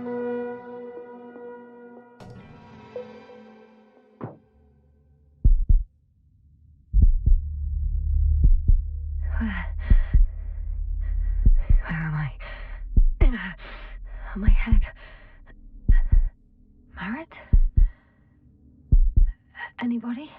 Where am I? My head. Marit? Anybody?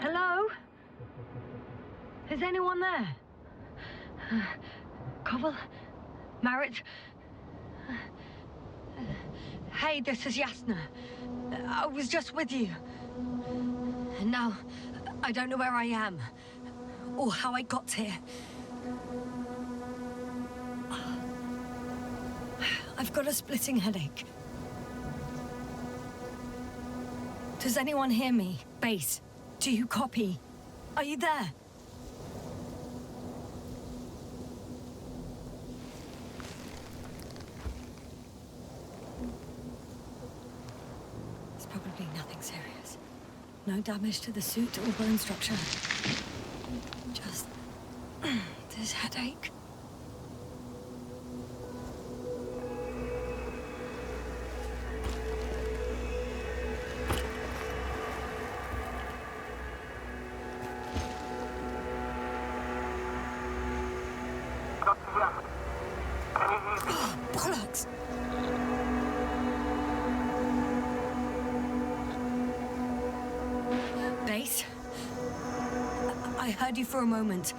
Hello? Is anyone there? Koval? Marit? Hey, this is Yasna. I was just with you. And now, I don't know where I am. Or how I got here. I've got a splitting headache. Does anyone hear me? Base, do you copy? Are you there? It's probably nothing serious. No damage to the suit or bone structure. Just this headache. Bollocks! Base? I heard you for a moment.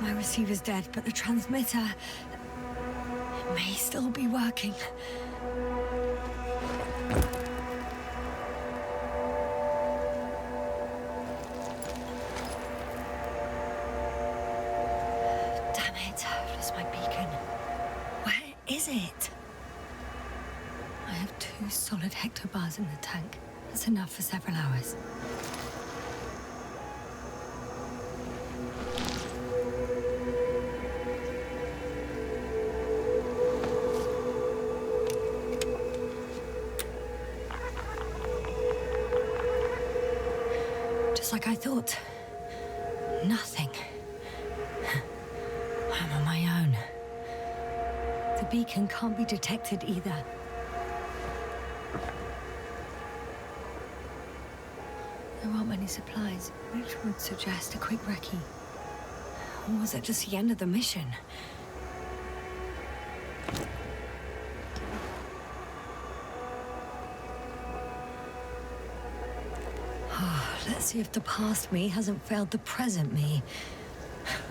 My receiver's dead, but the transmitter may still be working. Damn it, I've lost my beacon. Where is it? I have 2 solid hectobars in the tank. That's enough for several hours. Just like I thought. Nothing. I'm on my own. The beacon can't be detected either. There aren't many supplies, which would suggest a quick recce. Or was it just the end of the mission? Let's see if the past me hasn't failed the present me.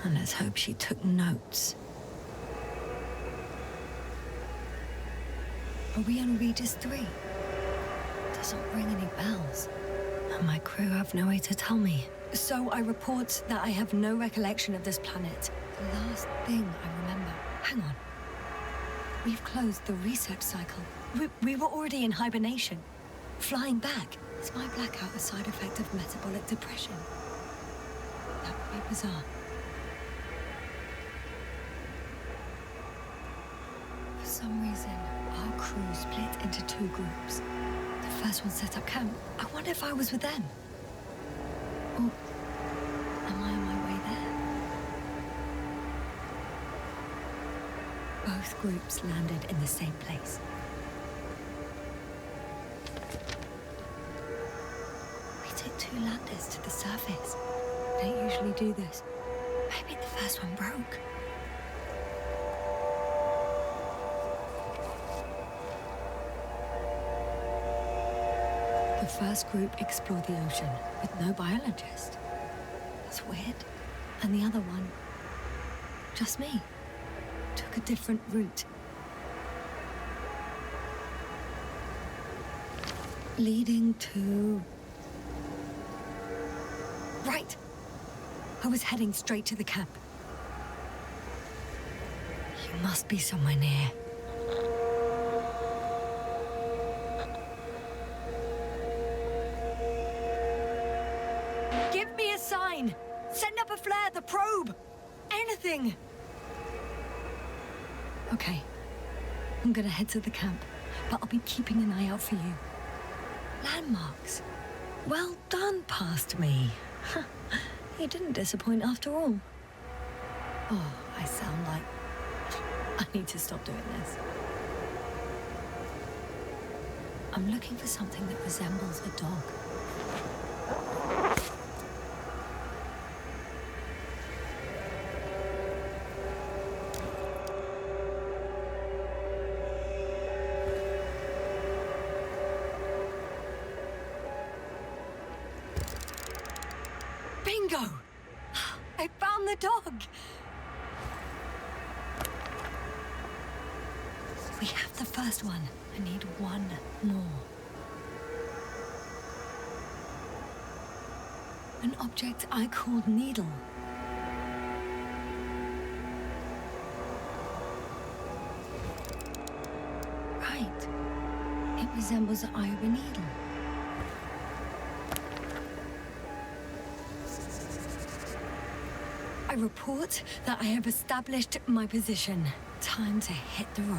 And let's hope she took notes. Are we on Regis III? Doesn't ring any bells. And my crew have no way to tell me. So I report that I have no recollection of this planet. The last thing I remember... Hang on. We've closed the research cycle. We were already in hibernation. Flying back. Is my blackout a side effect of metabolic depression? That would be bizarre. For some reason, our crew split into 2 groups. The first one set up camp. I wonder if I was with them. Or am I on my way there? Both groups landed in the same place. We took 2 landers to the surface. We don't usually do this. Maybe the first one broke. The first group explored the ocean with no biologist. That's weird. And the other one, just me, took a different route. Leading to... Right! I was heading straight to the camp. You must be somewhere near. Give me a sign! Send up a flare, the probe! Anything! Okay. I'm gonna head to the camp, but I'll be keeping an eye out for you. Landmarks. Well done, past me. You didn't disappoint after all. Oh, I sound like... I need to stop doing this. I'm looking for something that resembles a dog. Bingo! I found the dog! We have the first one. I need one more. An object I called Needle. Right. It resembles the eye of a needle. I report that I have established my position. Time to hit the road.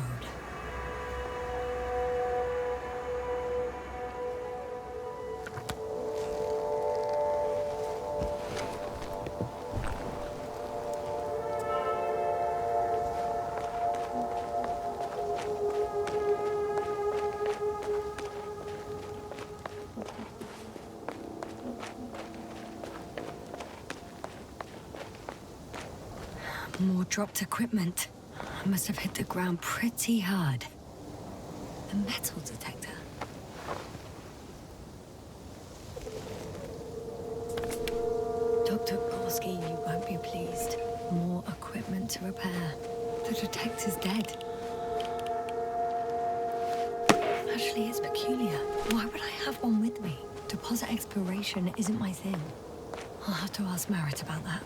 More dropped equipment. I must have hit the ground pretty hard. A metal detector. Dr. Gorski, you won't be pleased. More equipment to repair. The detector's dead. Actually, it's peculiar. Why would I have one with me? Deposit exploration isn't my thing. I'll have to ask Merritt about that.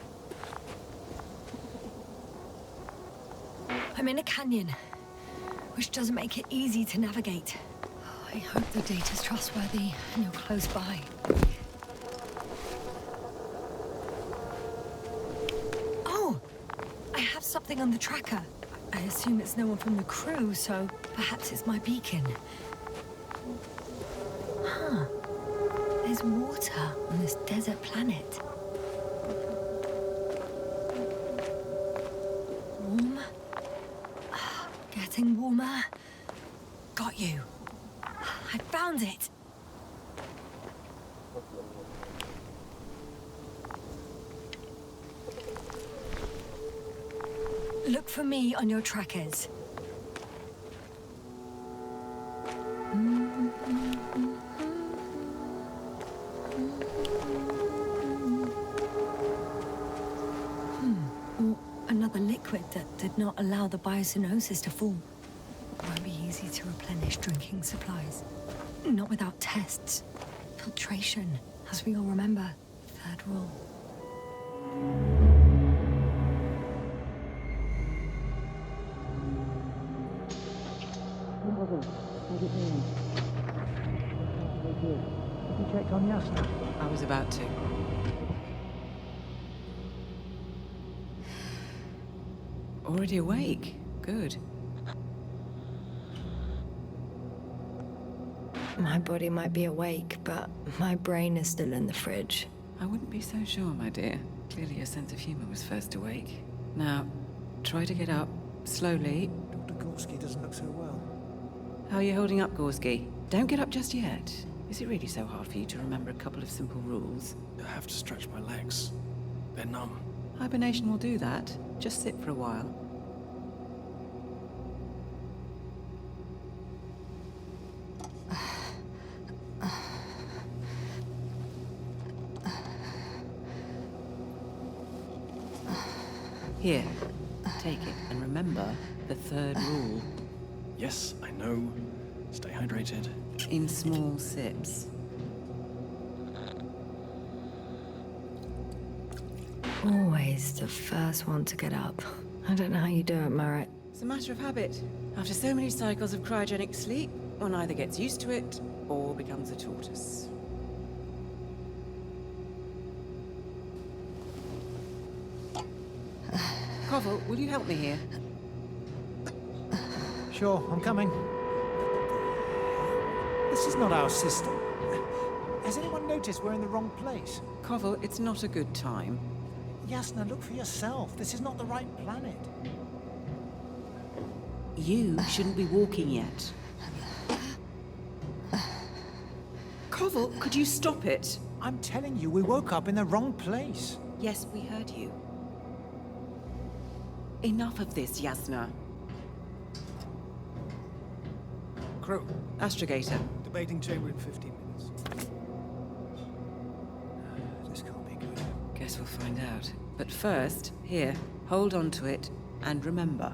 I'm in a canyon, which doesn't make it easy to navigate. I hope the data's trustworthy and you're close by. Oh! I have something on the tracker. I assume it's no one from the crew, so perhaps it's my beacon. Huh. There's water on this desert planet. Warm. Getting warmer. Got you. I found it. Look for me on your trackers. Another liquid that did not allow the biocenosis to form. Won't be easy to replenish drinking supplies. Not without tests. Filtration, as we all remember. Third rule. You checked on Yasna? I was about to. Already awake? Good. My body might be awake, but my brain is still in the fridge. I wouldn't be so sure, my dear. Clearly your sense of humor was first awake. Now, try to get up, slowly. Dr. Gorski doesn't look so well. How are you holding up, Gorski? Don't get up just yet. Is it really so hard for you to remember a couple of simple rules? I have to stretch my legs. They're numb. Hibernation will do that. Just sit for a while. Here, take it, and remember the third rule. Yes, I know. Stay hydrated. In small sips. Always the first one to get up. I don't know how you do it, Merritt. It's a matter of habit. After so many cycles of cryogenic sleep, one either gets used to it or becomes a tortoise. Koval, will you help me here? Sure, I'm coming. This is not our system. Has anyone noticed we're in the wrong place? Koval, it's not a good time. Yasna, look for yourself. This is not the right planet. You shouldn't be walking yet. Koval, could you stop it? I'm telling you, we woke up in the wrong place. Yes, we heard you. Enough of this, Yasna. Crew, Astrogator. debating chamber in 15 minutes. This can't be good. Guess we'll find out. But first, here, hold on to it, and remember.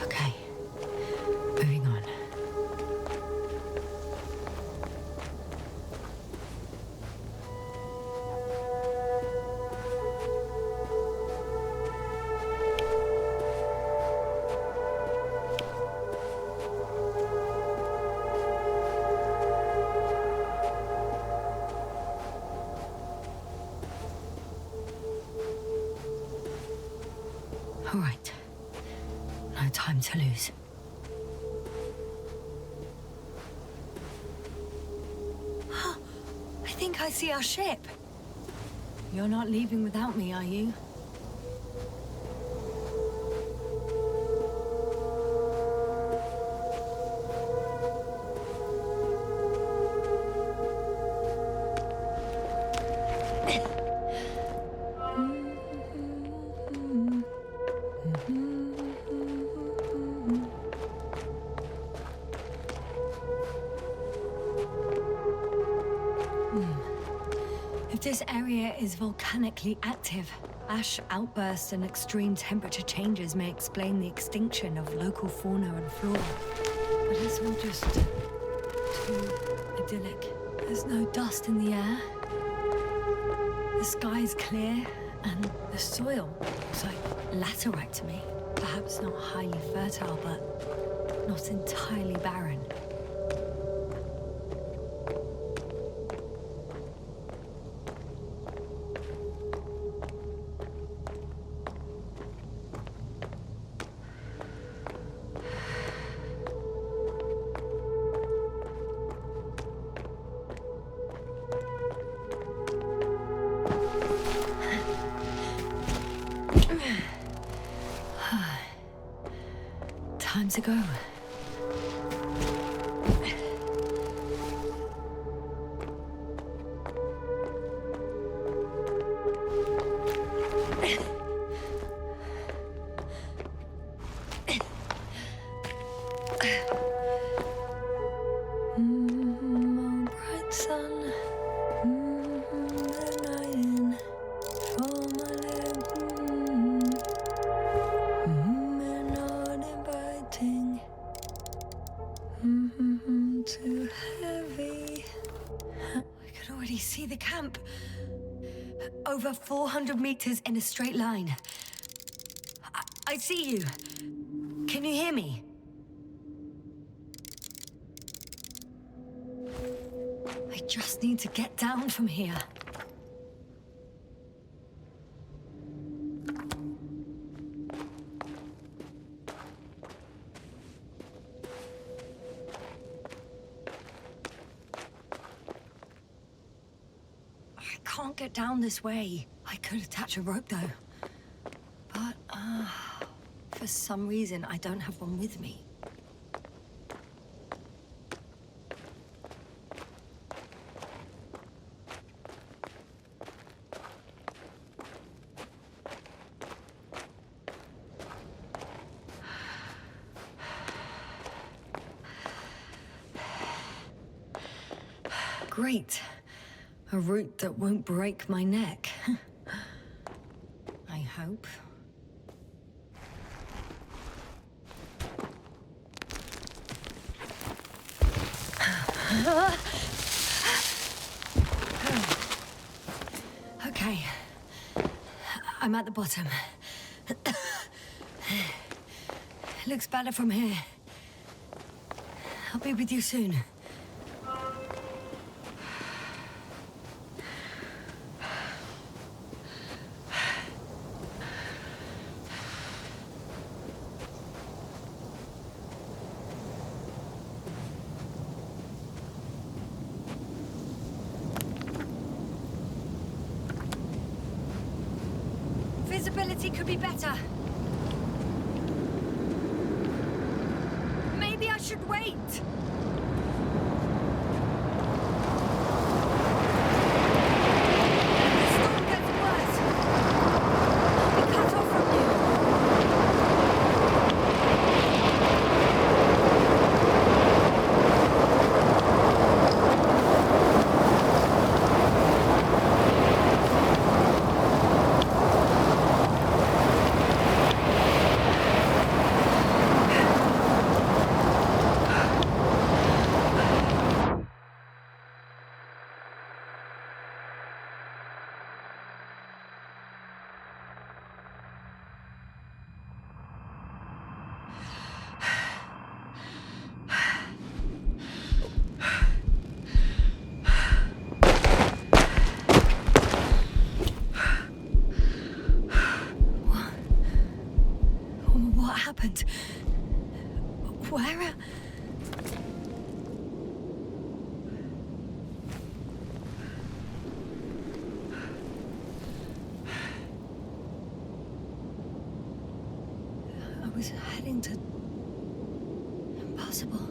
Okay, moving on. All right. No time to lose. I think I see our ship. You're not leaving without me, are you? If this area is volcanically active, ash outbursts and extreme temperature changes may explain the extinction of local fauna and flora. But it's all just too idyllic. There's no dust in the air. The sky's clear, and the soil looks like laterite to me. Perhaps not highly fertile, but not entirely barren. Time to go. Oh, bright sun, the night in for my leg. Not inviting. Too heavy. I can already see the camp. Over 400 meters in a straight line. I see you. Can you hear me? I just need to get down from here. I can't get down this way. I could attach a rope though. But, for some reason, I don't have one with me. Great. A route that won't break my neck. I hope. Okay. I'm at the bottom. Looks better from here. I'll be with you soon. Visibility could be better. Maybe I should wait. The storm gets worse. I'll be cut off from you. What happened? Where? I was heading to... Impossible.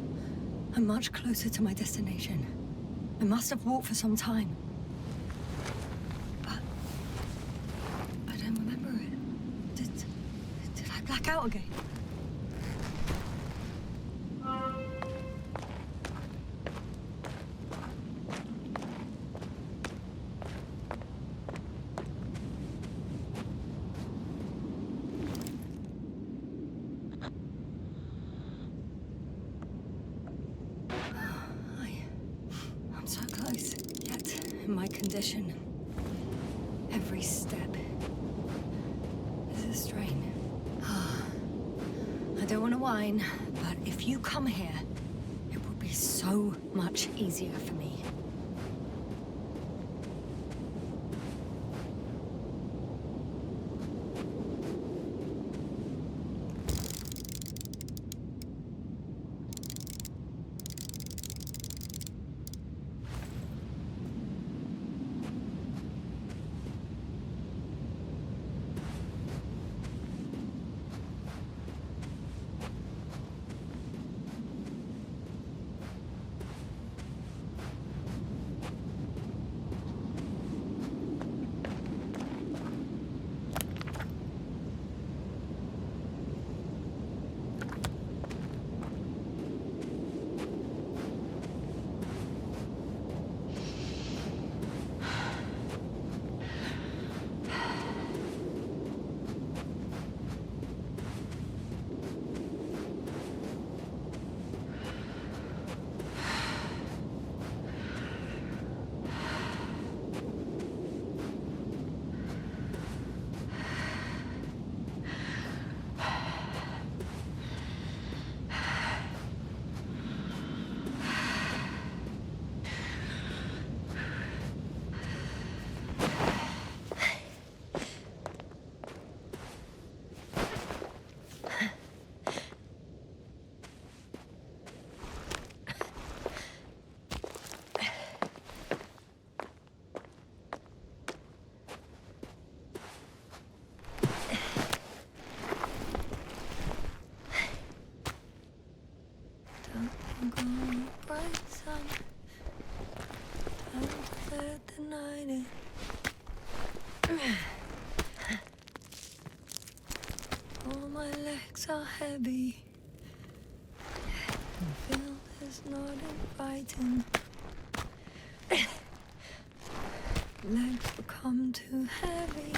I'm much closer to my destination. I must have walked for some time. But... I don't remember it. Did I black out again? I'm so close, yet in my condition, every step is a strain. I don't want to whine, but if you come here, it will be so much easier for me. All my legs are heavy. The field is not inviting. Legs become too heavy.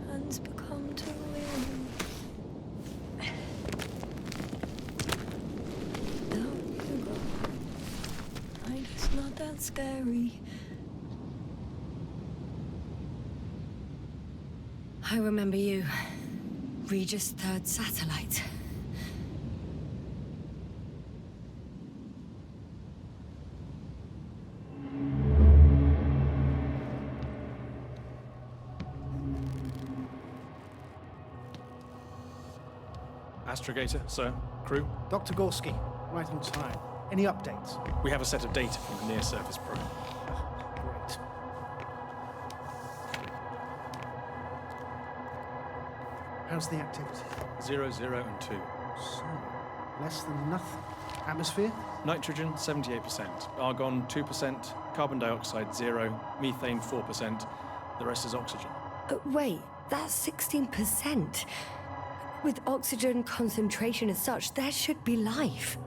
Hands become too weary. Down you go. I scary. I remember you. Regis III satellite. Astrogator, sir. Crew. Dr. Gorski, right on time. Any updates? We have a set of data from the near-surface probe. Great. How's the activity? 0, 0, and 2. So, less than nothing. Atmosphere? Nitrogen, 78%. Argon, 2%. Carbon dioxide, 0. Methane, 4%. The rest is oxygen. Wait, that's 16%. With oxygen concentration as such, there should be life.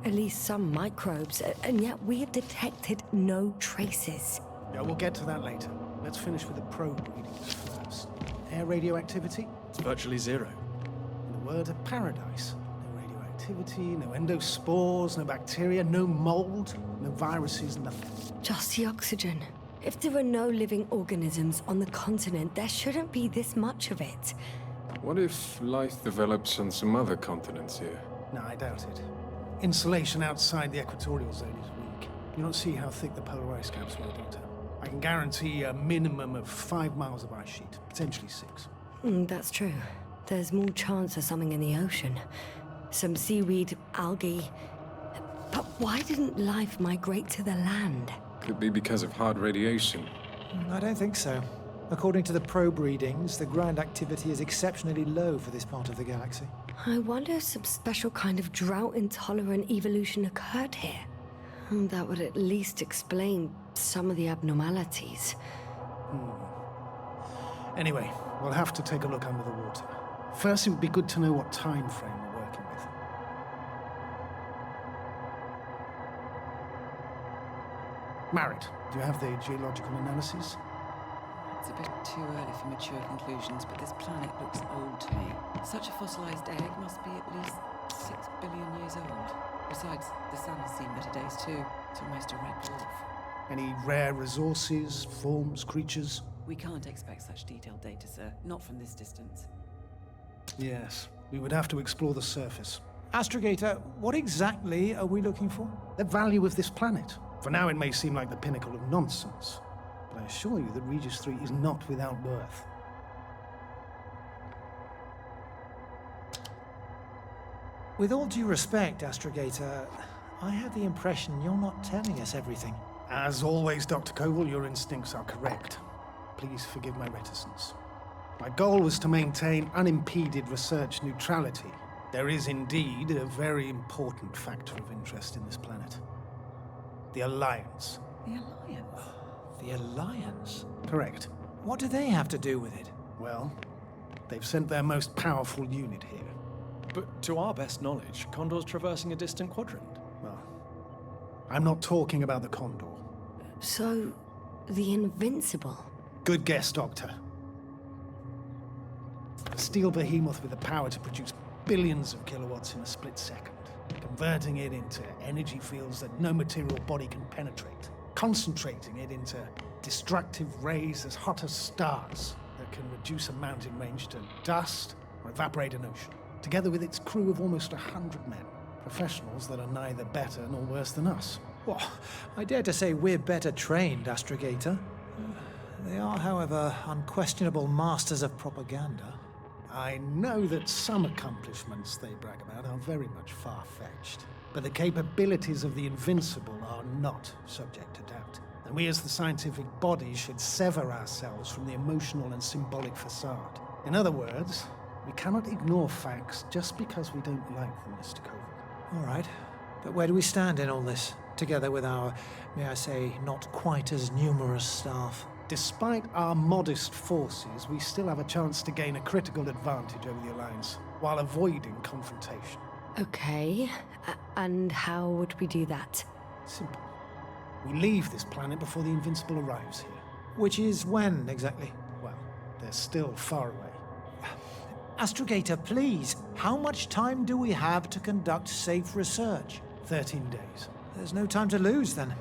At least some microbes, and yet we have detected no traces. Yeah, we'll get to that later. Let's finish with the probe readings first. Air radioactivity? It's virtually 0. In a word, a paradise. No radioactivity, no endospores, no bacteria, no mold, no viruses, nothing. Just the oxygen. If there are no living organisms on the continent, there shouldn't be this much of it. What if life develops on some other continents here? No, I doubt it. Insulation outside the equatorial zone is weak. You don't see how thick the polar ice caps were, Doctor. I can guarantee a minimum of 5 miles of ice sheet, potentially 6. That's true. There's more chance of something in the ocean. Some seaweed, algae. But why didn't life migrate to the land? Could be because of hard radiation. I don't think so. According to the probe readings, the ground activity is exceptionally low for this part of the galaxy. I wonder if some special kind of drought-intolerant evolution occurred here. That would at least explain some of the abnormalities. Anyway, we'll have to take a look under the water. First, it would be good to know what time frame we're working with. Married, do you have the geological analyses? It's a bit too early for mature conclusions, but this planet looks old to me. Such a fossilized egg must be at least 6 billion years old. Besides, the sun has seen better days too. It's almost a red dwarf. Any rare resources, forms, creatures? We can't expect such detailed data, sir. Not from this distance. Yes, we would have to explore the surface. Astrogator, what exactly are we looking for? The value of this planet. For now, it may seem like the pinnacle of nonsense. But I assure you that Regis III is not without worth. With all due respect, Astrogator, I have the impression you're not telling us everything. As always, Dr. Koval, your instincts are correct. Please forgive my reticence. My goal was to maintain unimpeded research neutrality. There is indeed a very important factor of interest in this planet. The Alliance. The Alliance? The Alliance? Correct. What do they have to do with it? Well, they've sent their most powerful unit here. But to our best knowledge, Condor's traversing a distant quadrant. Well, I'm not talking about the Condor. So, the Invincible. Good guess, Doctor. A steel behemoth with the power to produce billions of kilowatts in a split second, converting it into energy fields that no material body can penetrate, concentrating it into destructive rays as hot as stars that can reduce a mountain range to dust or evaporate an ocean, together with its crew of almost 100 men, professionals that are neither better nor worse than us. Well, I dare to say we're better trained, Astrogator. They are, however, unquestionable masters of propaganda. I know that some accomplishments they brag about are very much far-fetched, but the capabilities of the Invincible are not subject to doubt. And we as the scientific body should sever ourselves from the emotional and symbolic facade. In other words, we cannot ignore facts just because we don't like them, Mr. Koval. All right, but where do we stand in all this, together with our, may I say, not quite as numerous staff? Despite our modest forces, we still have a chance to gain a critical advantage over the Alliance, while avoiding confrontation. Okay, and how would we do that? Simple. We leave this planet before the Invincible arrives here. Which is when, exactly? Well, they're still far away. Astrogator, please, how much time do we have to conduct safe research? 13 days. There's no time to lose, then.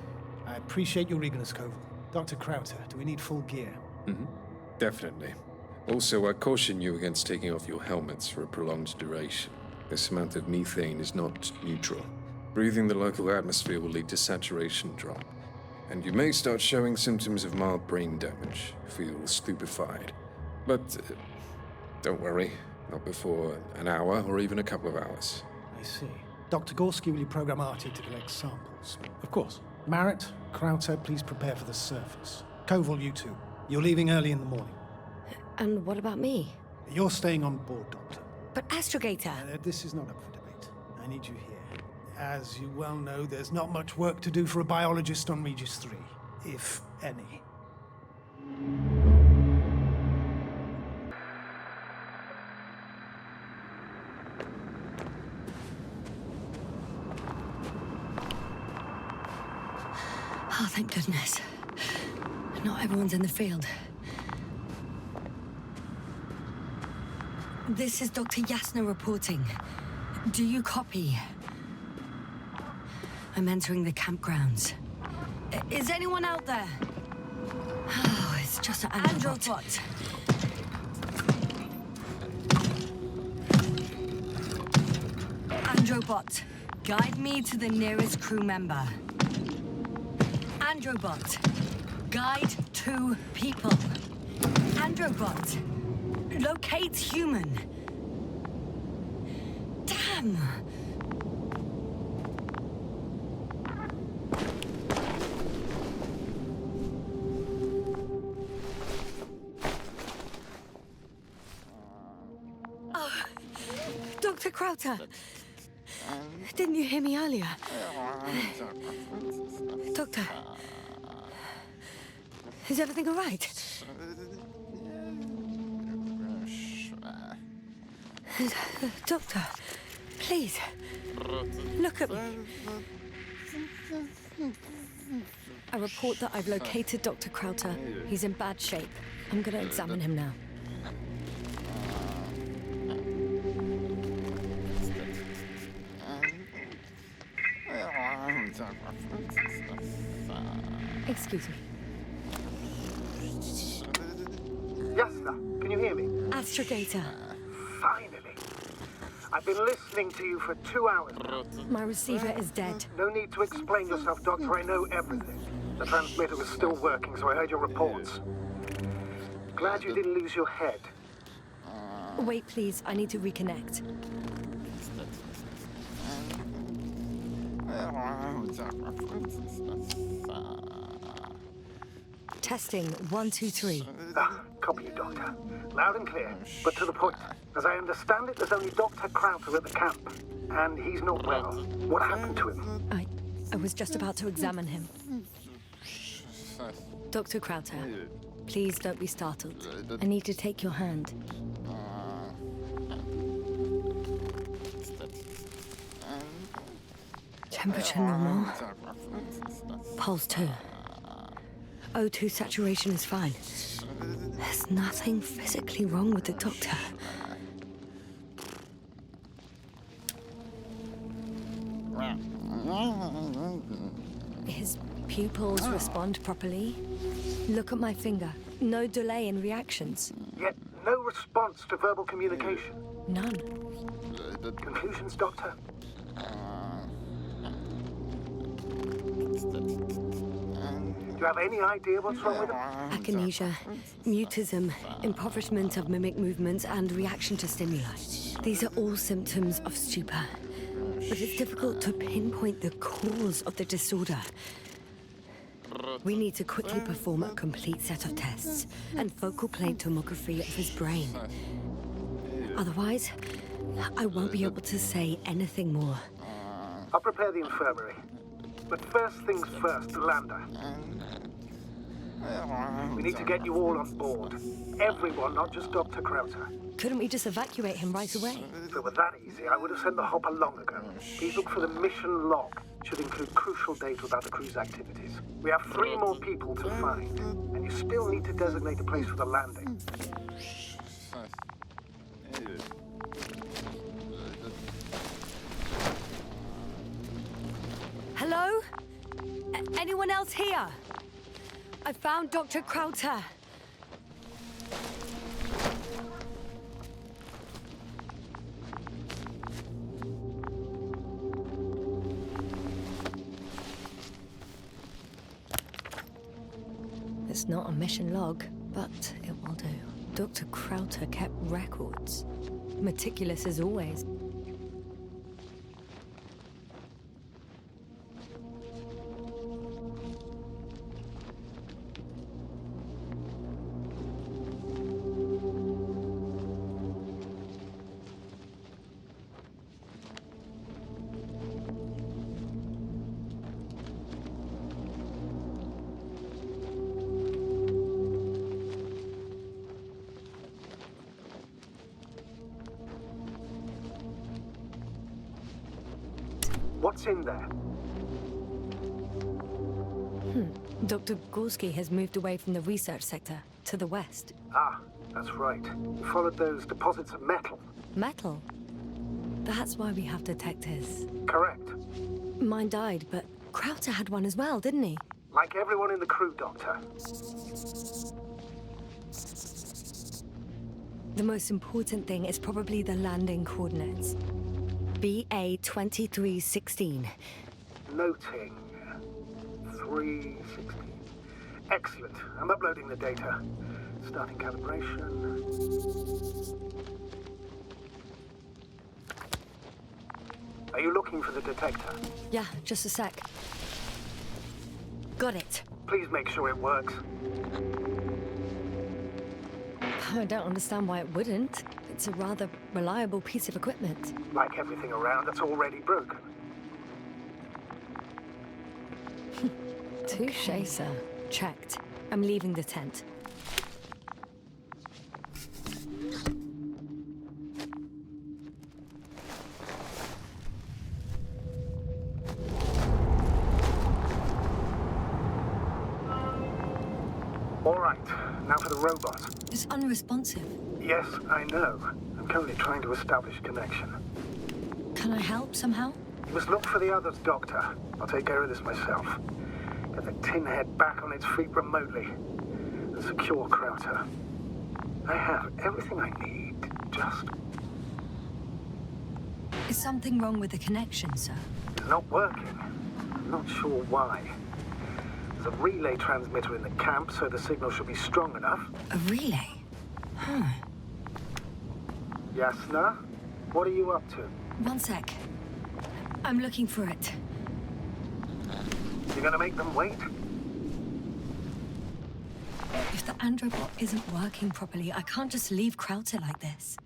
I appreciate your eagerness, Koval. Dr. Crowther, do we need full gear? Definitely. Also, I caution you against taking off your helmets for a prolonged duration. This amount of methane is not neutral. Breathing the local atmosphere will lead to saturation drop, and you may start showing symptoms of mild brain damage, feel stupefied. But don't worry, not before an hour or even a couple of hours. I see. Dr. Gorski, will you program Artie to collect samples? Of course. Marrett, Crowther, please prepare for the surface. Koval, you two. You're leaving early in the morning. And what about me? You're staying on board, Doctor. But Astrogator... This is not up for debate. I need you here. As you well know, there's not much work to do for a biologist on Regis III, if any. Oh, thank goodness. Not everyone's in the field. This is Dr. Yasna reporting. Do you copy? I'm entering the campgrounds. Is anyone out there? Oh, it's just an androbot. Androbot, guide me to the nearest crew member. Androbot, guide 2 people. Androbot, locate human. Damn! Oh, Dr. Crowther, didn't you hear me earlier? Doctor, is everything all right? Doctor, please, look at me. I report that I've located Dr. Crowther. He's in bad shape. I'm gonna examine him now. Excuse me. Yasna, can you hear me? Astrogator, Finally. I've been listening to you for 2 hours now. my receiver is dead. No need to explain yourself, Doctor. I know everything. The transmitter was still working, so I heard your reports. Glad you didn't lose your head. Wait, please. I need to reconnect. Testing 1, 2, 3. Copy you, Doctor. Loud and clear, but to the point. As I understand it, there's only Dr. Crowther at the camp, and he's not well. What happened to him? I was just about to examine him. Dr. Crowther, please don't be startled. I need to take your hand. Temperature normal. Pulse 2. O2 saturation is fine. There's nothing physically wrong with the doctor. His pupils respond properly. Look at my finger. No delay in reactions. Yet no response to verbal communication. None. Conclusions, Doctor? Do you have any idea what's wrong with him? Akinesia, mutism, impoverishment of mimic movements, and reaction to stimuli. These are all symptoms of stupor. But it's difficult to pinpoint the cause of the disorder. We need to quickly perform a complete set of tests and focal plane tomography of his brain. Otherwise, I won't be able to say anything more. I'll prepare the infirmary. But first things first, the lander. We need to get you all on board. Everyone, not just Dr. Crowther. Couldn't we just evacuate him right away? If it were that easy, I would have sent the hopper long ago. Please look for the mission log. It should include crucial data about the crew's activities. We have 3 more people to find, and you still need to designate a place for the landing. Hello? Anyone else here? I found Dr. Krauter. It's not a mission log, but it will do. Dr. Krauter kept records. Meticulous as always. What's in there? Dr. Gorski has moved away from the research sector to the west. Ah, that's right. You followed those deposits of metal. Metal? That's why we have detectors. Correct. Mine died, but Krauter had one as well, didn't he? Like everyone in the crew, Doctor. The most important thing is probably the landing coordinates. BA 2316. Noting. 316. Excellent. I'm uploading the data. Starting calibration. Are you looking for the detector? Yeah, just a sec. Got it. Please make sure it works. I don't understand why it wouldn't. It's a rather reliable piece of equipment. Like everything around that's already broken. Touché, sir. Checked. I'm leaving the tent. All right, now for the robot. It's unresponsive. Yes, I know. I'm currently trying to establish a connection. Can I help somehow? You must look for the others, Doctor. I'll take care of this myself. Get the tin head back on its feet remotely. And secure Krauter. I have everything I need. Just... Is something wrong with the connection, sir? It's not working. I'm not sure why. There's a relay transmitter in the camp, so the signal should be strong enough. A relay? Huh. Yasna, what are you up to? One sec. I'm looking for it. You're gonna make them wait? If the androbot isn't working properly, I can't just leave Krauter like this.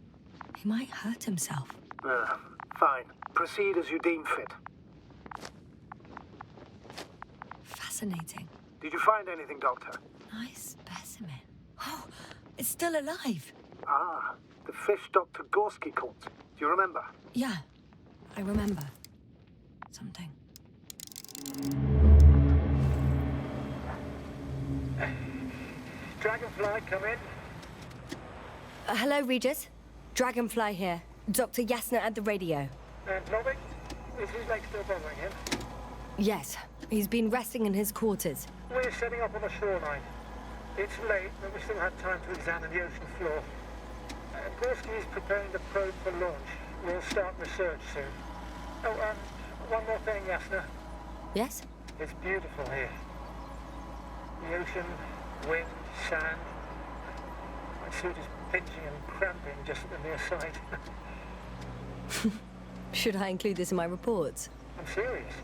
He might hurt himself. Fine. Proceed as you deem fit. Fascinating. Did you find anything, Doctor? Nice specimen. Oh, it's still alive. Ah, the fish Dr. Gorski caught. Do you remember? Yeah, I remember. Something. Dragonfly, come in. Hello, Regis. Dragonfly here. Dr. Yasna at the radio. Novick, is his leg still bothering him? Yes, he's been resting in his quarters. We're setting up on the shoreline. It's late, but we still have time to examine the ocean floor. Gorski is preparing the probe for launch. We'll start research soon. Oh, one more thing, Yasna. Yes? It's beautiful here. The ocean, wind, sand. My suit is pinching and cramping just at the near side. Should I include this in my reports? I'm serious.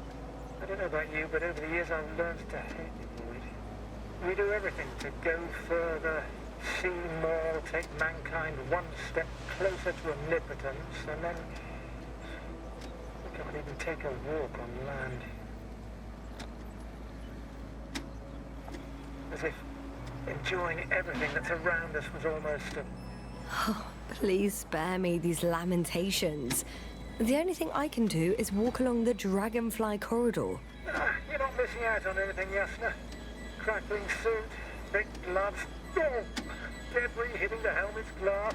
I don't know about you, but over the years I've learned to hate the void. We do everything to go further, see more, take mankind one step closer to omnipotence, and then we can't even take a walk on land. As if enjoying everything that's around us was almost a... Oh, please spare me these lamentations. The only thing I can do is walk along the Dragonfly corridor. You're not missing out on anything, Yasna. Crackling suit, big gloves, debris hitting the helmet's glass.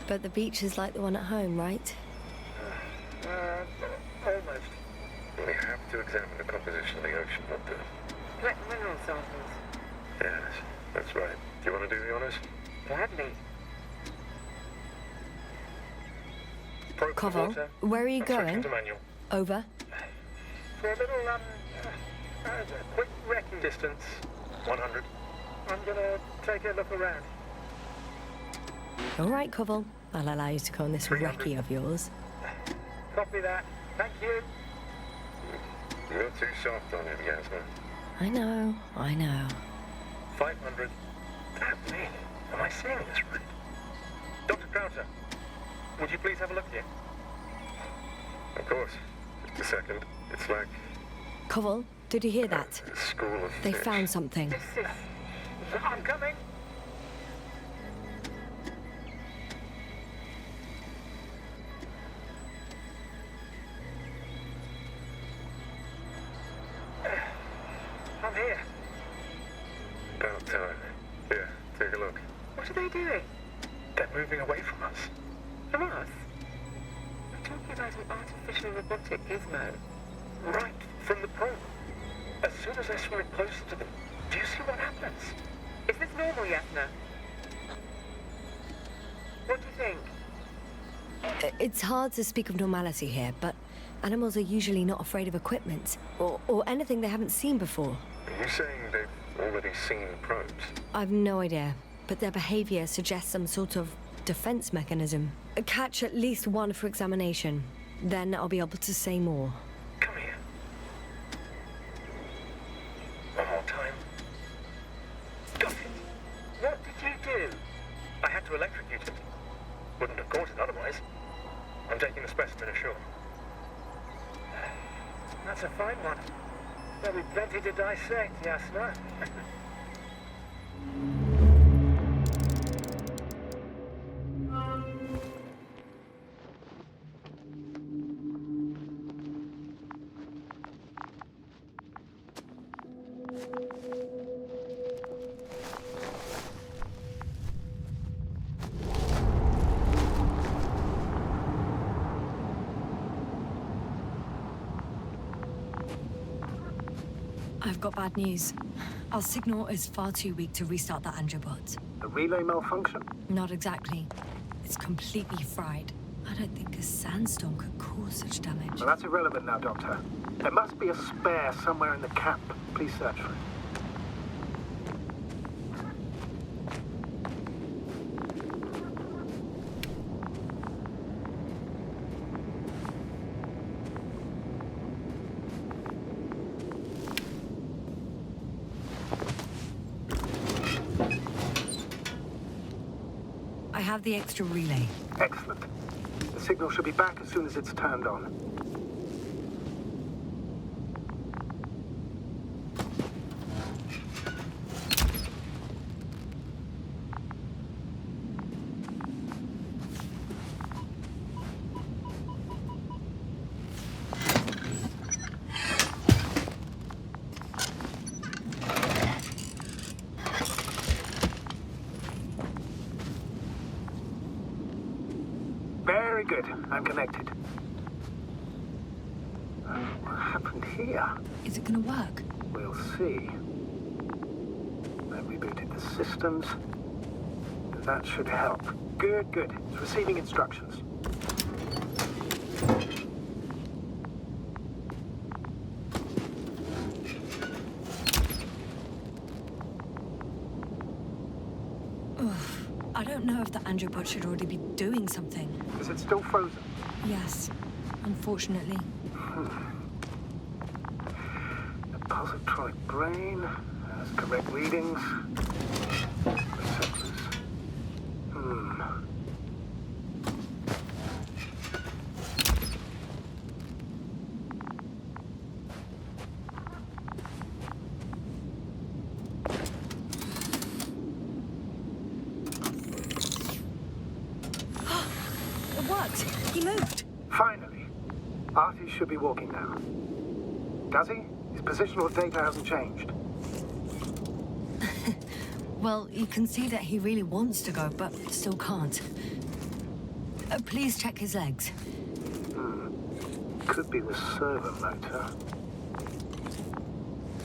But the beach is like the one at home, right? Almost. We have to examine the composition of the ocean, Doctor. Collect mineral samples. Yes, that's right. Do you want to do the honors? Gladly. Koval, where are you going? Over. For a little, quick recce. Distance, 100. I'm gonna take a look around. All right, Koval. I'll allow you to go on this 300. recce of yours. Copy that. Thank you. You're too soft on him, Yasna. I know. 500. Damn me. Am I seeing this right? Dr. Krauser, would you please have a look here? Of course. Just a second. It's like Koval, did you hear that? a school of They fish. found something. This is... I'm coming. I'm here. About time. Here, take a look. What are they doing? They're moving away from us. From us? I'm talking about an artificial robotic gizmo. Right from the probe. As soon as I swim it closer to them, do you see what happens? Is this normal, Yasna? What do you think? It's hard to speak of normality here, but animals are usually not afraid of equipment or anything they haven't seen before. Are you saying they've already seen probes? I've no idea, but their behavior suggests some sort of defense mechanism. Catch at least one for examination. Then I'll be able to say more. Come here. One more time. Got it. What did you do? I had to electrocute it. Wouldn't have caught it otherwise. I'm taking the specimen ashore. That's a fine one. There'll be plenty to dissect, Yasna. I've got bad news. Our signal is far too weak to restart the Androbot. The relay malfunction? Not exactly. It's completely fried. I don't think a sandstorm could cause such damage. Well, that's irrelevant now, Doctor. There must be a spare somewhere in the camp. Please search for it. I have the extra relay. Excellent. The signal should be back as soon as it's turned on. Very good. I'm connected. What happened here? Is it gonna work? We'll see. I rebooted the systems. That should help. Good, good. It's receiving instructions. I don't know if the Androbot should already be doing something. Is it still frozen? Yes, unfortunately. The positronic brain has correct readings. Receptors. It worked! He moved! Finally. Artie should be walking now. Does he? His positional data hasn't changed. Well, you can see that he really wants to go, but still can't. Please check his legs. Could be the servo motor.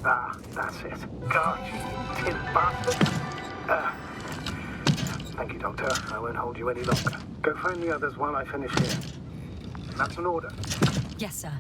Ah, that's it. God, you tin bastard! Thank you, Doctor. I won't hold you any longer. Go find the others while I finish here. That's an order. Yes, sir.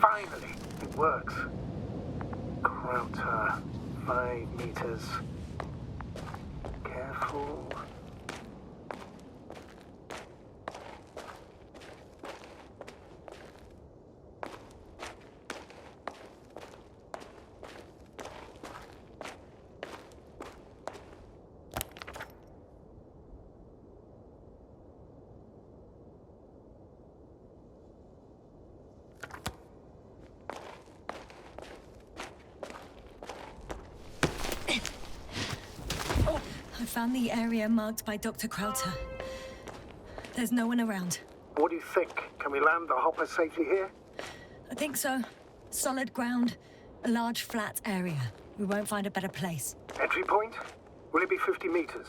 Finally, it works. Krauter, 5 meters. Careful. I found the area marked by Dr. Krauter. There's no one around. What do you think? Can we land the hopper safely here? I think so. Solid ground, a large flat area. We won't find a better place. Entry point? Will it be 50 meters?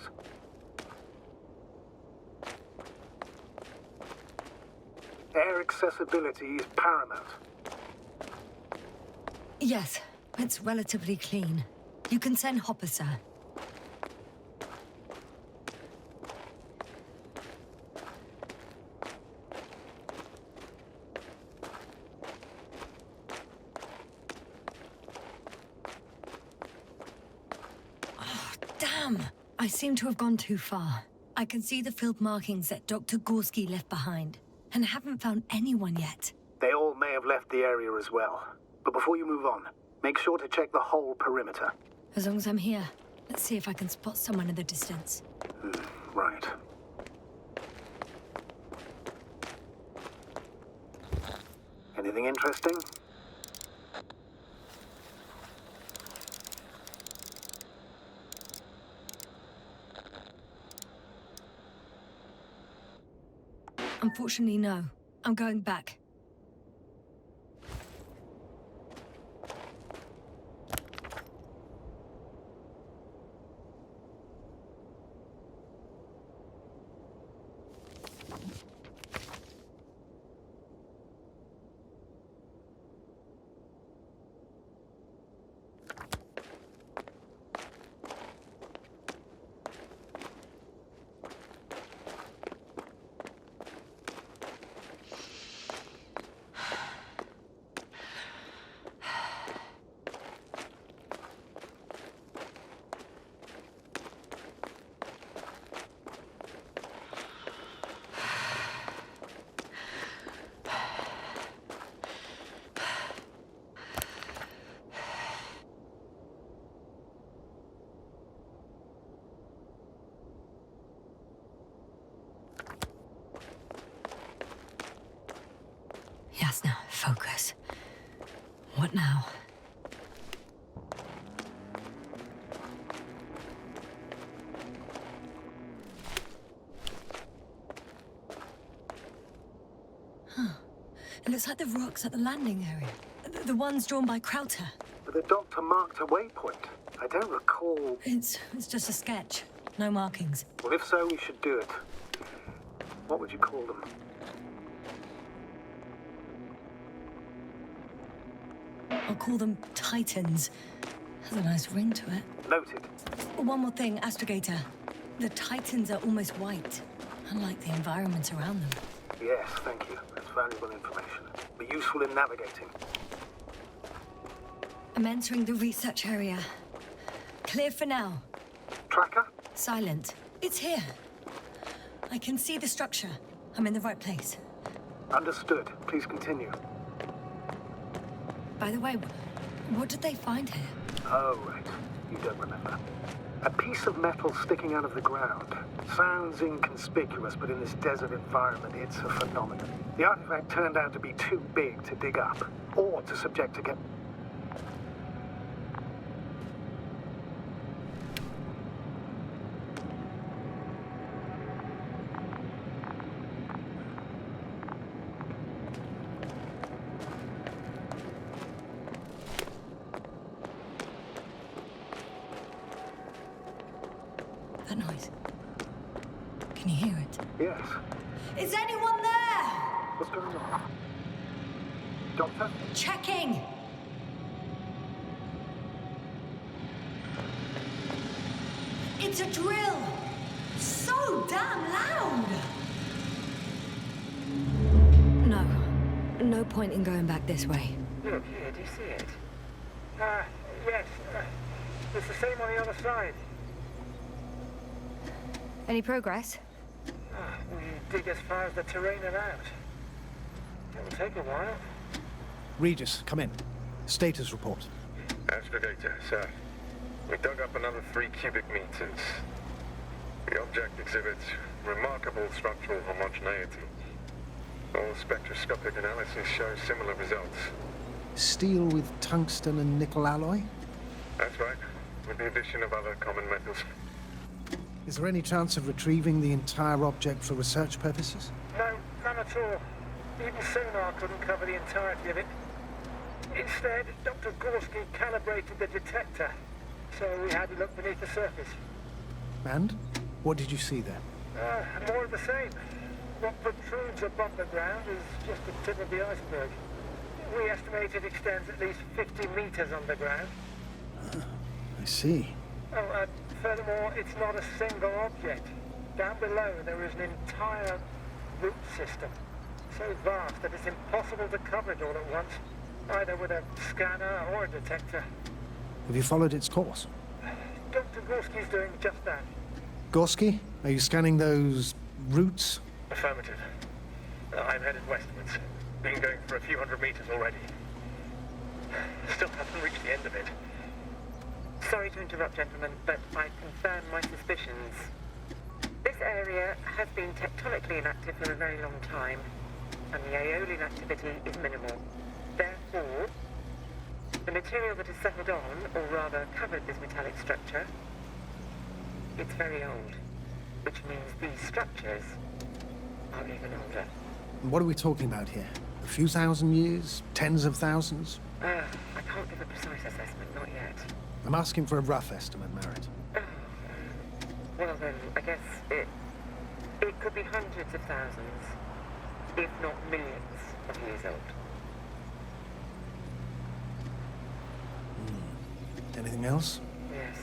Air accessibility is paramount. Yes, it's relatively clean. You can send Hopper, sir. Oh, damn! I seem to have gone too far. I can see the field markings that Dr. Gorski left behind, and haven't found anyone yet. They all may have left the area as well. But before you move on, make sure to check the whole perimeter. As long as I'm here, let's see if I can spot someone in the distance. Right. Anything interesting? Unfortunately, no. I'm going back. Yasna, focus. What now? Huh. It looks like the rocks at the landing area. The ones drawn by Krauter. But the doctor marked a waypoint. I don't recall... It's just a sketch. No markings. Well, if so, we should do it. What would you call them? I'll call them Titans. Has a nice ring to it. Noted. One more thing, Astrogator. The Titans are almost white, unlike the environment around them. Yes, thank you. That's valuable information. Be useful in navigating. I'm entering the research area. Clear for now. Tracker? Silent. It's here. I can see the structure. I'm in the right place. Understood. Please continue. By the way, what did they find here? Oh, right. You don't remember. A piece of metal sticking out of the ground. Sounds inconspicuous, but in this desert environment, it's a phenomenon. The artifact turned out to be too big to dig up, or to subject to get... That noise. Can you hear it? Yes. Is anyone there? What's going on? Doctor? Checking! It's a drill! So damn loud! No point in going back this way. Look here, do you see it? Yes. It's the same on the other side. Any progress? We dig as far as the terrain allowed. It will take a while. Regis, come in. Status report. Astrogator, sir. We dug up another 3 cubic meters. The object exhibits remarkable structural homogeneity. All spectroscopic analysis show similar results. Steel with tungsten and nickel alloy? That's right, with the addition of other common metals. Is there any chance of retrieving the entire object for research purposes? No, none at all. Even sonar couldn't cover the entirety of it. Instead, Dr. Gorski calibrated the detector, so we had to look beneath the surface. And? What did you see there? More of the same. What protrudes above the ground is just the tip of the iceberg. We estimate it extends at least 50 meters underground. I see. Oh, furthermore, it's not a single object. Down below, there is an entire root system. So vast that it's impossible to cover it all at once, either with a scanner or a detector. Have you followed its course? Dr. Gorski's doing just that. Gorski, are you scanning those roots? Affirmative. I'm headed westwards. Been going for a few hundred meters already. Still haven't reached the end of it. Sorry to interrupt, gentlemen, but I confirm my suspicions. This area has been tectonically inactive for a very long time, and the aeolian activity is minimal. Therefore, the material that has settled on, or rather covered this metallic structure, it's very old, which means these structures are even older. What are we talking about here? A few thousand years? Tens of thousands? I can't give a precise assessment, not yet. I'm asking for a rough estimate, Merritt. Well then, I guess it could be hundreds of thousands, if not millions of years old. Anything else? Yes.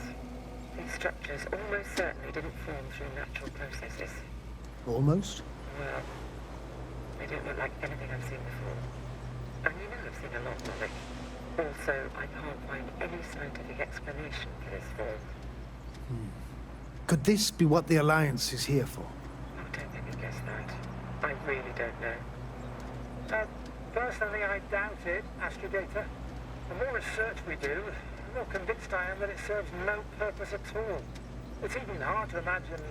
These structures almost certainly didn't form through natural processes. Almost? Well, they don't look like anything I've seen before. And you know I've seen a lot of it. Also, I can't find any scientific explanation for this form. Could this be what the Alliance is here for? Oh, don't make me guess that. I really don't know. Personally, I doubt it, Astrogator. The more research we do, the more convinced I am that it serves no purpose at all. It's even hard to imagine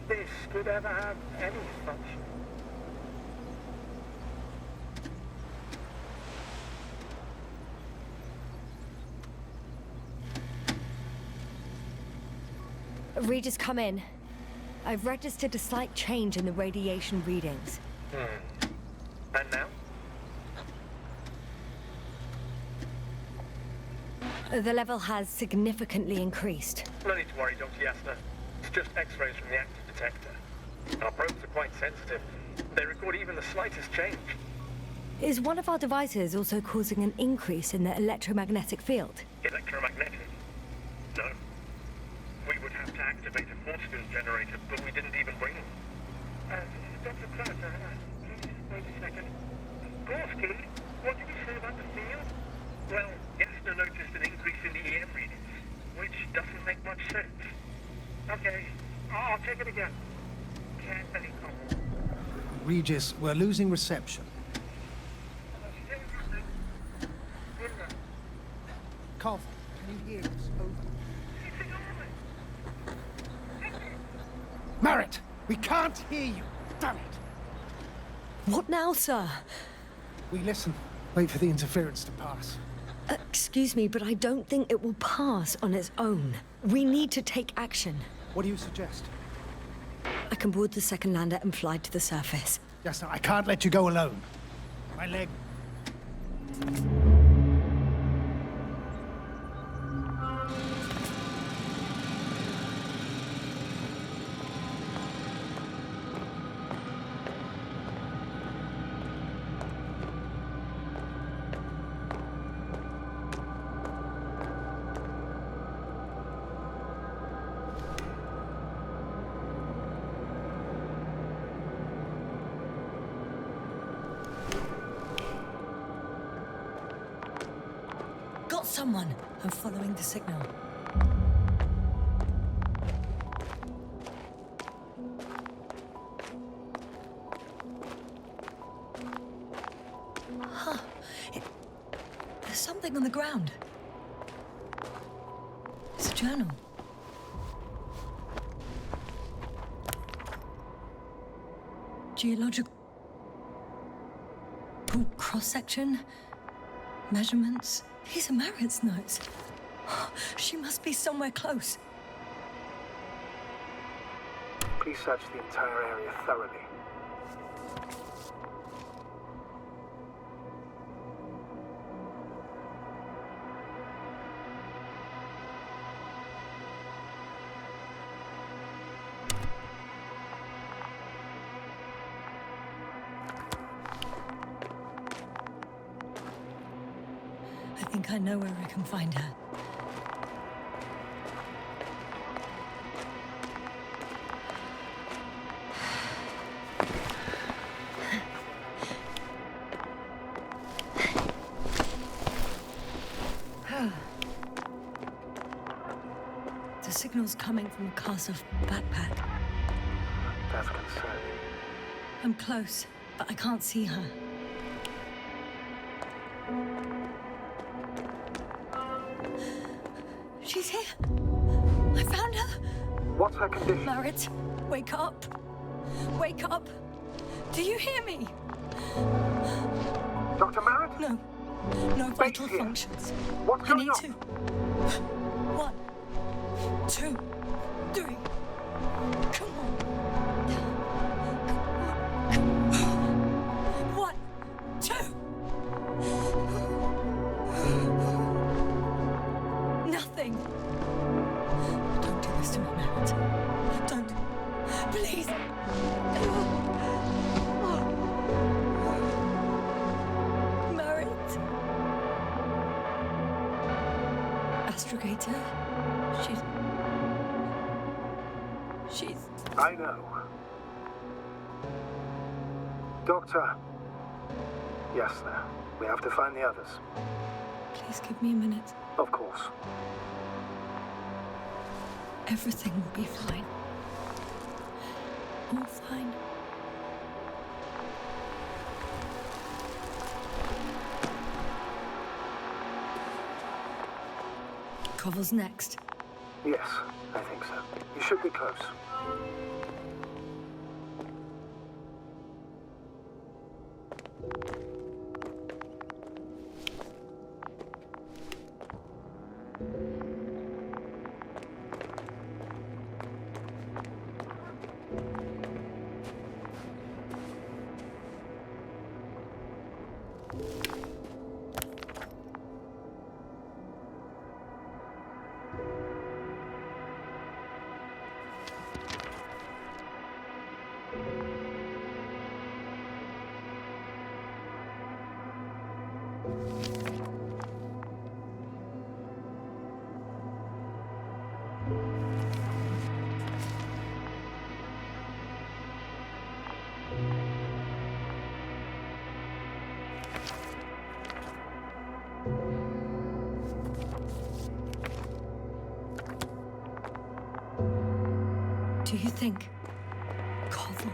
this could ever have any function. Regis, come in. I've registered a slight change in the radiation readings. And now? The level has significantly increased. No need to worry, Dr. Yasna. It's just X-rays from the active detector. Our probes are quite sensitive. They record even the slightest change. Is one of our devices also causing an increase in the electromagnetic field? Electromagnetic? No. We would have to activate a force field generator, but we didn't even bring it. Dr. Crowther, please wait a second. Gorski, what did you say about the field? Well, Yasna noticed an increase in the EM readings, which doesn't make much sense. Okay, I'll check it again. Can't any comment. Regis, we're losing reception. Cov, can you hear us? Over. Merritt, we can't hear you. Damn it. What now, sir? We listen. Wait for the interference to pass. Excuse me, but I don't think it will pass on its own. We need to take action. What do you suggest? I can board the second lander and fly to the surface. Yasna, I can't let you go alone. My leg. Got someone. I'm following the signal. Huh. There's something on the ground. It's a journal. Geological cross-section, measurements. These are Merritt's notes. She must be somewhere close. Please search the entire area thoroughly. I think I know where I can find her. The signal's coming from a Castle backpack. That's concerning. I'm close, but I can't see her. She's here. I found her. What's her condition? Merritt, wake up. Wake up. Do you hear me? Dr. Merritt? No. No vital functions. What's I going need on? to. 1, 2, 3. Come on. 1, 2. Nothing. Don't do this to me, Merritt. Don't. Please. Merritt. Astrogator. She's... I know. Doctor. Yasna, we have to find the others. Please give me a minute. Of course. Everything will be fine. All fine. Koval's next. Yes, I think so. You should be close. Do you think Koval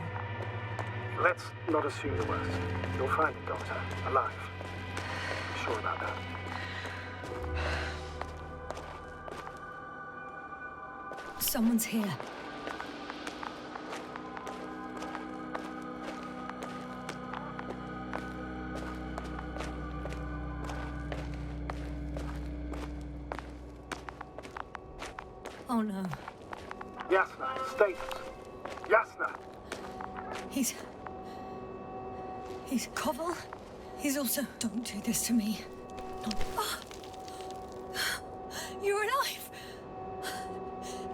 Let's not assume the worst. You'll find it, Doctor. Alive. I'm sure about that. Someone's here. Oh no. Yasna, status. Yasna! He's Koval. He's also... Don't do this to me. No. Ah. You're alive!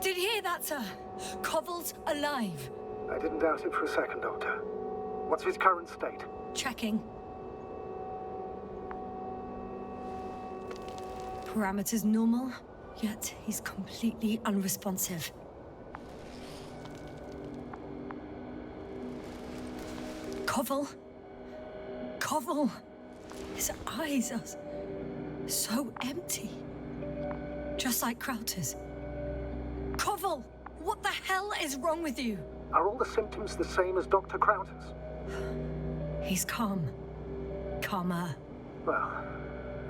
Did you hear that, sir? Koval's alive. I didn't doubt it for a second, Doctor. What's his current state? Checking. Parameters normal, yet he's completely unresponsive. Koval? Koval! His eyes are so empty. Just like Krauter's. Koval! What the hell is wrong with you? Are all the symptoms the same as Dr. Krauter's? He's calm. Calmer. Well,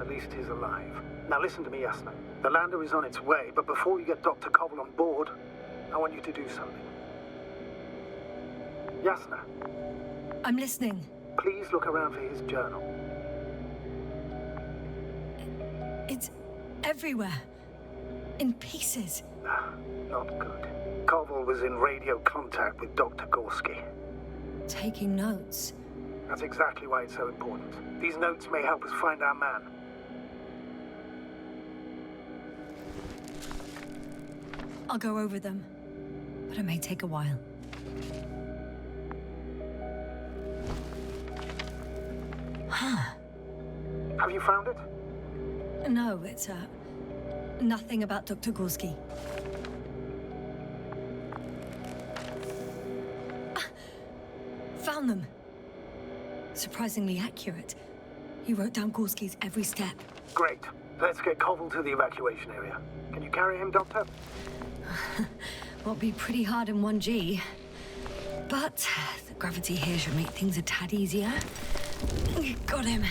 at least he's alive. Now listen to me, Yasna. The lander is on its way, but before you get Dr. Koval on board, I want you to do something. Yasna. I'm listening. Please look around for his journal. It's everywhere. In pieces. Not good. Koval was in radio contact with Dr. Gorski. Taking notes. That's exactly why it's so important. These notes may help us find our man. I'll go over them, but it may take a while. Huh. Have you found it? No, it's, nothing about Dr. Gorski. Found them. Surprisingly accurate. He wrote down Gorski's every step. Great. Let's get Koval to the evacuation area. Can you carry him, Doctor? Will be pretty hard in 1G. But the gravity here should make things a tad easier. Got him.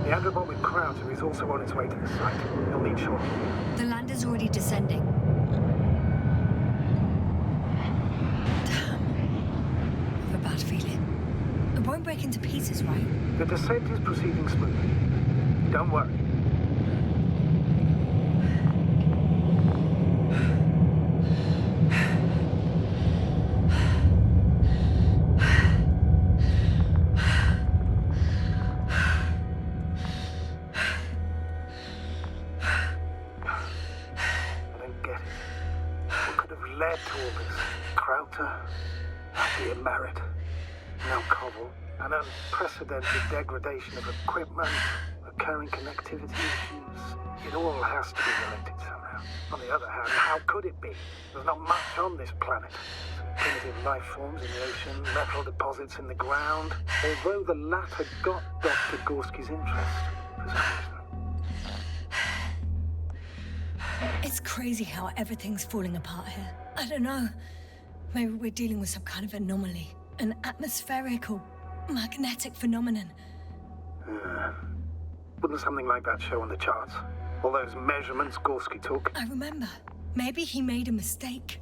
The Androbot with Krauter is also on its way to the site. He'll need shortly. The lander's already descending. Damn. I have a bad feeling. It won't break into pieces, right? The descent is proceeding smoothly. Don't worry. Unprecedented degradation of equipment, recurring connectivity issues. It all has to be related somehow. On the other hand, how could it be? There's not much on this planet. Some primitive life forms in the ocean, metal deposits in the ground. Although the latter got Dr. Gorski's interest for some reason. It's crazy how everything's falling apart here. I don't know. Maybe we're dealing with some kind of anomaly. An atmospheric or magnetic phenomenon. Wouldn't something like that show on the charts? All those measurements Gorski took? I remember. Maybe he made a mistake.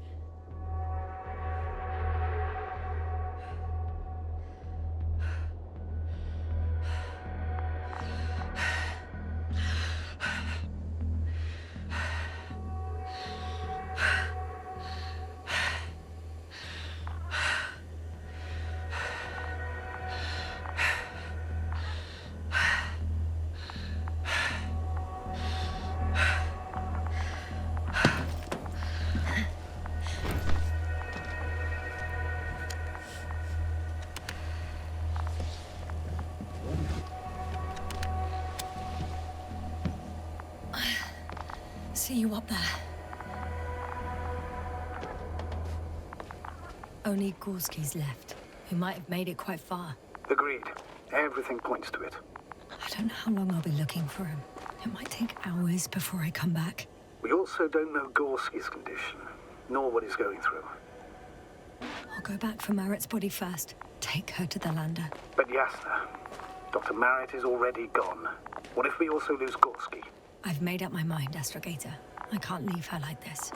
See you up there. Only Gorski's left. He might have made it quite far. Agreed. Everything points to it. I don't know how long I'll be looking for him. It might take hours before I come back. We also don't know Gorski's condition, nor what he's going through. I'll go back for Marit's body first. Take her to the lander. But Yasna, Dr. Marit is already gone. What if we also lose Gorski? I've made up my mind, Astrogator. I can't leave her like this.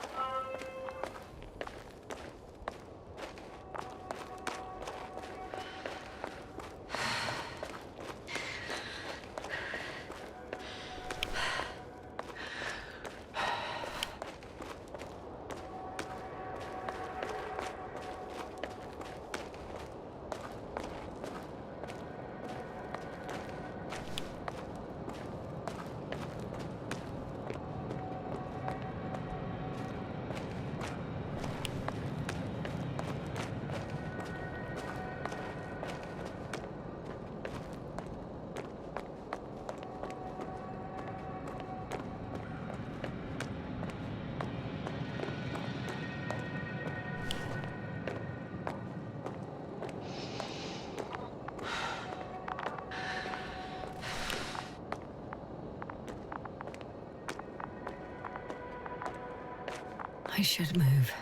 I should move.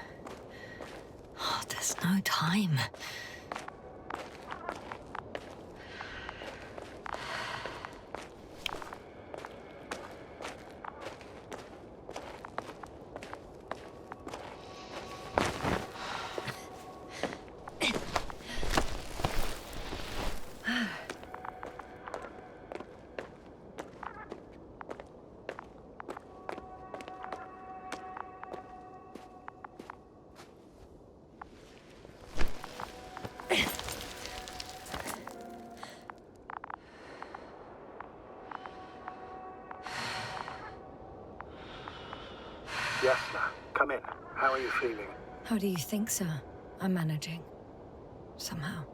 Oh, there's no time. Yasna, come in. How are you feeling? How do you think, sir? I'm managing. Somehow.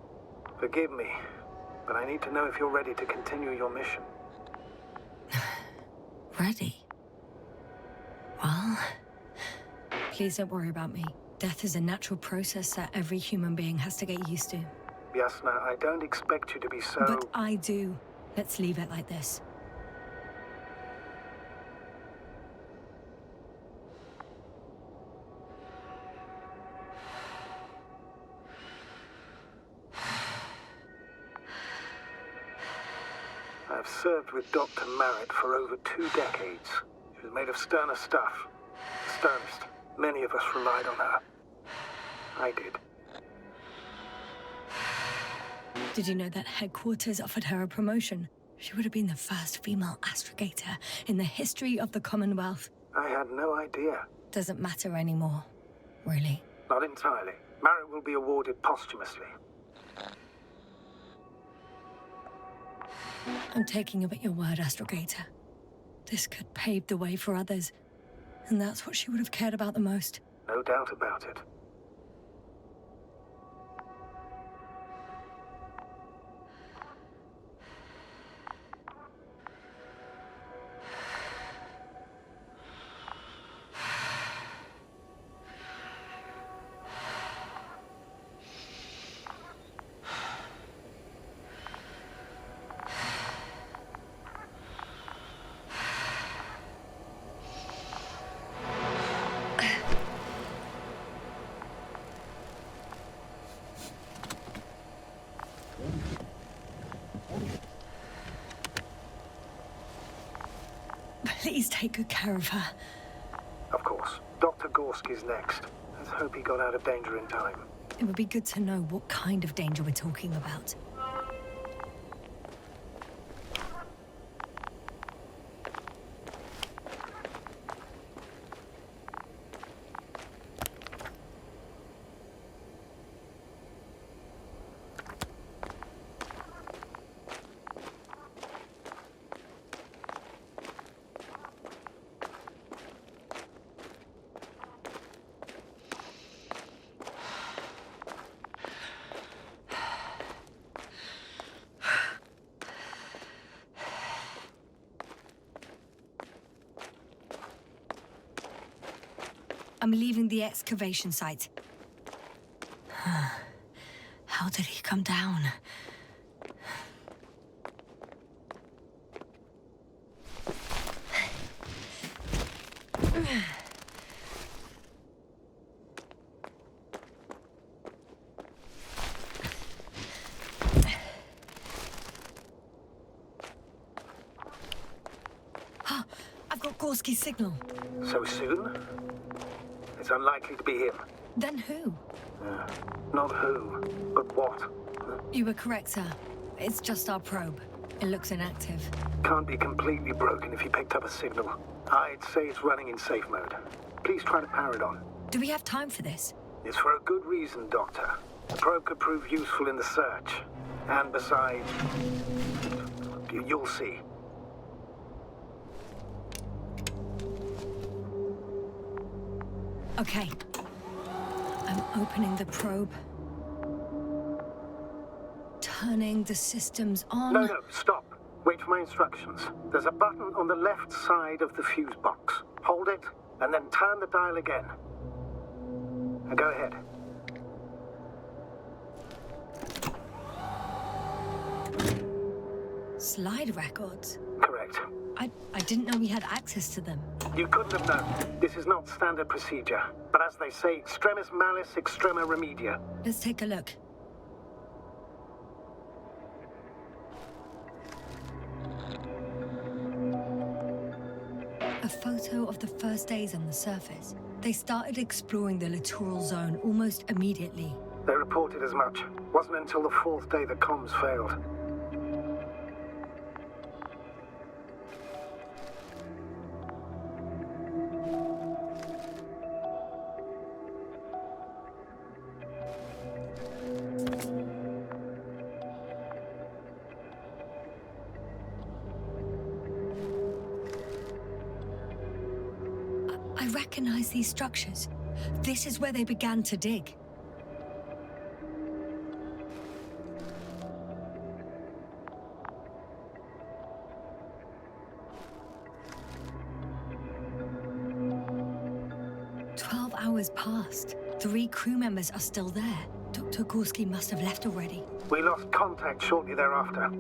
Forgive me, but I need to know if you're ready to continue your mission. Ready? Well... Please don't worry about me. Death is a natural process that every human being has to get used to. Yasna, I don't expect you to be so... But I do. Let's leave it like this. I've served with Dr. Marit for over 2 decades. She was made of sterner stuff. The sternest. Many of us relied on her. I did. Did you know that headquarters offered her a promotion? She would have been the first female astrogator in the history of the Commonwealth. I had no idea. Doesn't matter anymore, really. Not entirely. Marit will be awarded posthumously. I'm taking you at your word, Astrogator. This could pave the way for others. And that's what she would have cared about the most. No doubt about it. Please take good care of her. Of course. Dr. Gorski's next. Let's hope he got out of danger in time. It would be good to know what kind of danger we're talking about. I'm leaving the excavation site. How did he come down? I've got Gorski's signal. So soon? It's unlikely to be him. Then who? Not who, but what. You were correct, sir. It's just our probe. It looks inactive. Can't be completely broken if you picked up a signal. I'd say it's running in safe mode. Please try to power it on. Do we have time for this? It's for a good reason, Doctor. The probe could prove useful in the search. And besides, you'll see. Okay. I'm opening the probe. Turning the systems on. No, stop. Wait for my instructions. There's a button on the left side of the fuse box. Hold it, and then turn the dial again. Now go ahead. Slide records? Correct. I didn't know we had access to them. You couldn't have known. This is not standard procedure. But as they say, extremis malice, extrema remedia. Let's take a look. A photo of the first days on the surface. They started exploring the littoral zone almost immediately. They reported as much. Wasn't until the fourth day the comms failed. I recognize these structures. This is where they began to dig. Hours passed. 3 crew members are still there. Dr. Gorski must have left already. We lost contact shortly thereafter.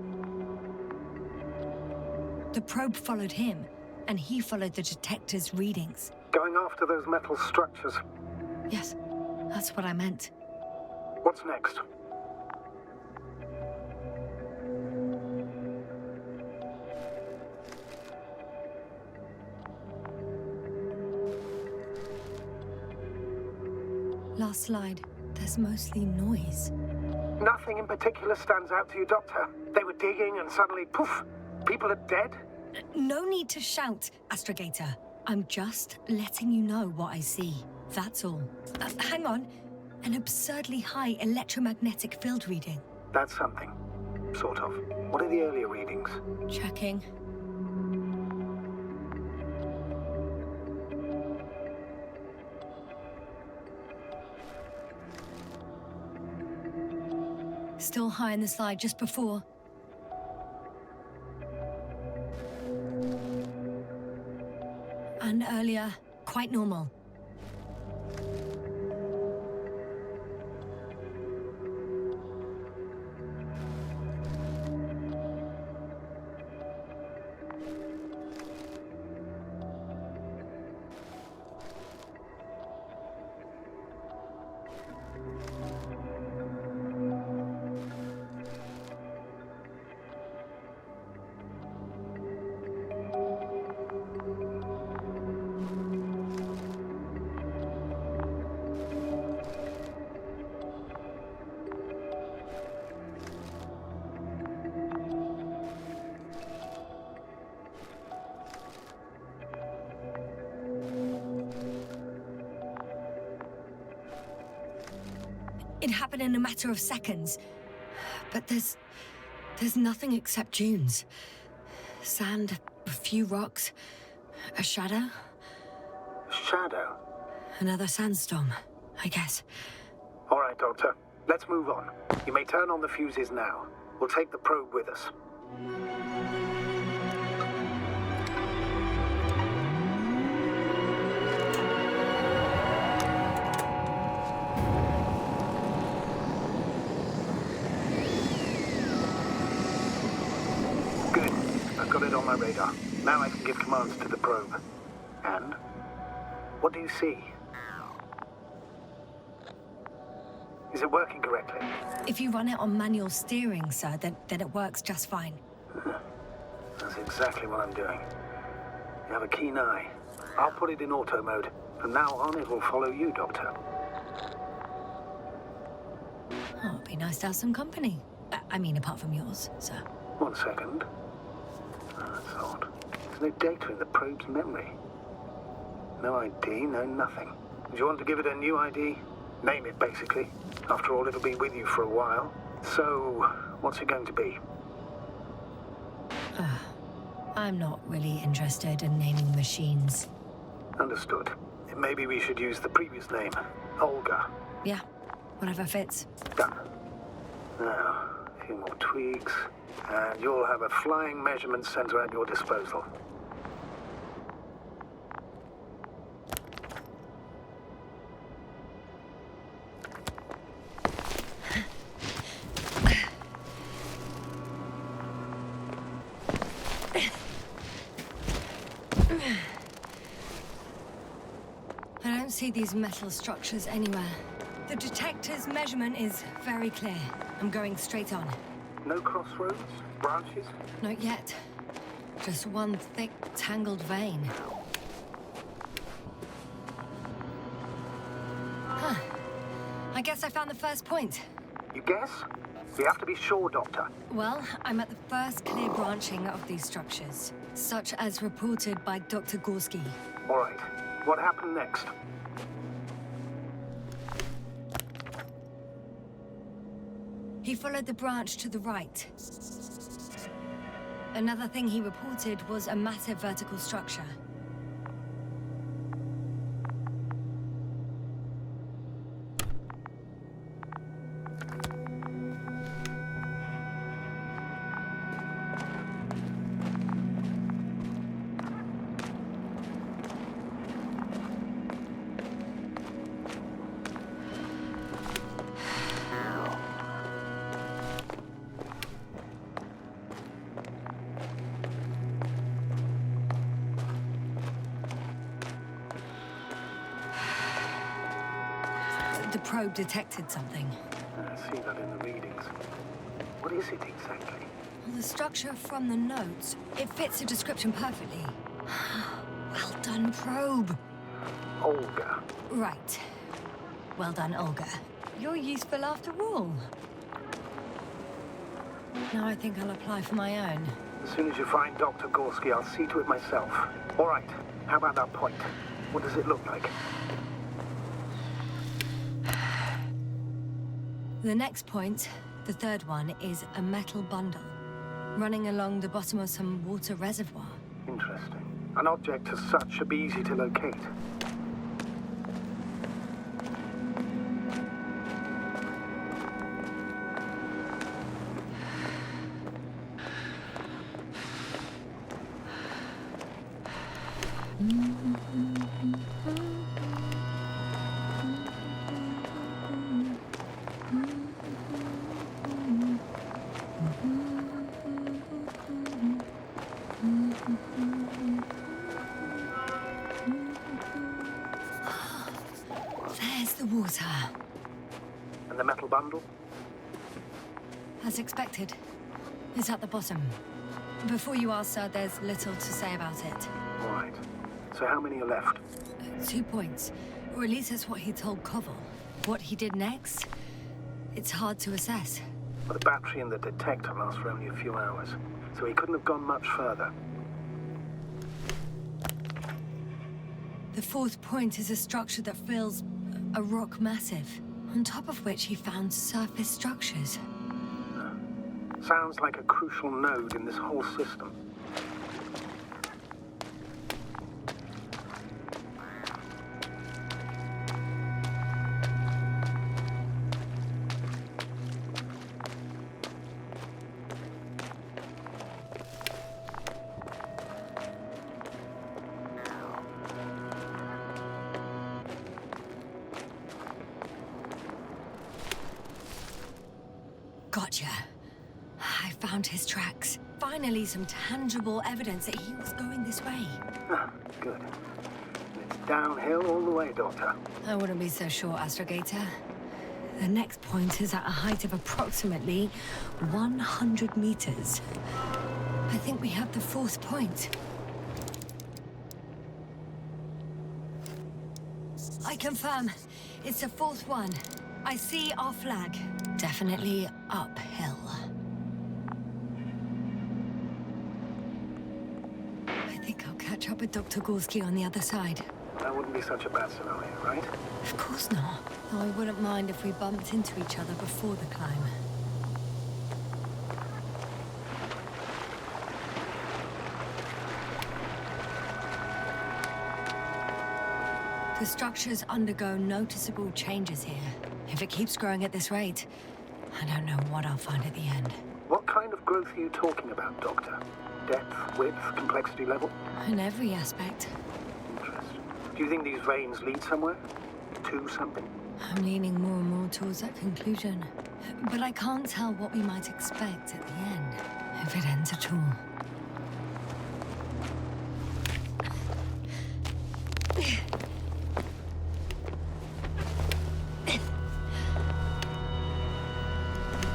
The probe followed him, and he followed the detector's readings. Going after those metal structures. Yes, that's what I meant. What's next? Last slide. There's mostly noise. Nothing in particular stands out to you, Doctor. They were digging and suddenly, poof, people are dead? No need to shout, Astrogator. I'm just letting you know what I see. That's all. Hang on. An absurdly high electromagnetic field reading. That's something. Sort of. What are the earlier readings? Checking. Still high in the slide just before. And earlier, quite normal. It happened in a matter of seconds. But there's nothing except dunes. Sand, a few rocks, a shadow. Shadow? Another sandstorm, I guess. All right, Doctor. Let's move on. You may turn on the fuses now. We'll take the probe with us. Good. I've got it on my radar. Now I can give commands to the probe. And? What do you see? Is it working correctly? If you run it on manual steering, sir, then it works just fine. That's exactly what I'm doing. You have a keen eye. I'll put it in auto mode. From now on, it will follow you, Doctor. Oh, it'd be nice to have some company. I mean, apart from yours, sir. 1 second. That's odd. There's no data in the probe's memory. No ID, no nothing. Do you want to give it a new ID? Name it, basically. After all, it'll be with you for a while. So, what's it going to be? I'm not really interested in naming machines. Understood. Maybe we should use the previous name. Olga. Yeah, whatever fits. Done. Now, a few more tweaks, and you'll have a flying measurement center at your disposal. I don't see these metal structures anywhere. The detector's measurement is very clear. I'm going straight on. No crossroads? Branches? Not yet. Just one thick, tangled vein. Huh. I guess I found the first point. You guess? We have to be sure, Doctor. Well, I'm at the first clear branching of these structures, such as reported by Dr. Gorski. All right. What happened next? He followed the branch to the right. Another thing he reported was a massive vertical structure. The probe detected something. I see that in the readings. What is it exactly? Well, the structure from the notes, it fits the description perfectly. Well done, probe. Olga. Right. Well done, Olga. You're useful after all. Now I think I'll apply for my own. As soon as you find Dr. Gorski, I'll see to it myself. All right. How about that point? What does it look like? The next point, the third one, is a metal bundle running along the bottom of some water reservoir. Interesting. An object as such should be easy to locate. There's the water. And the metal bundle? As expected. It's at the bottom. Before you ask, sir, there's little to say about it. All right. So how many are left? 2 points. Or at least that's what he told Koval. What he did next, it's hard to assess. But the battery in the detector lasts for only a few hours, so he couldn't have gone much further. The fourth point is a structure that fills a rock massive, on top of which he found surface structures. Sounds like a crucial node in this whole system. Gotcha. I found his tracks. Finally, some tangible evidence that he was going this way. Ah, good. It's downhill all the way, Doctor. I wouldn't be so sure, Astrogator. The next point is at a height of approximately 100 meters. I think we have the fourth point. I confirm. It's the fourth one. I see our flag. Definitely uphill. I think I'll catch up with Dr. Gorski on the other side. That wouldn't be such a bad scenario, right? Of course not. Though I wouldn't mind if we bumped into each other before the climb. The structures undergo noticeable changes here. If it keeps growing at this rate, I don't know what I'll find at the end. What kind of growth are you talking about, Doctor? Depth, width, complexity level? In every aspect. Interesting. Do you think these veins lead somewhere? To something? I'm leaning more and more towards that conclusion. But I can't tell what we might expect at the end, if it ends at all.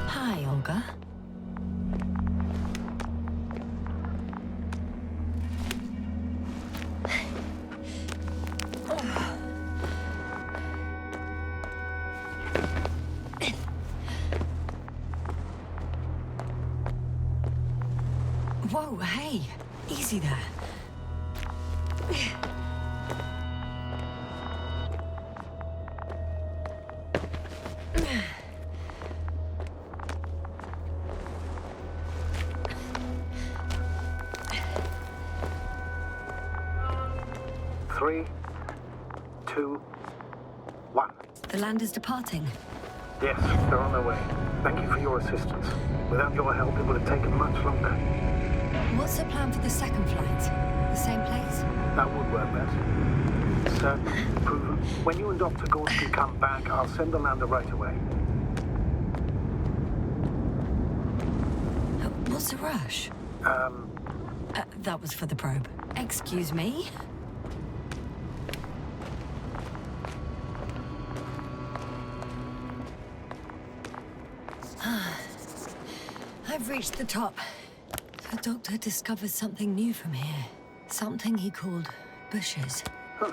Hi, Olga. Whoa, hey, easy there. Three, two, one. The land is departing. Yes, they're on their way. Thank you for your assistance. Without your help, it would have taken much longer. What's the plan for the second flight? The same place? That would work best. Certain, proven. When you and Dr. Gorski come back, I'll send the lander right away. What's the rush? That was for the probe. Excuse me? I've reached the top. The doctor discovered something new from here. Something he called bushes. Huh.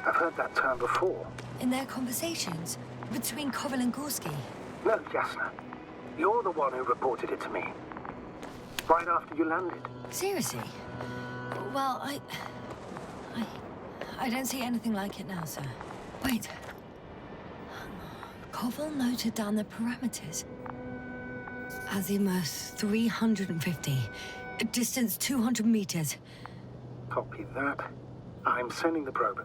I've heard that term before. In their conversations between Koval and Gorski. No, Yasna. You're the one who reported it to me. Right after you landed. Seriously? Well, I don't see anything like it now, sir. Wait. Koval noted down the parameters. Azimuth 350. Distance 200 meters. Copy that. I'm sending the probe.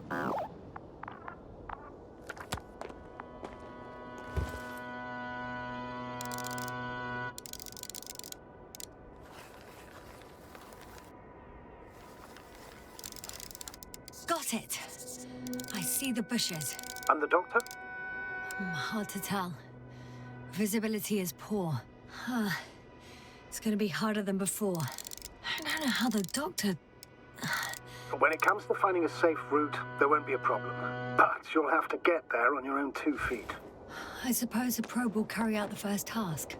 Got it. I see the bushes. And the doctor? Hard to tell. Visibility is poor. It's gonna be harder than before. I don't know how the doctor... When it comes to finding a safe route, there won't be a problem. But you'll have to get there on your own 2 feet. I suppose the probe will carry out the first task.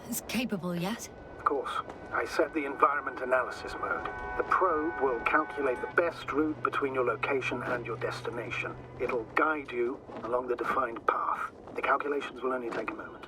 It's capable yet? Of course. I set the environment analysis mode. The probe will calculate the best route between your location and your destination. It'll guide you along the defined path. The calculations will only take a moment.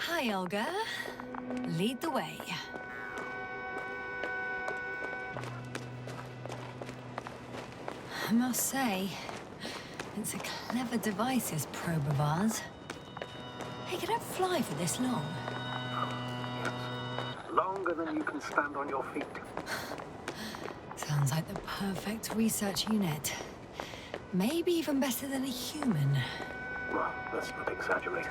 Hi, Olga. Lead the way. I must say, it's a clever device, this probe of ours. Hey, can it fly for this long? Yes. Longer than you can stand on your feet. Sounds like the perfect research unit. Maybe even better than a human. Well, let's not exaggerate.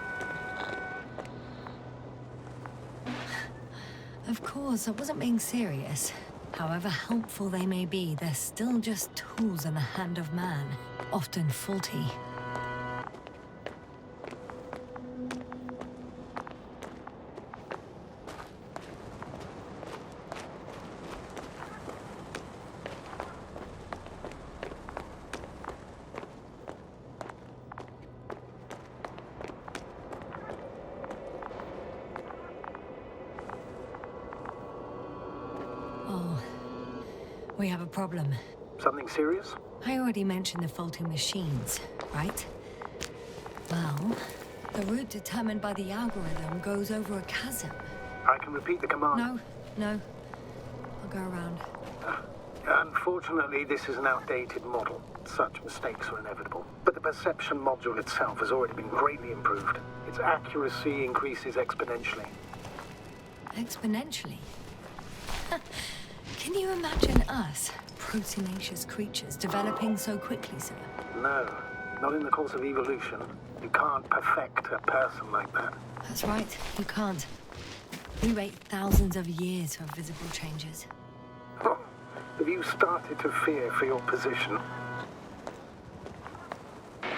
Of course, I wasn't being serious. However helpful they may be, they're still just tools in the hand of man, often faulty. We have a problem. Something serious? I already mentioned the faulty machines, right? Well, the route determined by the algorithm goes over a chasm. I can repeat the command. No. I'll go around. Unfortunately, this is an outdated model. Such mistakes are inevitable. But the perception module itself has already been greatly improved. Its accuracy increases exponentially. Exponentially? Can you imagine us, proteinaceous creatures, developing so quickly, sir? No, not in the course of evolution. You can't perfect a person like that. That's right, you can't. We wait thousands of years for visible changes. Have you started to fear for your position?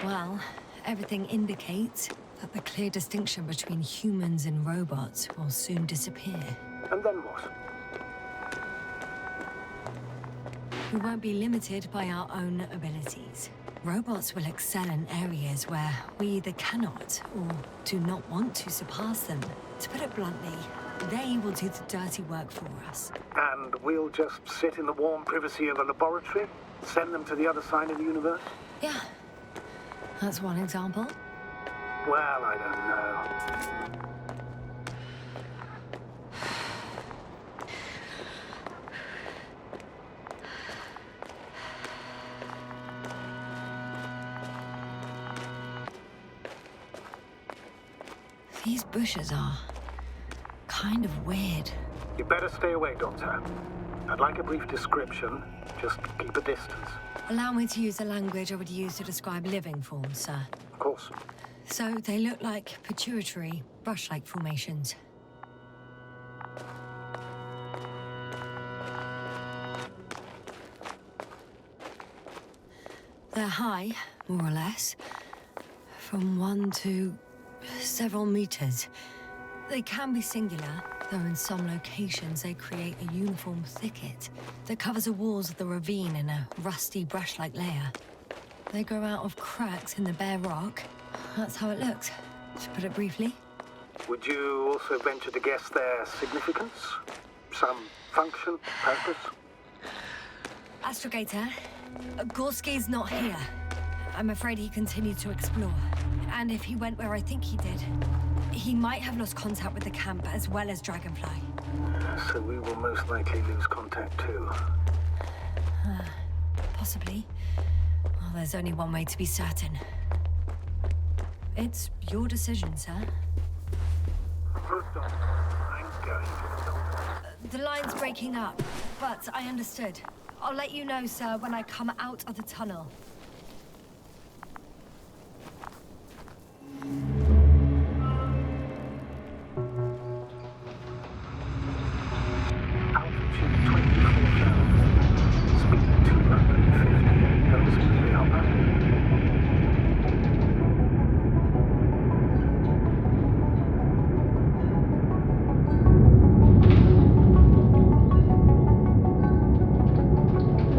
Well, everything indicates that the clear distinction between humans and robots will soon disappear. And then what? We won't be limited by our own abilities. Robots will excel in areas where we either cannot or do not want to surpass them. To put it bluntly, they will do the dirty work for us. And we'll just sit in the warm privacy of a laboratory? Send them to the other side of the universe? Yeah, that's one example. Well, I don't know. These bushes are kind of weird. You better stay away, Doctor. I'd like a brief description. Just keep a distance. Allow me to use the language I would use to describe living forms, sir. Of course. So they look like pituitary, brush-like formations. They're high, more or less, from 1 to several meters. They can be singular, though in some locations they create a uniform thicket that covers the walls of the ravine in a rusty brush-like layer. They grow out of cracks in the bare rock. That's how it looks, to put it briefly. Would you also venture to guess their significance? Some function, purpose? Astrogator, Gorski's not here. I'm afraid he continued to explore. And if he went where I think he did, he might have lost contact with the camp as well as Dragonfly. So we will most likely lose contact too. Possibly. Well, there's only one way to be certain. It's your decision, sir. First off, I'm going to the doctor. The line's breaking up, but I understood. I'll let you know, sir, when I come out of the tunnel. Altitude 24,000. Speed 250. Go smoothly, Hopper.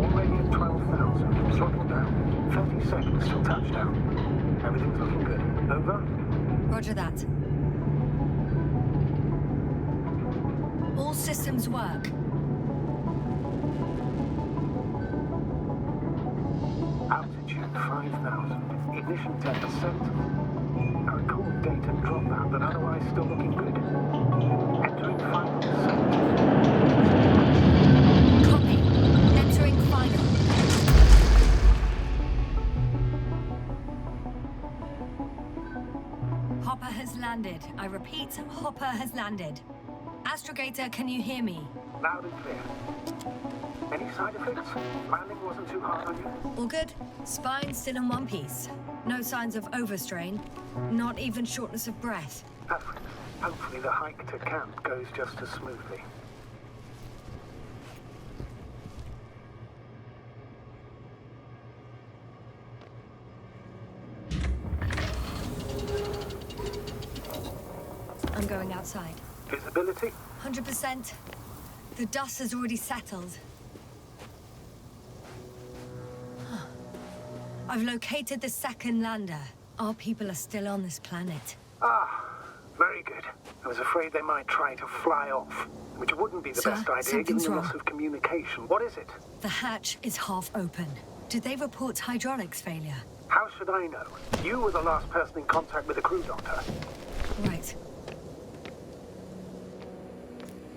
Already at 12,000. Throttle down. 30 seconds till touchdown. Everything's looking good. Over? Roger that. All systems work. Altitude 5,000. Ignition 10%. I recall data dropout, but otherwise still looking good. Entering final descent. Copy. Entering final. Hopper has landed. I repeat, Hopper has landed. Astrogator, can you hear me? Loud and clear. Any side effects? Landing wasn't too hard on you? All good. Spine still in one piece. No signs of overstrain. Not even shortness of breath. Perfect. Hopefully the hike to camp goes just as smoothly. visibility? 100%. The dust has already settled. Huh. I've located the second lander. Our people are still on this planet. Ah, very good. I was afraid they might try to fly off, which wouldn't be the best idea given the loss of communication. What is it? The hatch is half open. Did they report hydraulics failure? How should I know? You were the last person in contact with the crew, Doctor. Right.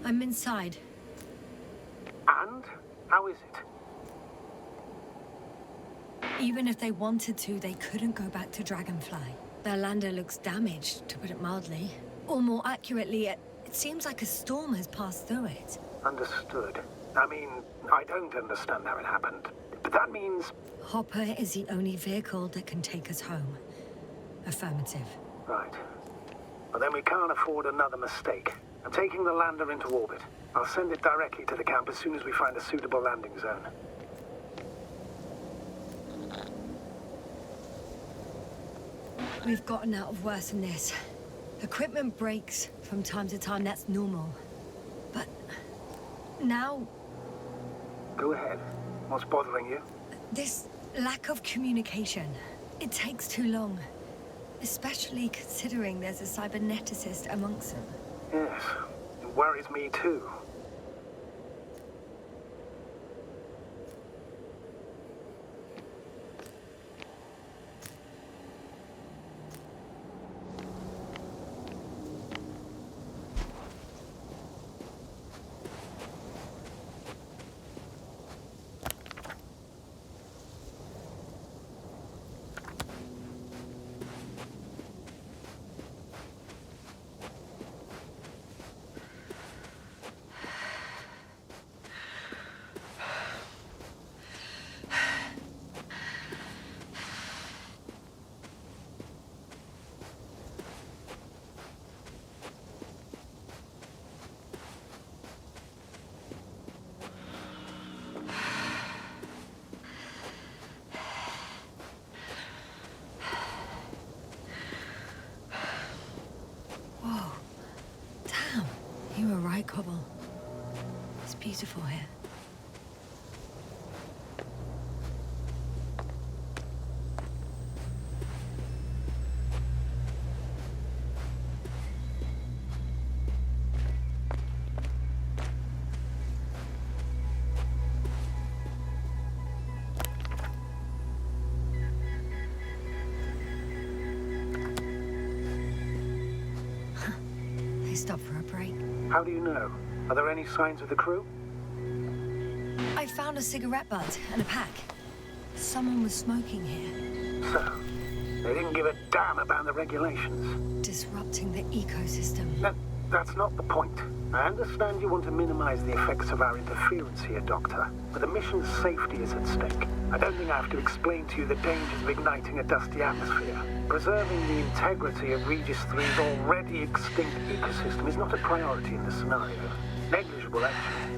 I'm inside. And? How is it? Even if they wanted to, they couldn't go back to Dragonfly. Their lander looks damaged, to put it mildly. Or more accurately, it seems like a storm has passed through it. Understood. I mean, I don't understand how it happened. But that means... Hopper is the only vehicle that can take us home. Affirmative. Right. Well, then we can't afford another mistake. I'm taking the lander into orbit. I'll send it directly to the camp as soon as we find a suitable landing zone. We've gotten out of worse than this. Equipment breaks from time to time, that's normal. But now... Go ahead. What's bothering you? This lack of communication. It takes too long. Especially considering there's a cyberneticist amongst them. Yes, it worries me too. You were right, Cobble. It's beautiful here. They stopped for a break. How do you know? Are there any signs of the crew? I found a cigarette butt and a pack. Someone was smoking here. So, they didn't give a damn about the regulations. Disrupting the ecosystem. That's not the point. I understand you want to minimize the effects of our interference here, Doctor, but the mission's safety is at stake. I don't think I have to explain to you the dangers of igniting a dusty atmosphere. Preserving the integrity of Regis III's already extinct ecosystem is not a priority in this scenario. Negligible, actually.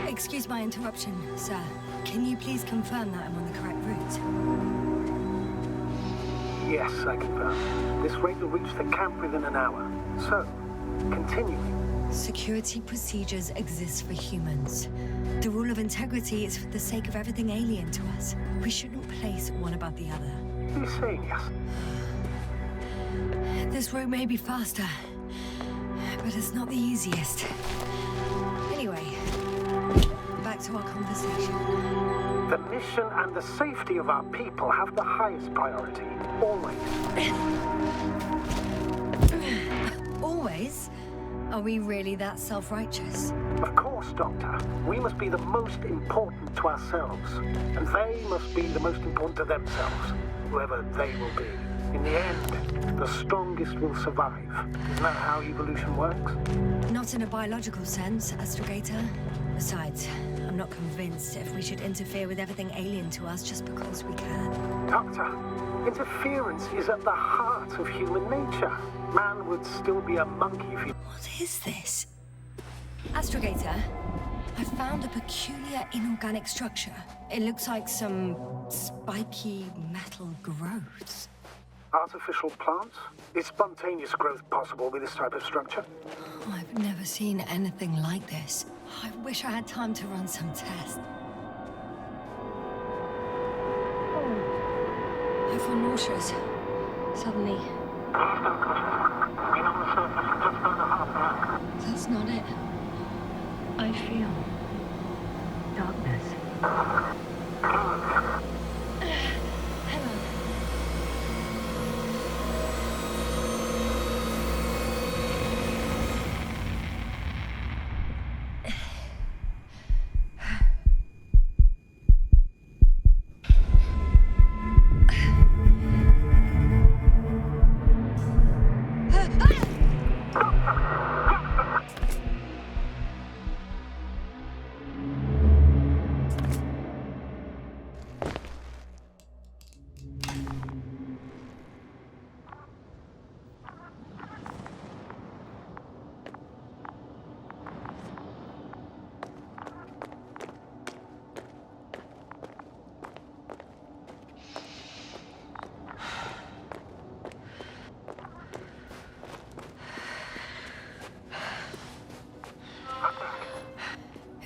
Excuse my interruption, sir. Can you please confirm that I'm on the correct route? Yes, I confirm. This rate will reach the camp within an hour. So, continuing. Security procedures exist for humans. The rule of integrity is for the sake of everything alien to us. We shouldn't place one above the other. What are you saying, Yasna? This route may be faster, but it's not the easiest. Anyway, back to our conversation. The mission and the safety of our people have the highest priority. Always. Always? Are we really that self-righteous? Of course, Doctor. We must be the most important to ourselves. And they must be the most important to themselves. Whoever they will be. In the end, the strongest will survive. Isn't that how evolution works? Not in a biological sense, Astrogator. Besides, I'm not convinced if we should interfere with everything alien to us just because we can. Doctor, interference is at the heart of human nature. Man would still be a monkey if he... What is this? Astrogator, I found a peculiar inorganic structure. It looks like some spiky metal growths. Artificial plants? Is spontaneous growth possible with this type of structure? Oh, I've never seen anything like this. I wish I had time to run some tests. I feel nauseous. Suddenly. That's not it. I feel darkness. Hello.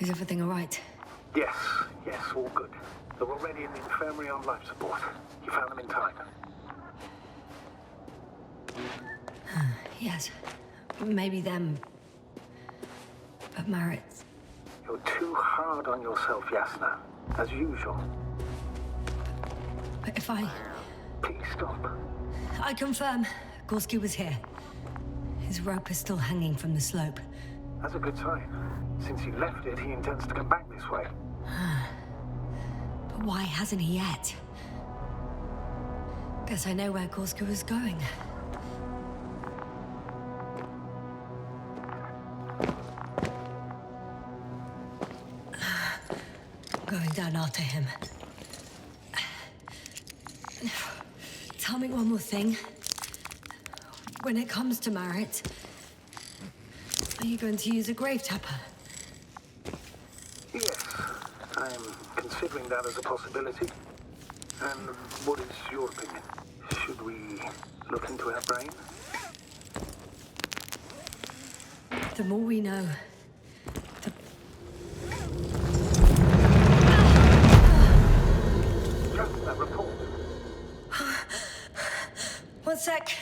Is everything all right? Yes, all good. They're already in the infirmary on life support. You found them in time. Yes. Maybe them. But Maritz. You're too hard on yourself, Yasna. As usual. But if I... Please stop. I confirm. Gorski was here. His rope is still hanging from the slope. That's a good sign. Since you left it, he intends to come back this way. But why hasn't he yet? Guess I know where Gorski was going. Going down after him. Tell me one more thing. When it comes to Maritz, are you going to use a grave tapper? Yes, I'm considering that as a possibility. And what is your opinion? Should we look into our brain? The more we know, the... Just that report. One sec.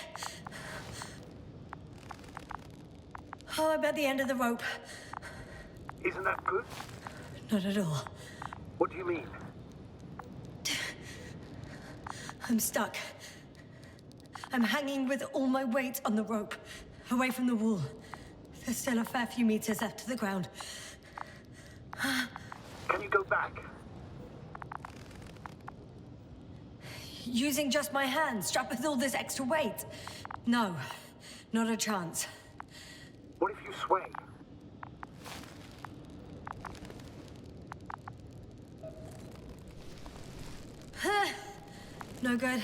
Oh, I'm at the end of the rope. Isn't that good? Not at all. What do you mean? I'm stuck. I'm hanging with all my weight on the rope, away from the wall. There's still a fair few meters left to the ground. Can you go back? Using just my hands, strapped with all this extra weight? No, not a chance. What if you sway? No good.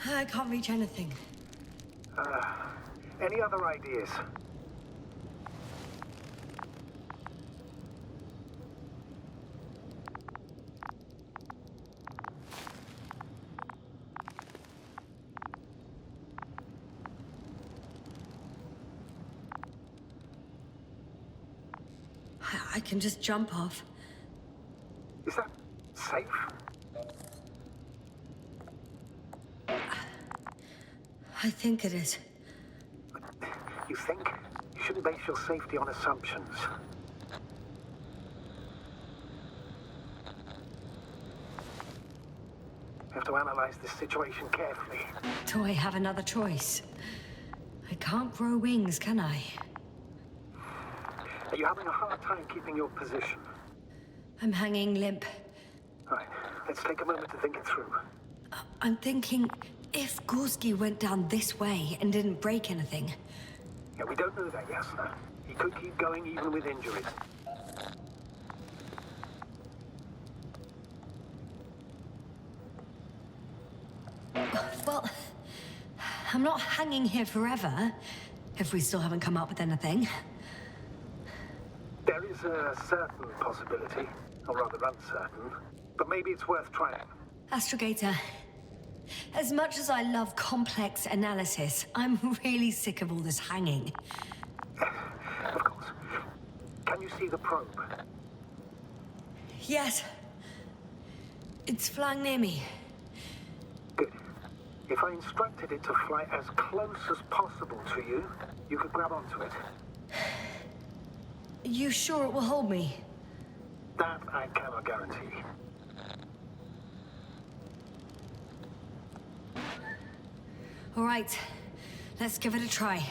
I can't reach anything. Any other ideas? I can just jump off. Is that safe? I think it is. You think? You shouldn't base your safety on assumptions. You have to analyze this situation carefully. Do I have another choice? I can't grow wings, can I? Are you having a hard time keeping your position? I'm hanging limp. Right, let's take a moment to think it through. I'm thinking, if Gorski went down this way and didn't break anything... Yeah, we don't know that, Yasna. He could keep going even with injuries. Well, I'm not hanging here forever, if we still haven't come up with anything. There is a certain possibility, or rather uncertain, but maybe it's worth trying. Astrogator, As much as I love complex analysis, I'm really sick of all this hanging. Of course. Can you see the probe? Yes. It's flying near me. Good. If I instructed it to fly as close as possible to you, you could grab onto it. You sure it will hold me? That I cannot guarantee. All right. Let's give it a try.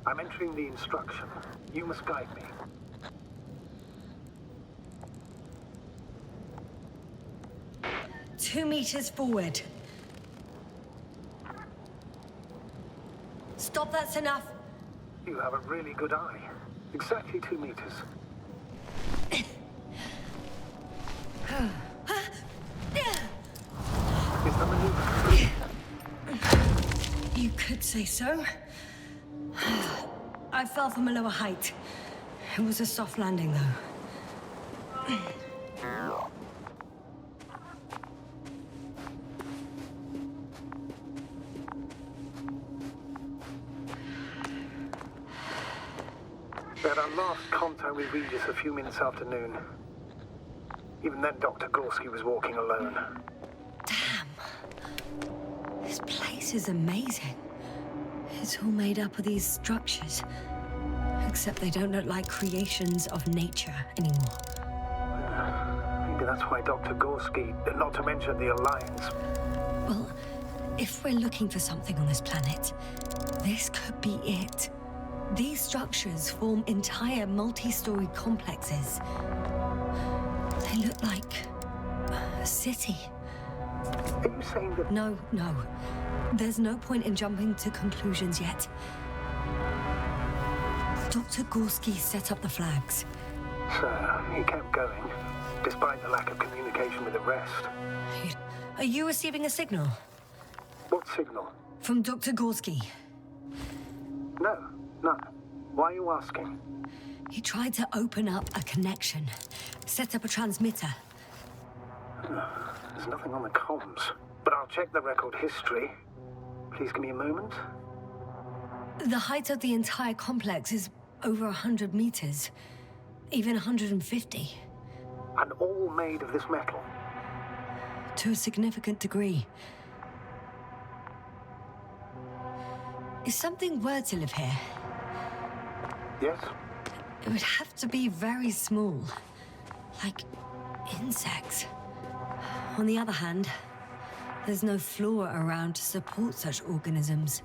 I'm entering the instruction. You must guide me. Two meters forward. Stop, that's enough. You have a really good eye. Exactly 2 meters. Is the maneuver complete? You could say so. I fell from a lower height. It was a soft landing, though. We had our last contact with Regis a few minutes after noon. Even then, Dr. Gorski was walking alone. Damn. This place is amazing. It's all made up of these structures. Except they don't look like creations of nature anymore. Maybe that's why Dr. Gorski, not to mention the Alliance. Well, if we're looking for something on this planet, this could be it. These structures form entire multi-story complexes. They look like a city. Are you saying that... No. There's no point in jumping to conclusions yet. Dr. Gorski set up the flags. So, he kept going, despite the lack of communication with the rest. Are you receiving a signal? What signal? From Dr. Gorski. No. Why are you asking? He tried to open up a connection, set up a transmitter. There's nothing on the comms, but I'll check the record history. Please give me a moment. The height of the entire complex is over 100 meters, even 150. And all made of this metal? To a significant degree. If something were to live here... Yes? It would have to be very small. Like insects. On the other hand, there's no flora around to support such organisms.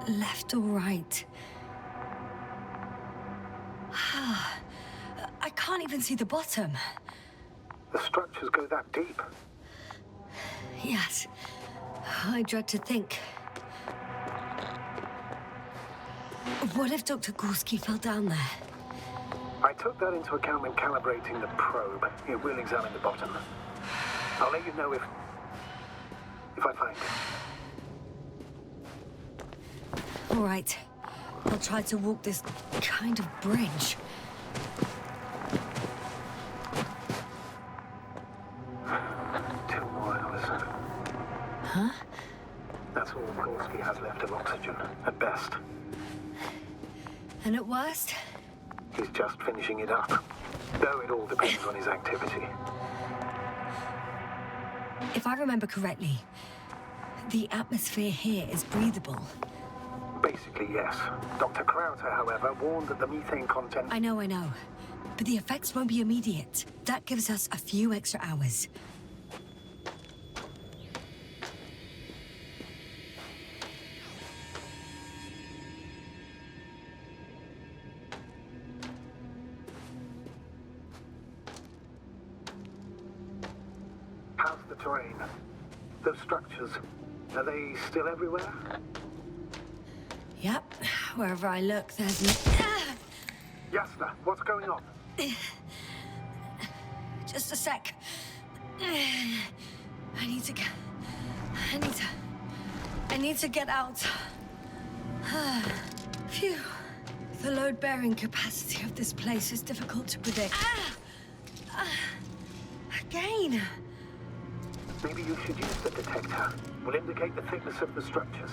Left or right? I can't even see the bottom. The structures go that deep? Yes. I dread to think. What if Dr. Gorski fell down there? I took that into account when calibrating the probe. It will examine the bottom. I'll let you know if I find it. All right. I'll try to walk this kind of bridge. 2 more hours. Huh? That's all Gorski has left of oxygen, at best. And at worst? He's just finishing it up. Though it all depends on his activity. If I remember correctly, the atmosphere here is breathable. Basically, yes. Dr. Krauter, however, warned that the methane content... I know. But the effects won't be immediate. That gives us a few extra hours. How's the terrain? Those structures, are they still everywhere? Yep. Wherever I look, there's... Yasna, what's going on? Just a sec. I need to get out. Phew. The load-bearing capacity of this place is difficult to predict. Again. Maybe you should use the detector. Will indicate the thickness of the structures.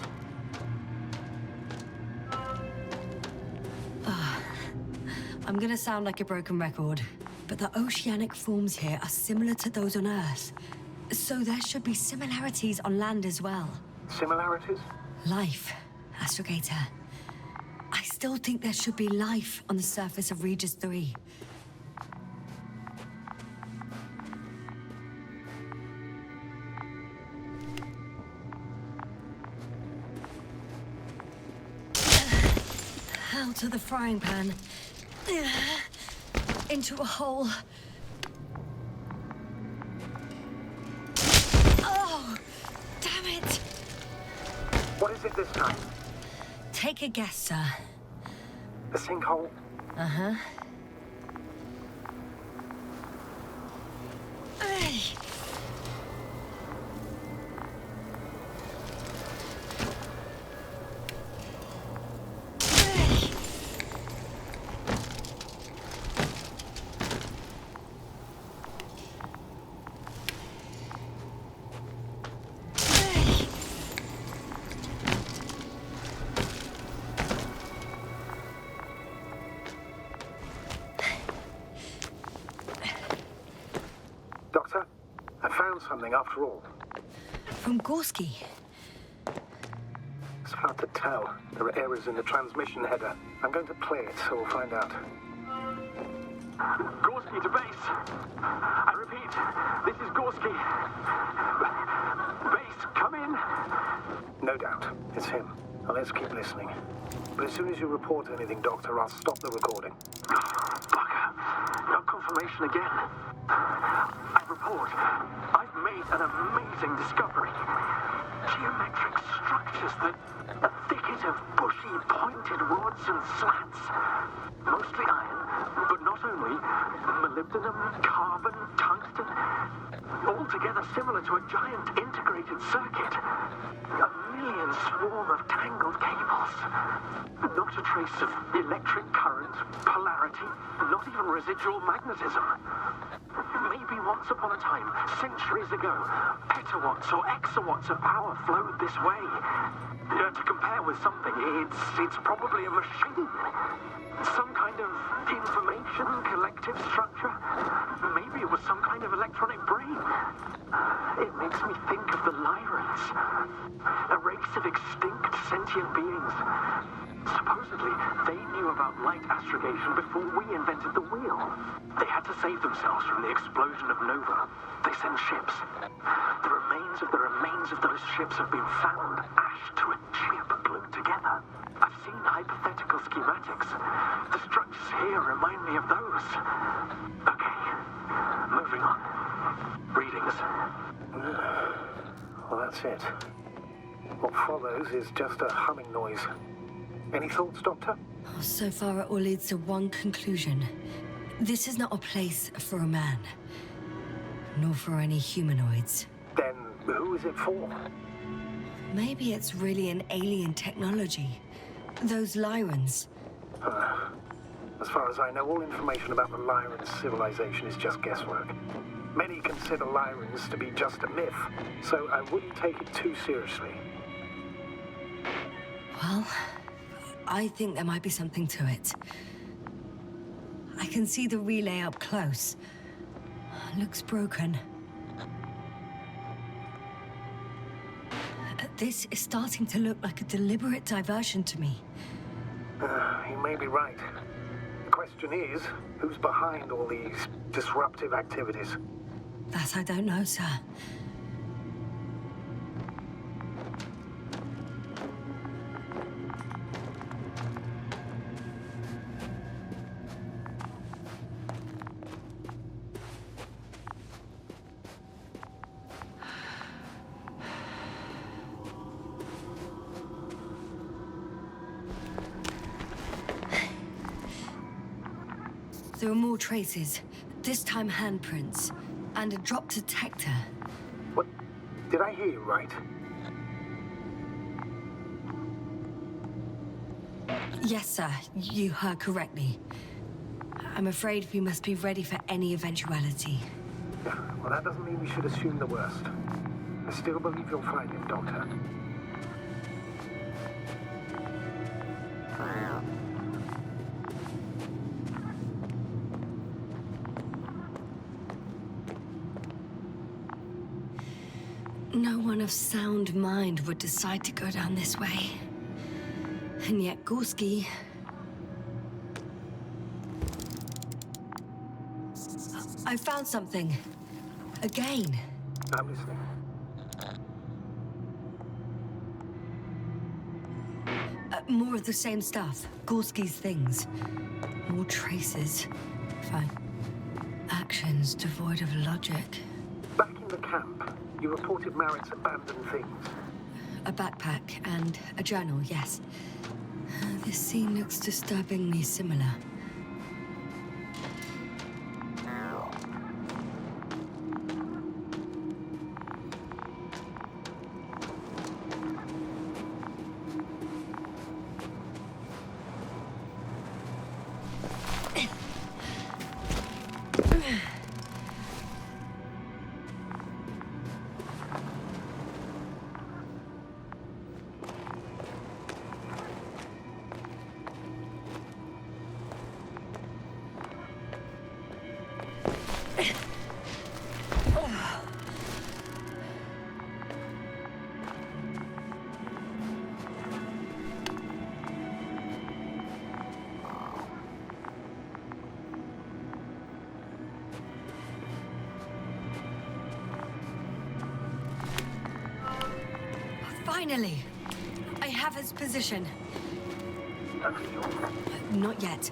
I'm gonna sound like a broken record, but the oceanic forms here are similar to those on Earth. So there should be similarities on land as well. Similarities? Life, Astrogator. I still think there should be life on the surface of Regis III. Out of the frying pan. Into a hole. Oh, damn it! What is it this time? Take a guess, sir. A sinkhole? Uh-huh. Doctor, I found something after all. From Gorski. It's hard to tell. There are errors in the transmission header. I'm going to play it, so we'll find out. Gorski to base. I repeat, this is Gorski. Base, come in. No doubt. It's him. Now let's keep listening. But as soon as you report anything, Doctor, I'll stop the recording. Bugger. No confirmation again. I report. I've made an amazing discovery. Geometric structures that a thicket of bushy, pointed rods and slats. Mostly iron, but not only. Molybdenum, carbon, tungsten. Altogether similar to a giant integrated circuit. A million swarm of tangled cables. Not a trace of electric current, polarity, not even residual magnetism. Maybe once upon a time, centuries ago, petawatts or exawatts of power flowed this way. To compare with something, it's probably a machine. Some kind of information collective structure. Maybe it was some kind of electronic brain. It makes me think of the Lyrans. A race of extinct sentient beings. Supposedly, they knew about light astrogation before we invented the wheel. They had to save themselves from the explosion of Nova. They sent ships. The remains of those ships have been found, ashed to a chip glued together. I've seen hypothetical schematics. The structures here remind me of those. Okay, moving on. Readings. Well, that's it. What follows is just a humming noise. Any thoughts, Doctor? So far, it all leads to one conclusion. This is not a place for a man. Nor for any humanoids. Then who is it for? Maybe it's really an alien technology. Those Lyrans. As far as I know, all information about the Lyran civilization is just guesswork. Many consider Lyrans to be just a myth, so I wouldn't take it too seriously. Well, I think there might be something to it. I can see the relay up close. Looks broken. This is starting to look like a deliberate diversion to me. You may be right. The question is, who's behind all these disruptive activities? That I don't know, sir. There are more traces, this time handprints, and a drop detector. What? Did I hear you right? Yes, sir, you heard correctly. I'm afraid we must be ready for any eventuality. Well, that doesn't mean we should assume the worst. I still believe you'll find him, Doctor. No one of sound mind would decide to go down this way. And yet Gorski... I found something. Again. I'm listening. More of the same stuff. Gorski's things. More traces. Fine. Actions devoid of logic. Back in the camp, you reported Merritt's abandoned things. A backpack and a journal, yes. This scene looks disturbingly similar. Finally! I have his position. Not yet.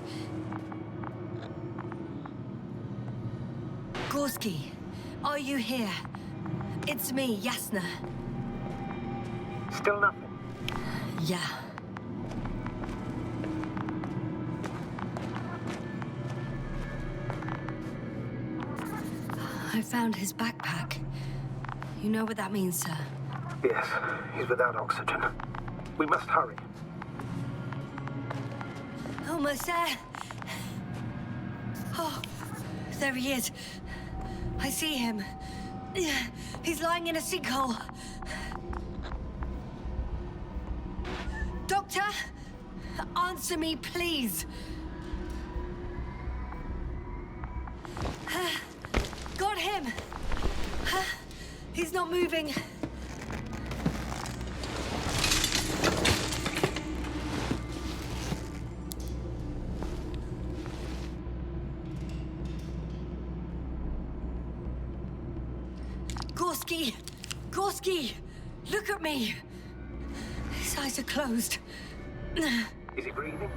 Gorski, are you here? It's me, Yasna. Still nothing? Yeah. I found his backpack. You know what that means, sir? Yes, he's without oxygen. We must hurry. Almost there. Oh, there he is. I see him. He's lying in a sinkhole. Doctor, answer me, please. Got him. He's not moving. Gorski! Gorski! Look at me! His eyes are closed. Is he breathing?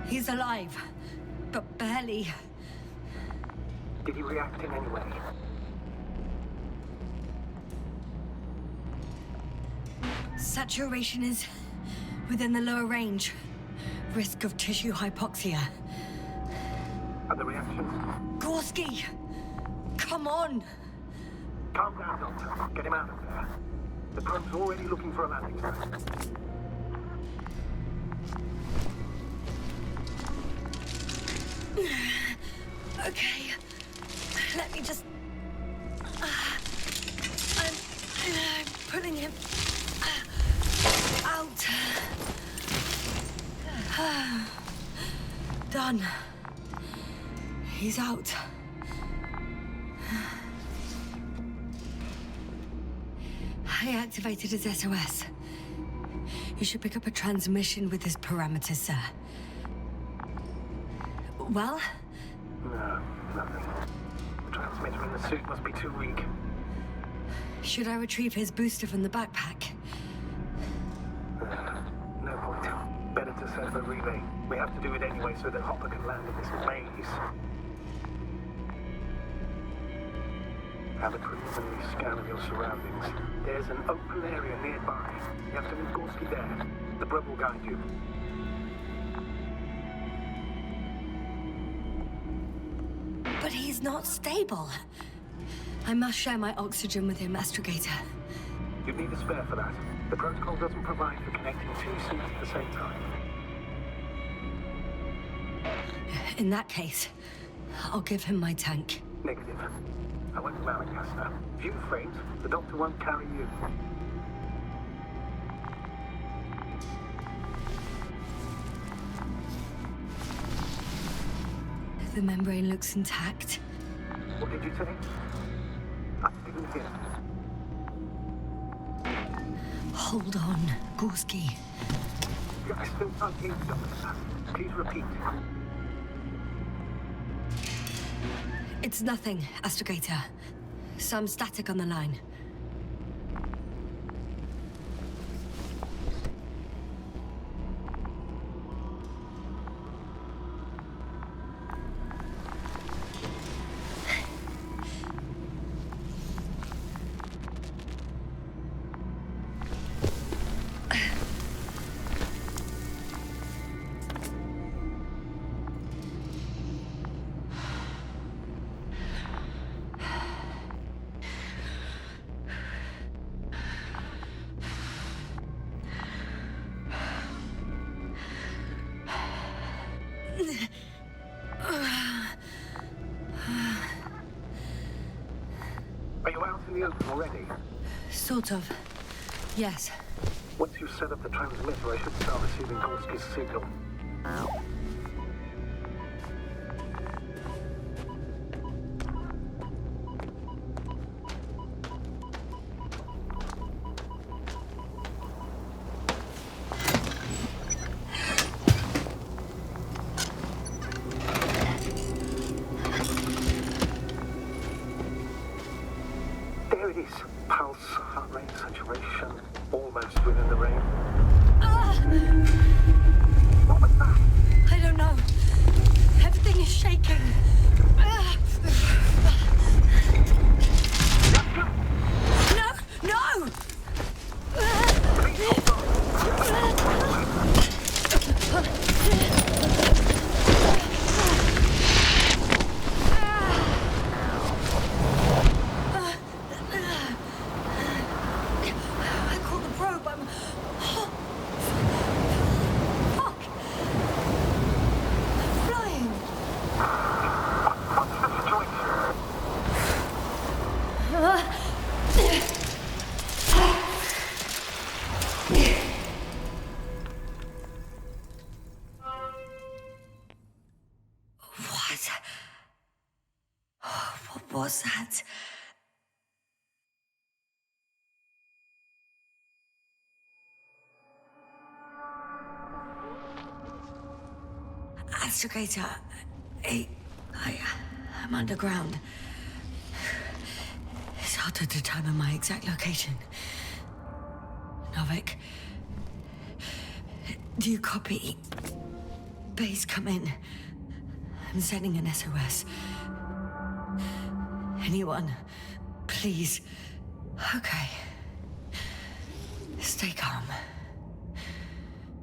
He's alive, but barely. Did he react in any way? Saturation is within the lower range. Risk of tissue hypoxia. And the reaction? Gorski! Come on! Calm down, Doctor. Get him out of there. The probe's already looking for a landing site. Okay. Let me just... I'm pulling him out. Done. He's out. I activated his SOS. You should pick up a transmission with his parameters, sir. Well? No, nothing. The transmitter in the suit must be too weak. Should I retrieve his booster from the backpack? No point. Better to set up a relay. We have to do it anyway so that Hopper can land in this maze. Have a preliminary scan of your surroundings. There's an open area nearby. You have to leave Gorski there. The Brub will guide you. But he's not stable. I must share my oxygen with him, Astrogator. You'd need a spare for that. The protocol doesn't provide for connecting two suits at the same time. In that case, I'll give him my tank. Negative. I won't allow it, Yasna. If you faint, the doctor won't carry you. The membrane looks intact. What did you say? I didn't hear. Hold on, Gorski. I still can't hear you, Doctor. Please repeat. It's nothing, astrogator. Some static on the line. Are you out in the open already? Sort of. Yes. Once you set up the transmitter, I should start receiving Gorski's signal. There it is. Pulse, heart rate, saturation, almost within the range. What was that? I don't know. Everything is shaking. No! No! I caught the probe. I'm... Fuck! Flying! What's the situation? What was that? Astrogator, I'm underground. It's hard to determine my exact location. Novik, do you copy? Base, come in. I'm sending an SOS. Anyone, please. Okay. Stay calm.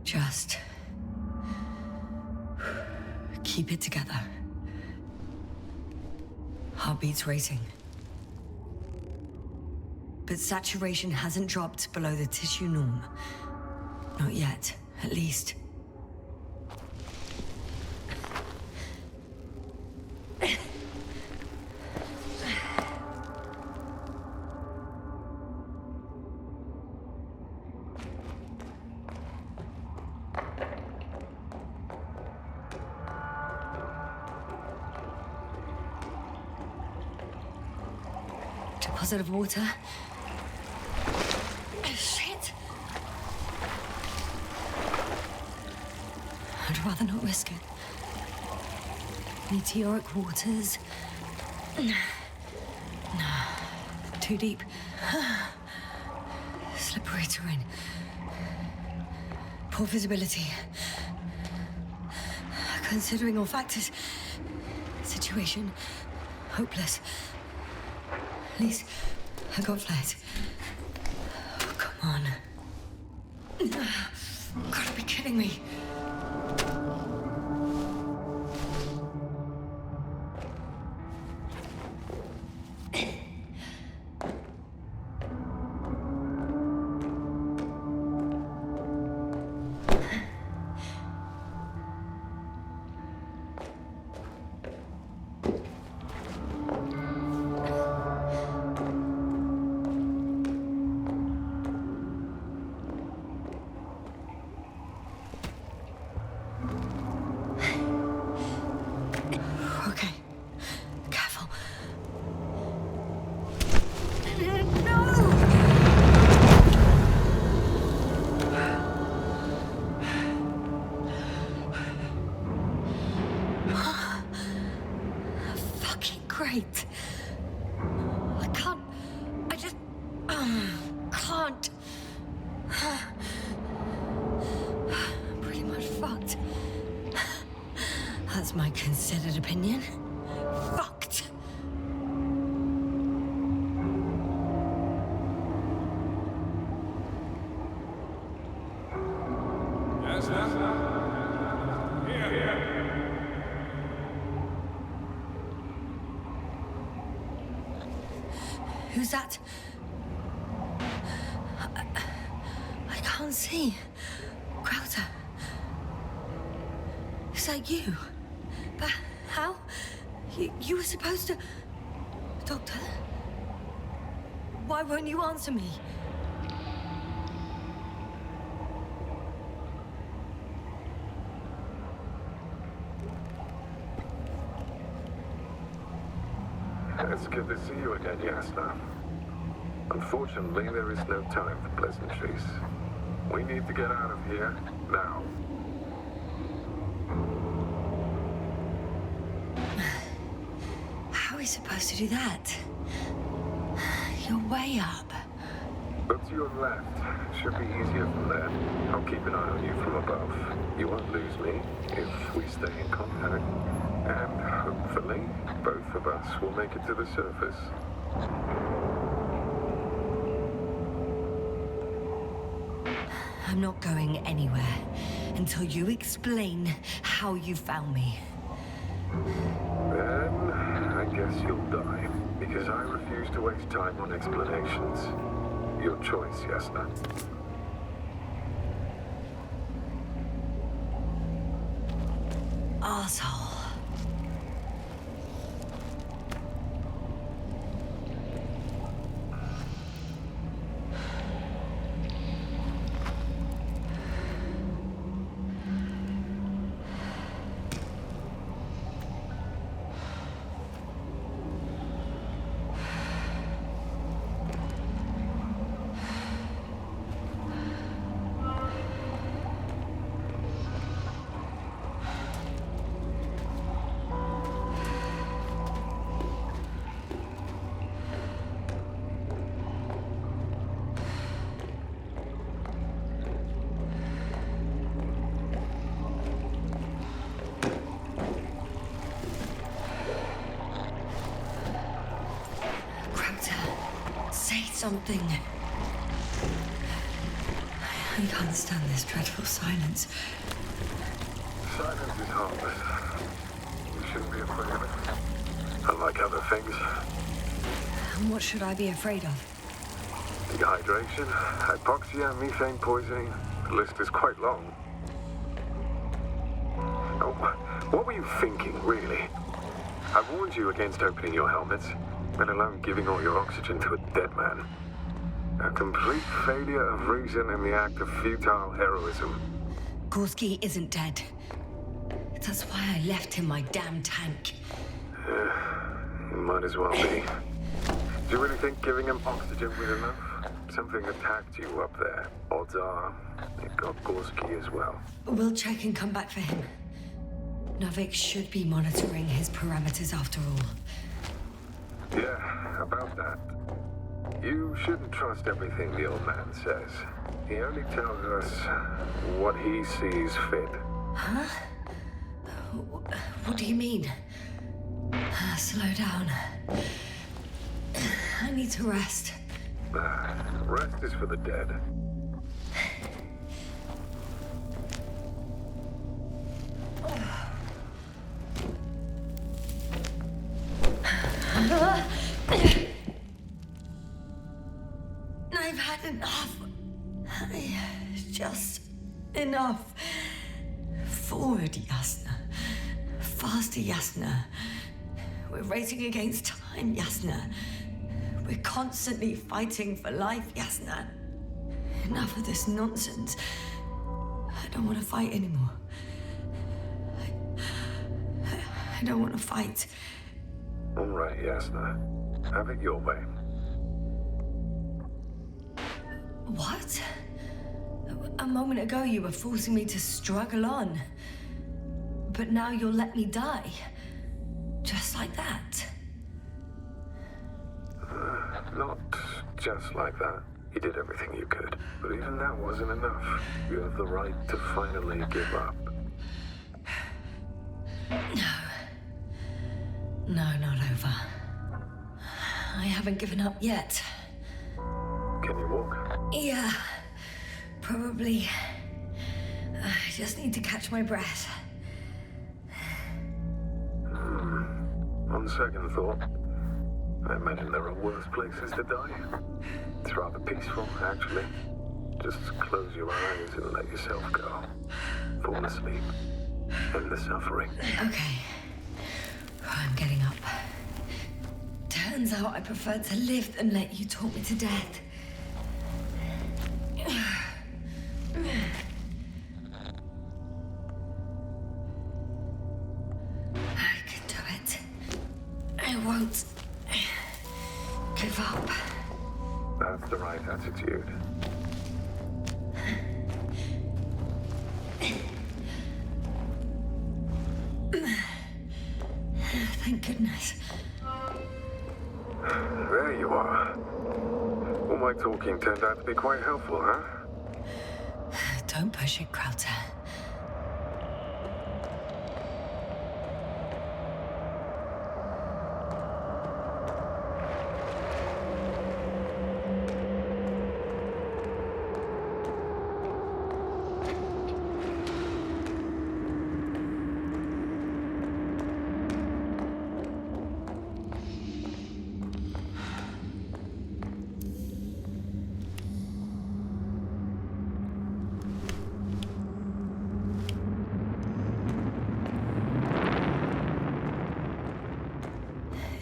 Just keep it together. Heartbeat's racing. But saturation hasn't dropped below the tissue norm. Not yet, at least. Deposit of water. Shit! I'd rather not risk it. Meteoric waters. No. Too deep. Slippery terrain. Poor visibility. Considering all factors, situation hopeless. At least I got flight. Oh, come on. Gotta be kidding me. That's my considered opinion. Fucked. Who's that? I can't see. Crowther. Is that you? But how? You were supposed to... Doctor? Why won't you answer me? It's good to see you again, Yasna. Unfortunately, there is no time for pleasantries. We need to get out of here now. How are we supposed to do that? You're way up. Look to your left. Should be easier from there. I'll keep an eye on you from above. You won't lose me if we stay in contact. And hopefully, both of us will make it to the surface. I'm not going anywhere until you explain how you found me. Then, I guess you'll die. Because I refuse to waste time on explanations. Your choice, Yasna. Arsehole. Something. I can't stand this dreadful silence. Silence is harmless. You shouldn't be afraid of it. Unlike other things. And what should I be afraid of? Dehydration, hypoxia, methane poisoning. The list is quite long. Oh, what were you thinking, really? I warned you against opening your helmets, let alone giving all your oxygen to a dead man. A complete failure of reason in the act of futile heroism. Gorski isn't dead. That's why I left him my damn tank. Might as well be. Do you really think giving him oxygen was enough? Something attacked you up there. Odds are, it got Gorski as well. We'll check and come back for him. Novik should be monitoring his parameters after all. Yeah, about that. You shouldn't trust everything the old man says. He only tells us what he sees fit. Huh? What do you mean? Slow down. I need to rest. Rest is for the dead. I've had enough. Just enough. Forward, Yasna. Faster, Yasna. We're racing against time, Yasna. We're constantly fighting for life, Yasna. Enough of this nonsense. I don't want to fight anymore. I don't want to fight. All right, Yasna. Have it your way. What? A moment ago you were forcing me to struggle on. But now you'll let me die. Just like that. Not just like that. You did everything you could. But even that wasn't enough. You have the right to finally give up. No, not over. I haven't given up yet. Can you walk? Yeah, probably. I just need to catch my breath. On second thought, I imagine there are worse places to die. It's rather peaceful, actually. Just close your eyes and let yourself go. Fall asleep. End the suffering. Okay. I'm getting up. Turns out I prefer to live than let you talk me to death. I can do it. I won't give up. That's the right attitude. Thank goodness. There you are. All my talking turned out to be quite helpful, huh? Don't push it, Krauter.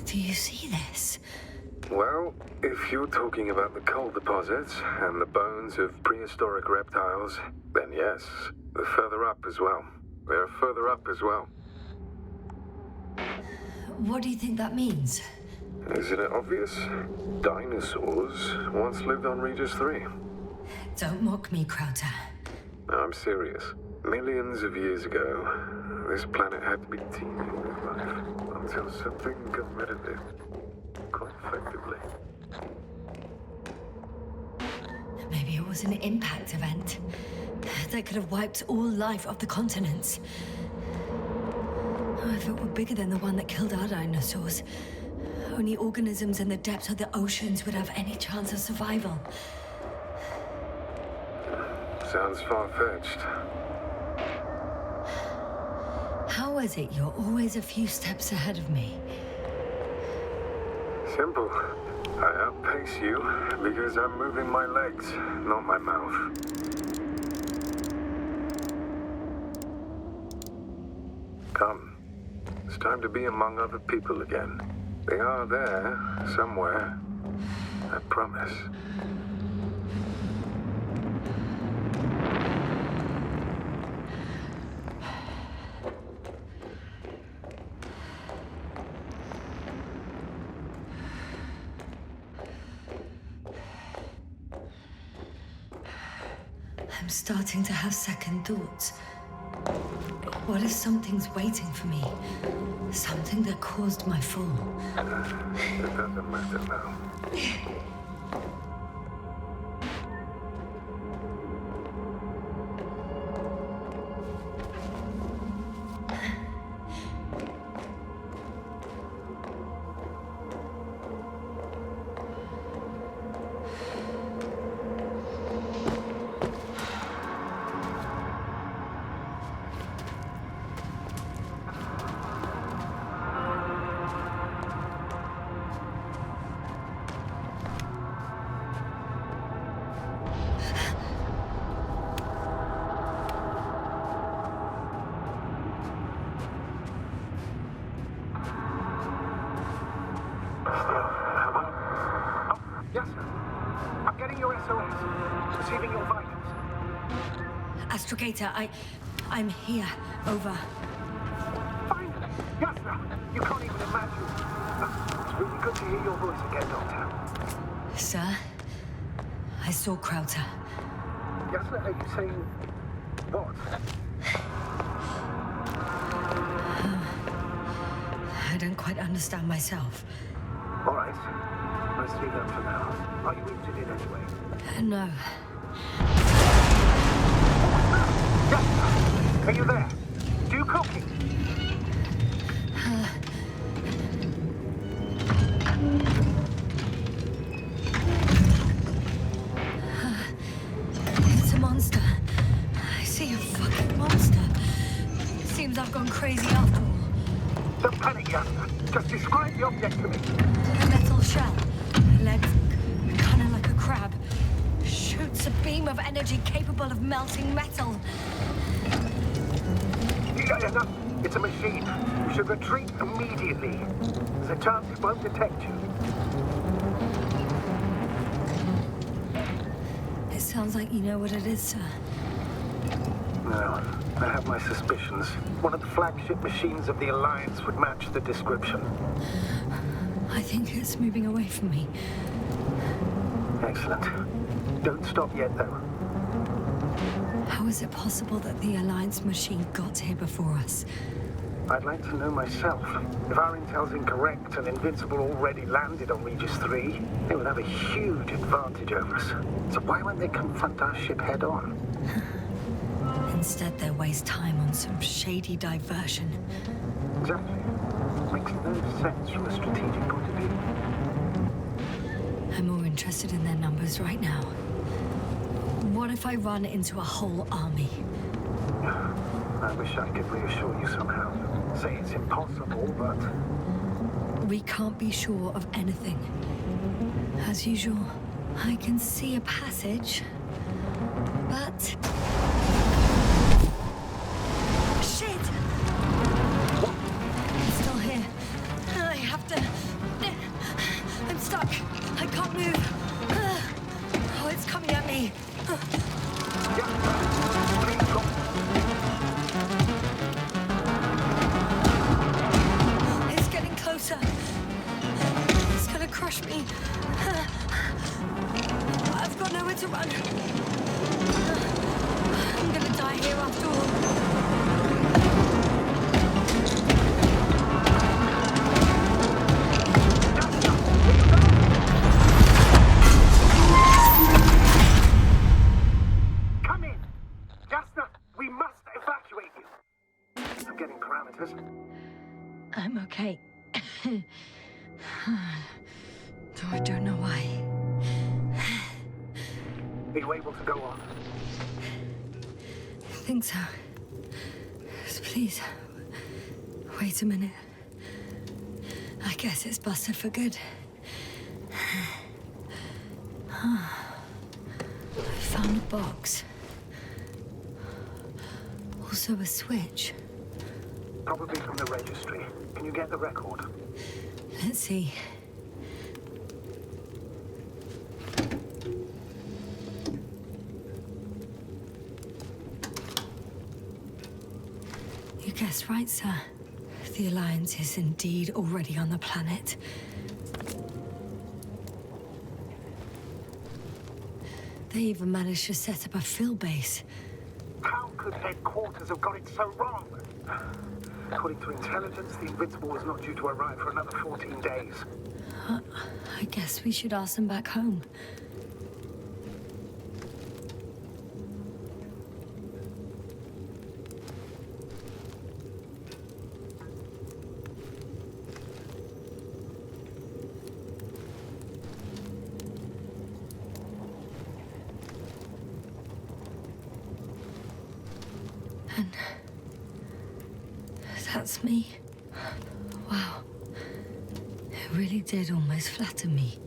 Do you see this? Well, if you're talking about the coal deposits and the bones of prehistoric reptiles, then yes, they're further up as well. They're further up as well. What do you think that means? Isn't it obvious? Dinosaurs once lived on Regis III. Don't mock me, Krauter. I'm serious. Millions of years ago, this planet had to be teeming with life until something got rid of it. Quite effectively. Maybe it was an impact event that could have wiped all life off the continents. Oh, if it were bigger than the one that killed our dinosaurs, only organisms in the depths of the oceans would have any chance of survival. Sounds far-fetched. How is it you're always a few steps ahead of me? Simple. I outpace you because I'm moving my legs, not my mouth. Come. It's time to be among other people again. They are there, somewhere. I promise. I'm starting to have second thoughts. What if something's waiting for me? Something that caused my fall? It doesn't matter now. Yasna, I'm getting your SOS. Receiving your vitals. Astrogator, I'm here. Over. Finally! Yasna, you can't even imagine. It's really good to hear your voice again, Doctor. Sir, I saw Krauter. Yasna, are you saying what? I don't quite understand myself. All right. Let's leave that for now. Are you injured in any way? No. Yasna, are you there? Do you copy? monster. I see a fucking monster. Seems I've gone crazy after all. Don't panic, Yasna. Just describe the object to me. A metal shell. Legs kind of like a crab. Shoots a beam of energy capable of melting metal. Yasna, it's a machine. You should retreat immediately. There's a chance it won't detect you. It sounds like you know what it is, sir. No, I have my suspicions. One of the flagship machines of the Alliance would match the description. I think it's moving away from me. Excellent. Don't stop yet, though. How is it possible that the Alliance machine got here before us? I'd like to know myself. If our intel's incorrect and Invincible already landed on Regis III, they would have a huge advantage over us. So why won't they confront our ship head-on? Instead, they waste time on some shady diversion. Exactly. Makes no sense from a strategic point of view. I'm more interested in their numbers right now. What if I run into a whole army? I wish I could reassure you somehow. Say it's impossible, but... We can't be sure of anything. As usual, I can see a passage, but... Shit! It's still here. I have to... I'm stuck. I can't move. Oh, it's coming at me. It's getting closer. It's gonna crush me. I've got nowhere to run. I'm gonna die here after all. Come in! Yasna, we must evacuate you. I'm getting parameters. I'm okay. Though I don't know why. Are you able to go on? I think so. So please, wait a minute. I guess it's busted for good. I found a box. Also a switch. Probably from the registry. Can you get the record? Let's see. You guessed right, sir. The Alliance is indeed already on the planet. They even managed to set up a field base. How could headquarters have got it so wrong? According to intelligence, the Invincible was not due to arrive for another 14 days. I guess we should ask them back home. And that's me. Wow. It really did almost flatter me.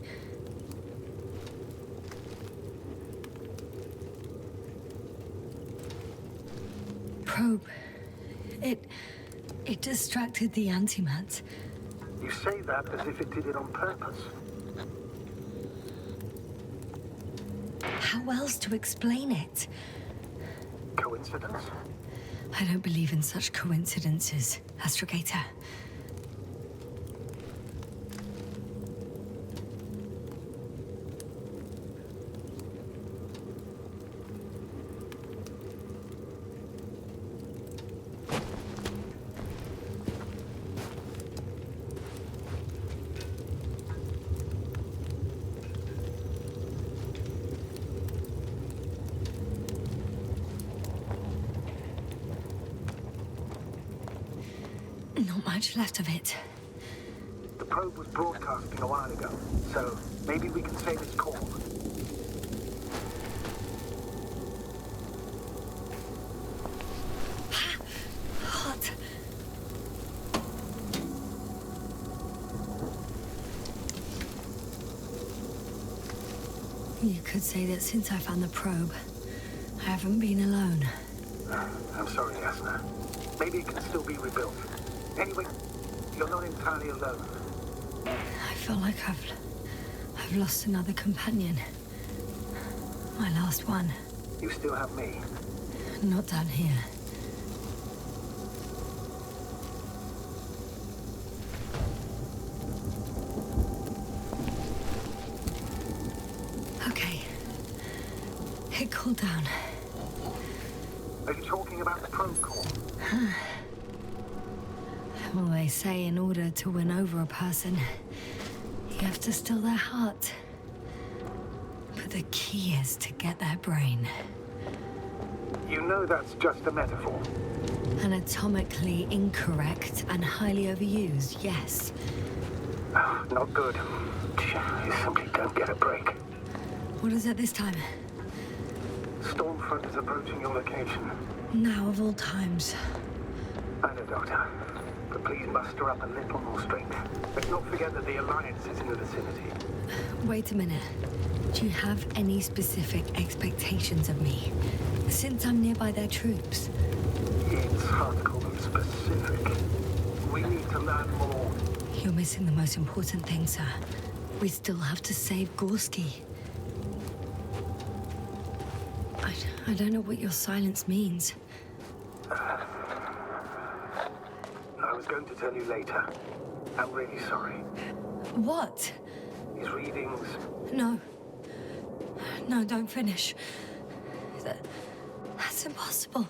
Probe. It distracted the antimats. You say that as if it did it on purpose. How else to explain it? Coincidence? I don't believe in such coincidences, Astrogator. Not much left of it. The probe was broadcasting a while ago, so maybe we can save its call. You could say that since I found the probe, I haven't been alone. I'm sorry, Yasna. Maybe it can still be rebuilt. Anyway, you're not entirely alone. I feel like I've lost another companion. My last one. You still have me. Not down here. Okay. It cooled down. Are you talking about the probe core? Well, they say in order to win over a person, you have to steal their heart. But the key is to get their brain. You know that's just a metaphor. Anatomically incorrect and highly overused, yes. Not good. You simply don't get a break. What is it this time? Stormfront is approaching your location. Now of all times. I know, Doctor. But please muster up a little more strength. Let's not forget that the Alliance is in the vicinity. Wait a minute. Do you have any specific expectations of me? Since I'm nearby their troops. It's hard to call them specific. We need to learn more. You're missing the most important thing, sir. We still have to save Gorski. I don't know what your silence means. I was going to tell you later. I'm really sorry. What? His readings... No. No, don't finish. That's impossible.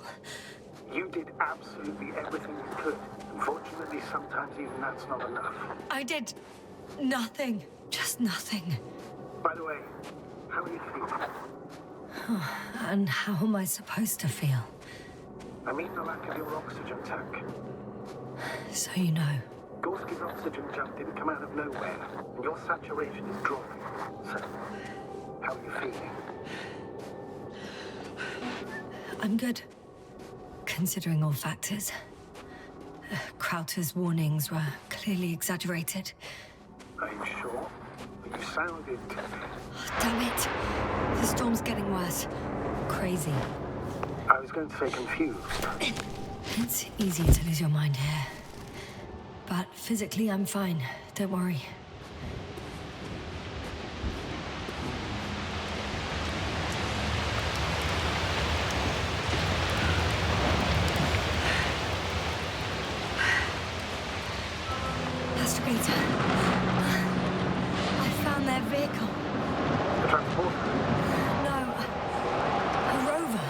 You did absolutely everything you could. Unfortunately, sometimes even that's not enough. I did nothing. Just nothing. By the way, how are you feeling? And how am I supposed to feel? I mean the lack of your oxygen tank. So you know. Gorski's oxygen jump didn't come out of nowhere, and your saturation is dropping. So, how are you feeling? I'm good. Considering all factors. Crowther's warnings were clearly exaggerated. Are you sure? You sounded... Oh, damn it! The storm's getting worse. Crazy. I was going to say confused. It's easy to lose your mind here. But physically, I'm fine. Don't worry. Astrogator. I found their vehicle. The transporter? No. A rover.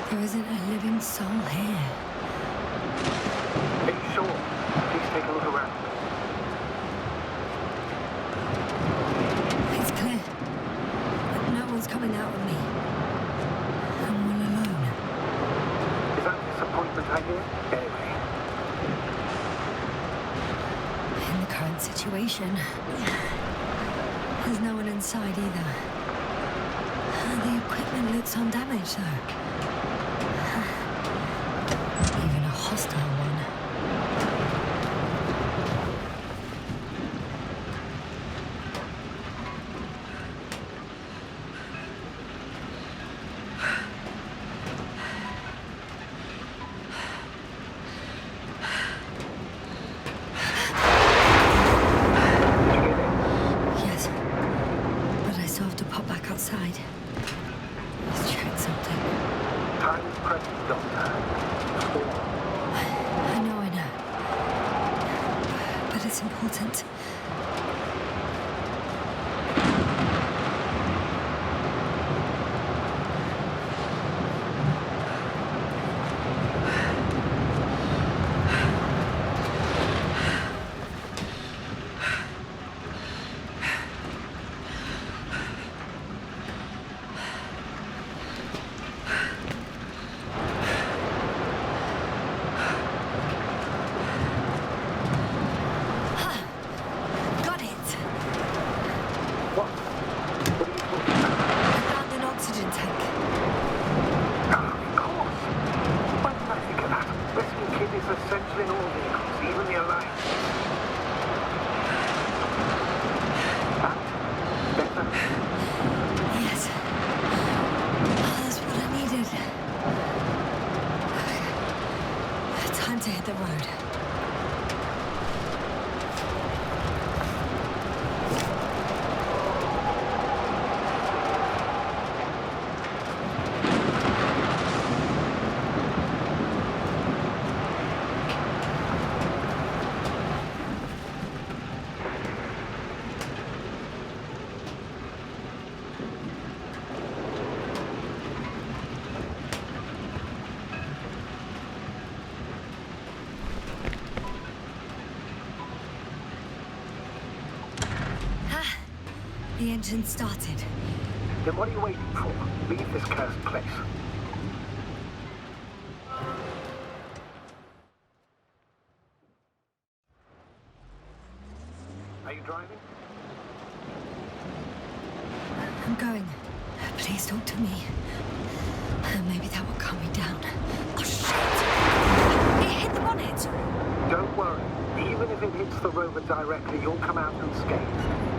There isn't a living soul here. Are you sure? Please take a look around. It's clear. But no one's coming out with me. I'm all alone. Is that disappointment I hear? Anyway. In the current situation, there's no one inside either. The equipment looks undamaged, though. Even a hostile one. Yes, but I still have to pop back outside. Let's check something. Time is precious, Doctor. I know. But it's important. engine started. Then what are you waiting for? Leave this cursed place. Are you driving? I'm going. Please talk to me. Maybe that will calm me down. Oh, shit! It hit the bonnet! Don't worry. Even if it hits the rover directly, you'll come out unscathed.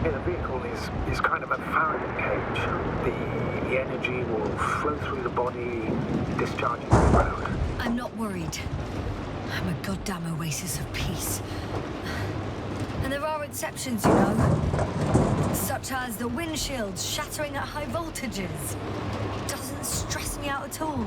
The vehicle is kind of a Faraday cage. The energy will flow through the body, discharging the road. I'm not worried. I'm a goddamn oasis of peace. And there are exceptions, you know. Such as the windshields shattering at high voltages. Doesn't stress me out at all.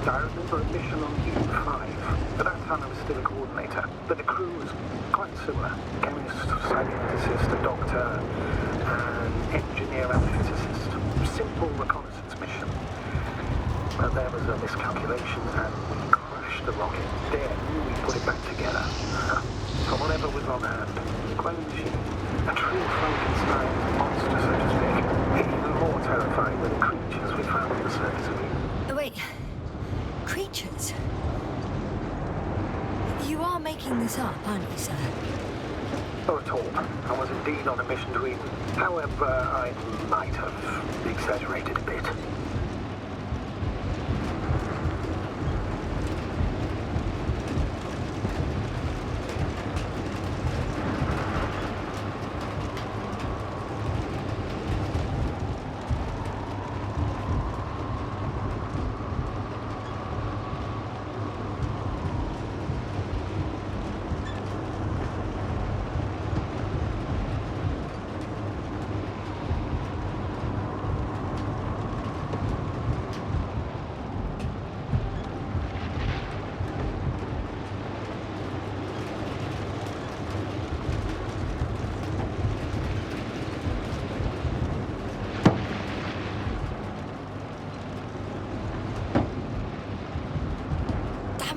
I remember a mission on U5. At that time I was still a coordinator, but the crew was quite similar. Chemist, scientist, a doctor, an engineer and a physicist. Simple reconnaissance mission. But there was a miscalculation and we crashed the rocket. Then we put it back together. From whatever was on hand. Clone machine. A true Frankenstein monster, so to speak. Even more terrifying than the creatures we found on the surface of it. Oh, wait. Creatures? You are making this up, aren't you, sir? Not at all. I was indeed on a mission to Eden. However, I might have exaggerated a bit.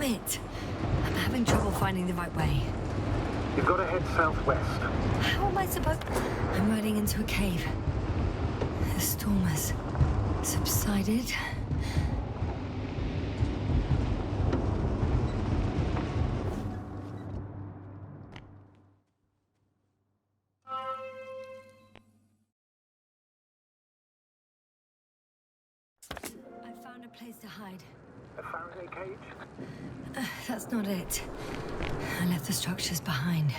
I'm having trouble finding the right way. You've got to head southwest. How am I supposed... I'm riding into a cave. The storm has subsided. I found a place to hide. A Faraday cage? That's not it. I left the structures behind.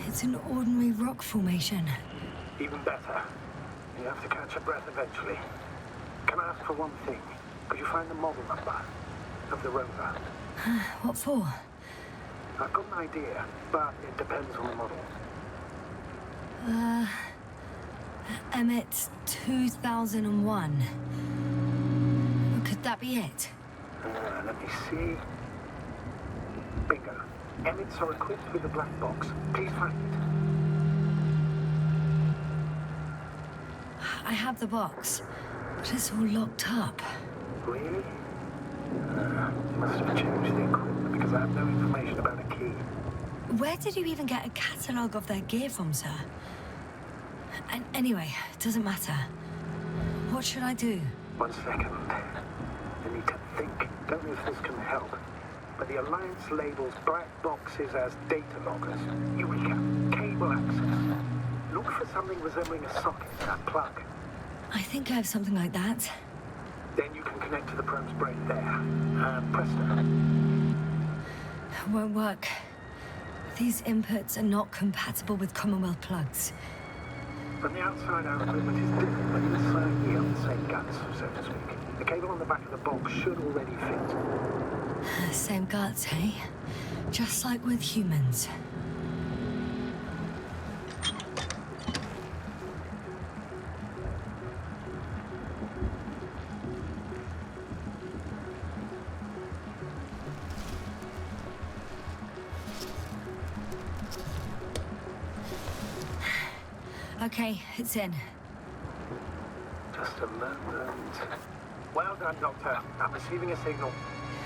It's an ordinary rock formation. Even better. You have to catch your breath eventually. Can I ask for one thing? Could you find the model number of the rover? What for? I've got an idea, but it depends on the model. Emmett 2001. Could that be it? Let me see. Bingo. Emmets are equipped with a black box. Please find it. I have the box, but it's all locked up. Really? You must have changed the equipment because I have no information about a key. Where did you even get a catalogue of their gear from, sir? And anyway, it doesn't matter. What should I do? 1 second. I need to think. Don't know if this can help. But the Alliance labels black boxes as data loggers. Eureka. Cable access. Look for something resembling a socket, a plug. I think I have something like that. Then you can connect to the probe's brain there. Presto. Won't work. These inputs are not compatible with Commonwealth plugs. From the outside, our equipment is different, but inside we have the same guts, so to speak. The cable on the back of the box should already fit. Same guts, hey? Just like with humans. Okay, it's in. Just a moment. Well done, Doctor. I'm receiving a signal.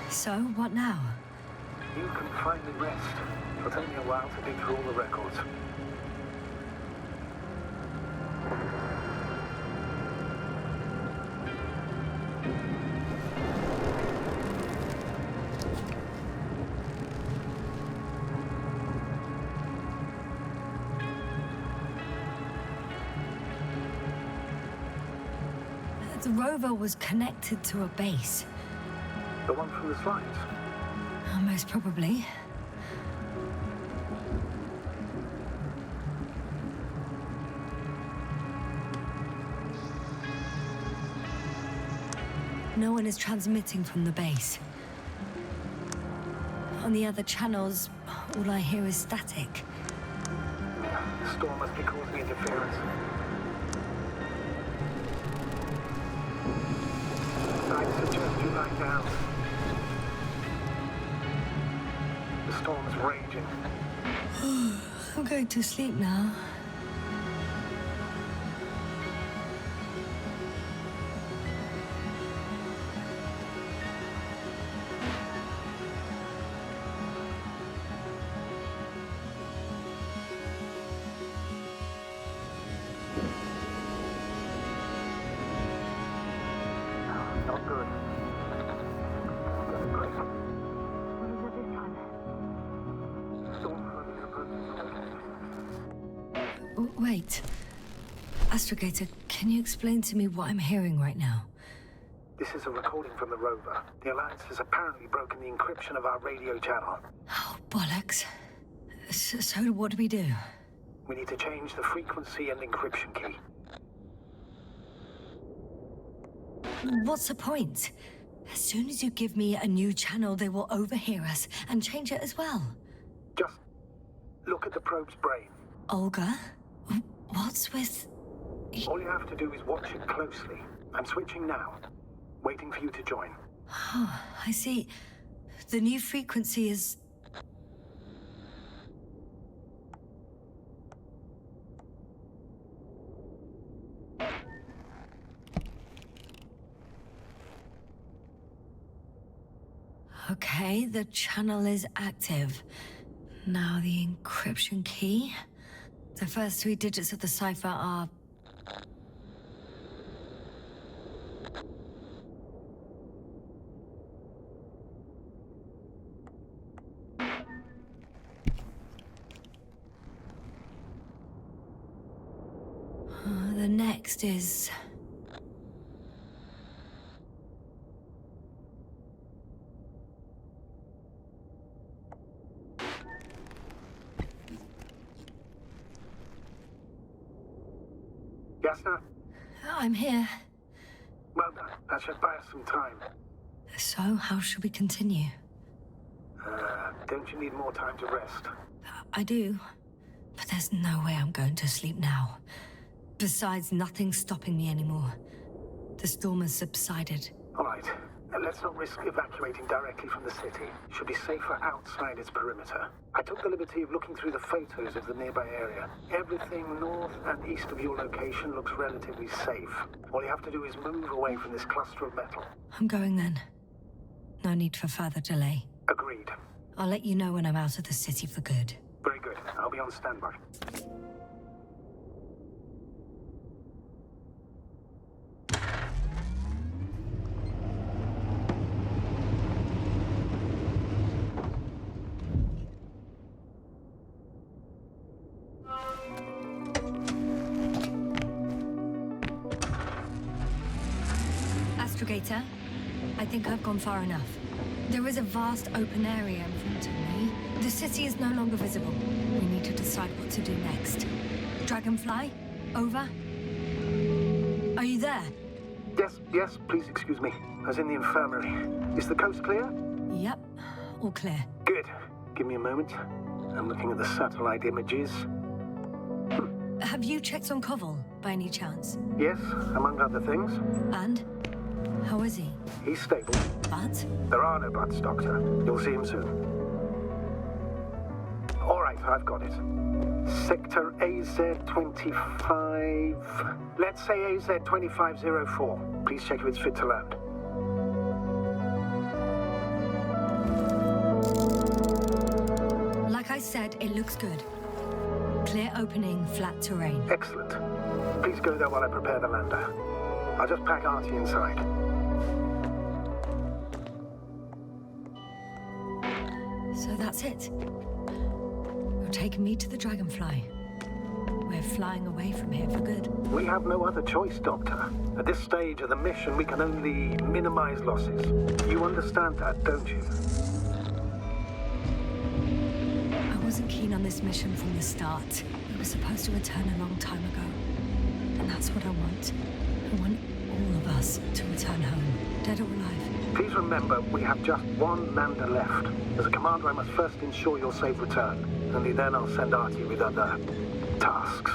So, what now? You can finally rest. It'll take me a while to dig through all the records. The rover was connected to a base. The one from the slides? Most probably. No one is transmitting from the base. On the other channels, all I hear is static. The storm must be causing interference. I'd suggest you lie down. The storm's raging. I'm going to sleep now. Not good. Great. What is it this time? Storm running approach. Wait. Astrogator, can you explain to me what I'm hearing right now? This is a recording from the rover. The Alliance has apparently broken the encryption of our radio channel. Oh, bollocks. So what do we do? We need to change the frequency and encryption key. What's the point? As soon as you give me a new channel, they will overhear us and change it as well. Just look at the probe's brain. Olga? What's with... All you have to do is watch it closely. I'm switching now. Waiting for you to join. Oh, I see. The new frequency is... Okay, the channel is active. Now the encryption key. The first 3 digits of the cipher are... The next is... Yasna? I'm here. Well done. That should buy us some time. So, how should we continue? Don't you need more time to rest? I do. But there's no way I'm going to sleep now. Besides, nothing's stopping me anymore. The storm has subsided. All right. Let's not risk evacuating directly from the city. It should be safer outside its perimeter. I took the liberty of looking through the photos of the nearby area. Everything north and east of your location looks relatively safe. All you have to do is move away from this cluster of metal. I'm going then. No need for further delay. Agreed. I'll let you know when I'm out of the city for good. Very good. I'll be on standby. Astrogator, I think I've gone far enough. There is a vast open area in front of me. The city is no longer visible. We need to decide what to do next. Dragonfly, over. Are you there? Yes, please excuse me. I was in the infirmary. Is the coast clear? Yep, all clear. Good. Give me a moment. I'm looking at the satellite images. Have you checked on Koval, by any chance? Yes, among other things. And? How is he? He's stable. But? There are no buts, Doctor. You'll see him soon. All right, I've got it. Sector AZ-25... Let's say AZ-2504. Please check if it's fit to land. Like I said it looks good. Clear opening, flat terrain. Excellent. Please go there while I prepare the lander. I'll just pack Artie inside. So that's it. You're taking me to the Dragonfly. We're flying away from here for good. We have no other choice, Doctor. At this stage of the mission, we can only minimize losses. You understand that, don't you? I wasn't keen on this mission from the start. We were supposed to return a long time ago. And that's what I want. I want all of us to return home, dead or alive. Please remember, we have just one lander left. As a commander, I must first ensure your safe return. Only then I'll send Artie with other tasks.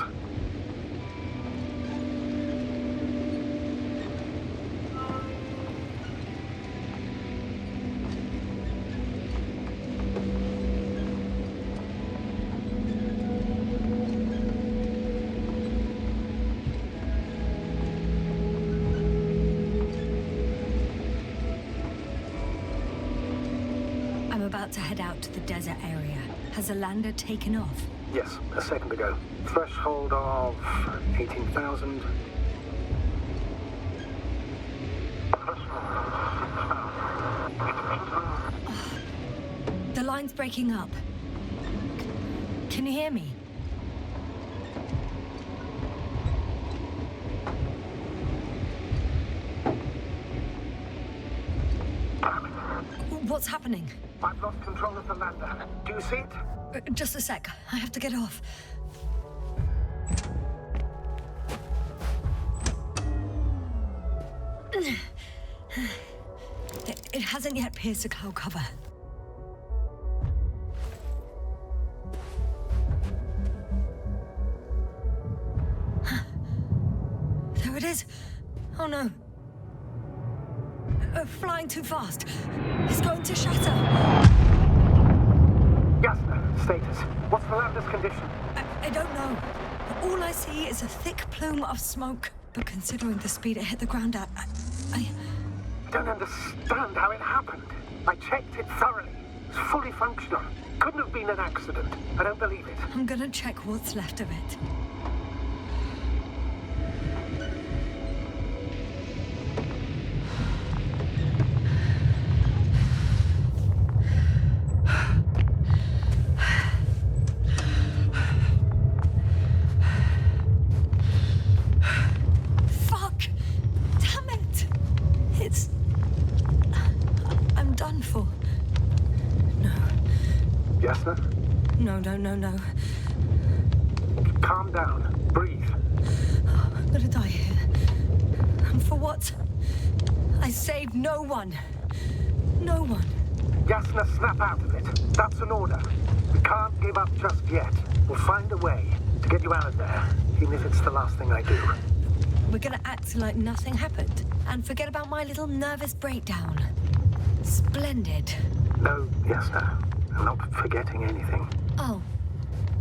I'm about to head out to the desert area. Has the lander taken off? Yes, a second ago. Threshold of 18,000. The line's breaking up. Can you hear me? What's happening? I've lost control of the lander. Do you see it? Just a sec. I have to get off. It hasn't yet pierced the cloud cover. There it is. Oh no. Flying too fast. It's going to shatter. Yasna, status. What's the lander's condition? I don't know. All I see is a thick plume of smoke. But considering the speed it hit the ground at, I don't understand how it happened. I checked it thoroughly. It's fully functional. Couldn't have been an accident. I don't believe it. I'm gonna check what's left of it. No. Calm down. Breathe. I'm gonna die here. And for what? I saved no one. No one. Yasna, snap out of it. That's an order. We can't give up just yet. We'll find a way to get you out of there, even if it's the last thing I do. We're gonna act like nothing happened and forget about my little nervous breakdown. Splendid. No, Yasna. I'm not forgetting anything. Oh.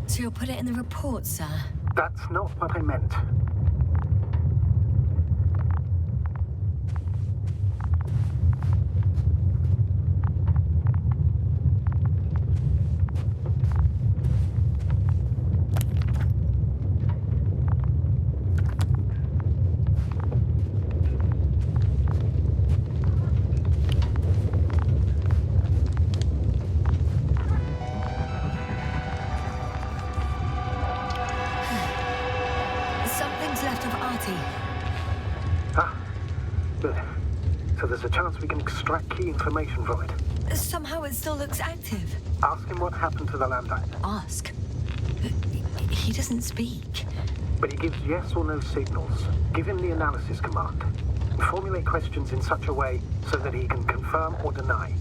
So you'll put it in the report, sir? That's not what I meant. There's a chance we can extract key information from it. Somehow it still looks active. Ask him what happened to the lander. Ask? He doesn't speak. But he gives yes or no signals. Give him the analysis command. Formulate questions in such a way so that he can confirm or deny.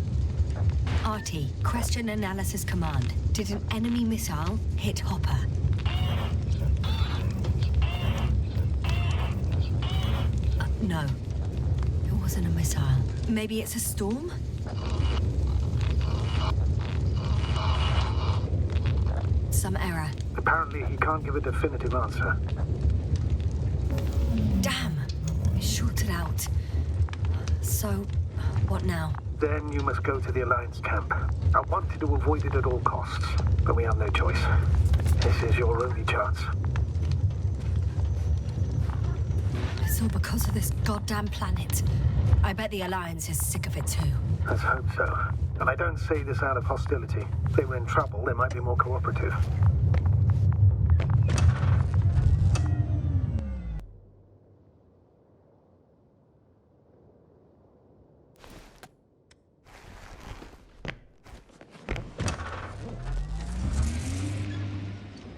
RT, question analysis command. Did an enemy missile hit Hopper? No. Wasn't a missile. Maybe it's a storm? Some error. Apparently he can't give a definitive answer. Damn! It shorted out. So, what now? then you must go to the Alliance camp. I wanted to avoid it at all costs, but we have no choice. This is your only chance. It's all because of this goddamn planet. I bet the Alliance is sick of it too. Let's hope so. And I don't say this out of hostility. If they were in trouble, they might be more cooperative.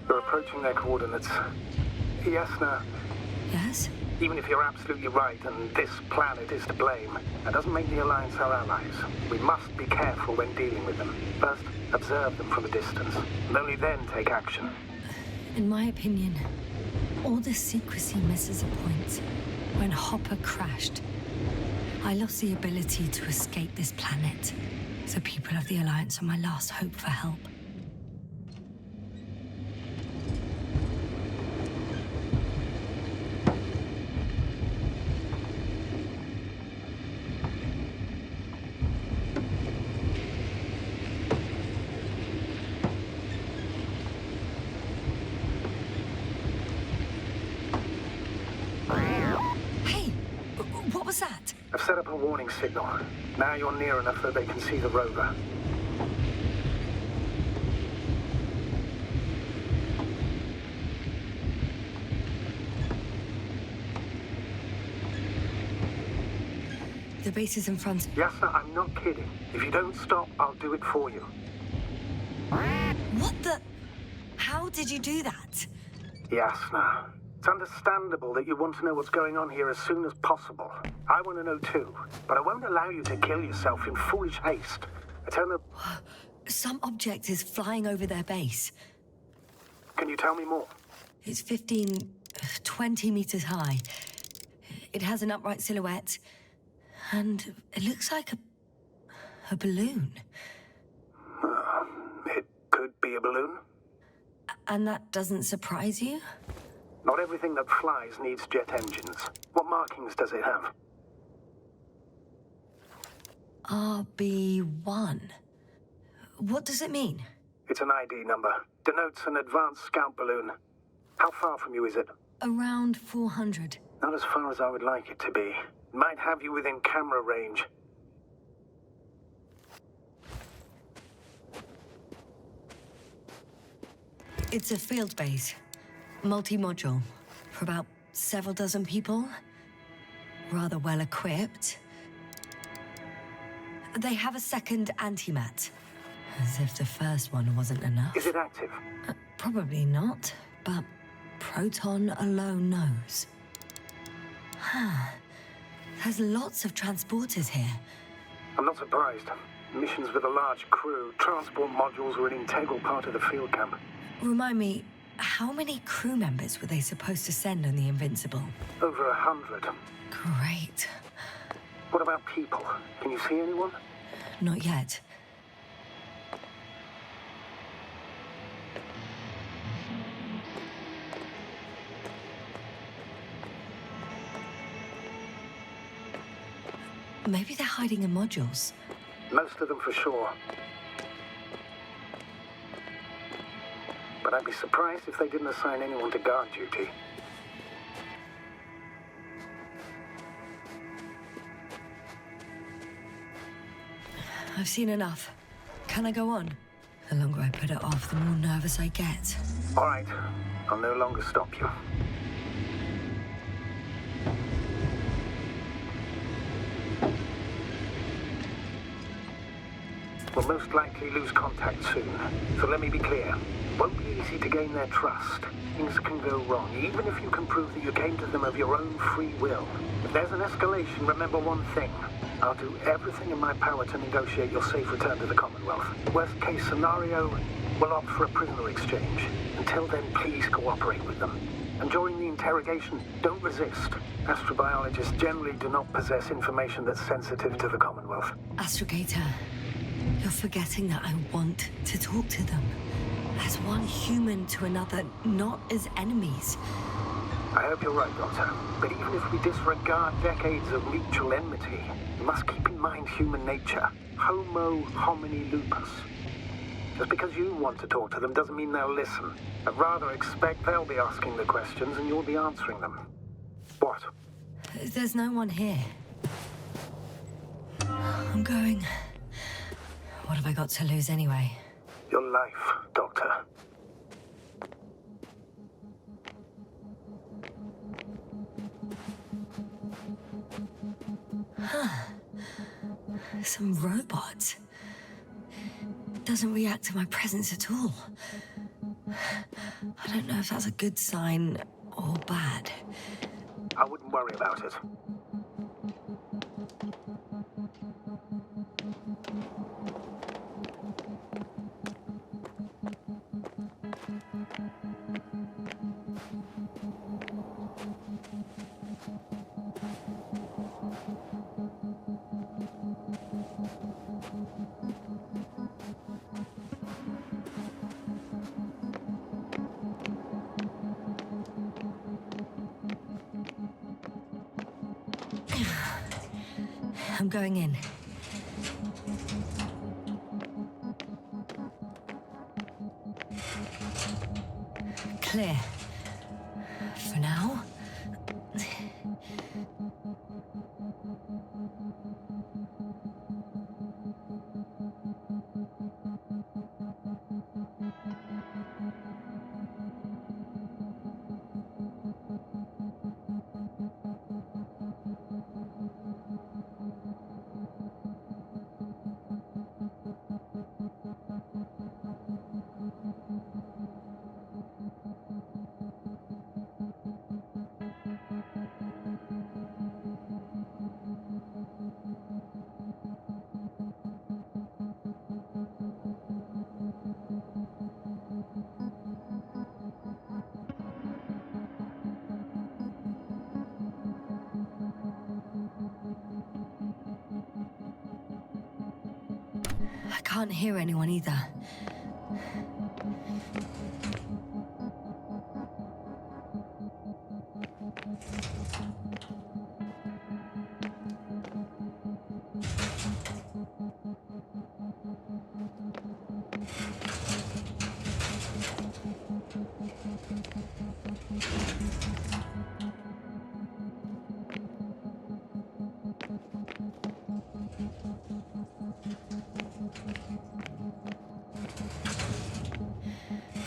We're approaching their coordinates. Yasna. Yes? Even if you're absolutely right and this planet is to blame, that doesn't make the Alliance our allies. We must be careful when dealing with them. First, observe them from a distance, and only then take action. In my opinion, all this secrecy misses a point. When Hopper crashed, I lost the ability to escape this planet. The people of the Alliance are my last hope for help. I've set up a warning signal. Now you're near enough that they can see the rover. The base is in front. Yasna, I'm not kidding. If you don't stop, I'll do it for you. What the? How did you do that? Yasna, it's understandable that you want to know what's going on here as soon as possible. I want to know too, but I won't allow you to kill yourself in foolish haste. I tell them... Some object is flying over their base. Can you tell me more? It's 15, 20 meters high. It has an upright silhouette, and it looks like a balloon. It could be a balloon. And that doesn't surprise you? Not everything that flies needs jet engines. What markings does it have? RB1. What does it mean? It's an ID number. Denotes an advanced scout balloon. How far from you is it? Around 400. Not as far as I would like it to be. It might have you within camera range. It's a field base. Multi-module. For about several dozen people. Rather well equipped. They have a second antimat. As if the first one wasn't enough. Is it active? Probably not, but Proton alone knows. There's lots of transporters here. I'm not surprised. Missions with a large crew, transport modules were an integral part of the field camp. Remind me, how many crew members were they supposed to send on the Invincible? Over 100. Great. What about people? Can you see anyone? Not yet. Maybe they're hiding in modules. Most of them for sure. But I'd be surprised if they didn't assign anyone to guard duty. I've seen enough. Can I go on? The longer I put it off, the more nervous I get. All right. I'll no longer stop you. We'll most likely lose contact soon. So let me be clear. It won't be easy to gain their trust. Things can go wrong, even if you can prove that you came to them of your own free will. If there's an escalation, remember one thing. I'll do everything in my power to negotiate your safe return to the Commonwealth. Worst case scenario, we'll opt for a prisoner exchange. Until then, please cooperate with them. And during the interrogation, don't resist. Astrobiologists generally do not possess information that's sensitive to the Commonwealth. Astrogator, you're forgetting that I want to talk to them. As one human to another, not as enemies. I hope you're right, Doctor. But even if we disregard decades of mutual enmity, we must keep in mind human nature. Homo homini lupus. Just because you want to talk to them doesn't mean they'll listen. I'd rather expect they'll be asking the questions and you'll be answering them. What? There's no one here. I'm going. What have I got to lose anyway? Your life, Doctor. Huh. Some robot. Doesn't react to my presence at all. I don't know if that's a good sign or bad. I wouldn't worry about it. I'm going in. Clear. For now. I can't hear anyone either.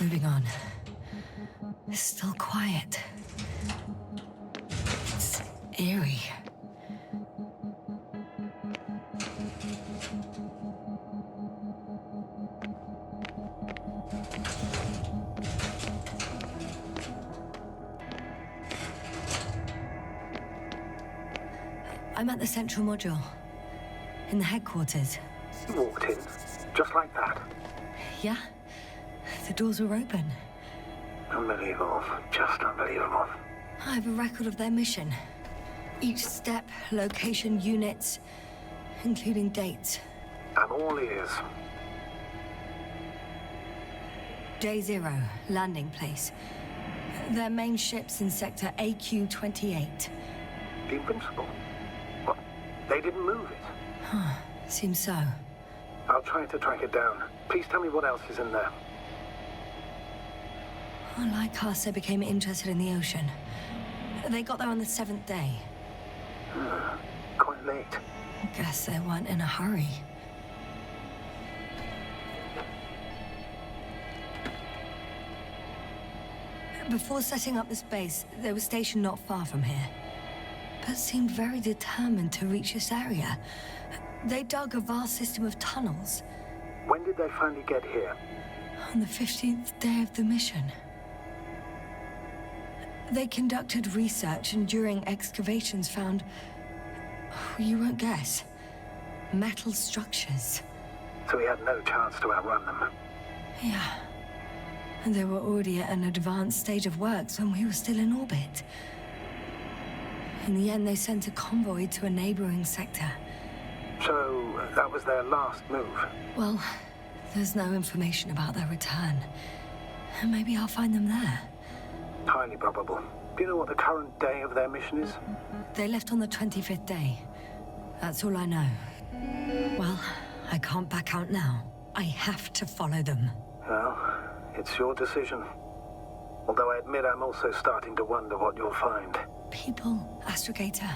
Moving on. It's still quiet. It's eerie. I'm at the central module. In the headquarters. You walked in, just like that. Yeah? The doors were open. Unbelievable. Just unbelievable. I have a record of their mission. Each step, location, units, including dates. I'm all ears. Day 0, landing place. Their main ship's in sector AQ-28. The Invincible? What? They didn't move it? Huh. Seems so. I'll try to track it down. Please tell me what else is in there. Well, like us, they became interested in the ocean. They got there on the 7th day. Quite late. Guess they weren't in a hurry. Before setting up this base, they were stationed not far from here, but seemed very determined to reach this area. They dug a vast system of tunnels. When did they finally get here? On the 15th day of the mission. They conducted research and during excavations found, you won't guess, metal structures. So we had no chance to outrun them. Yeah. And they were already at an advanced stage of works when we were still in orbit. In the end, they sent a convoy to a neighboring sector. So, that was their last move? Well, there's no information about their return. Maybe I'll find them there. Highly probable. Do you know what the current day of their mission is? They left on the 25th day. That's all I know. Well, I can't back out now. I have to follow them. Well, it's your decision. Although I admit I'm also starting to wonder what you'll find. People, Astrogator.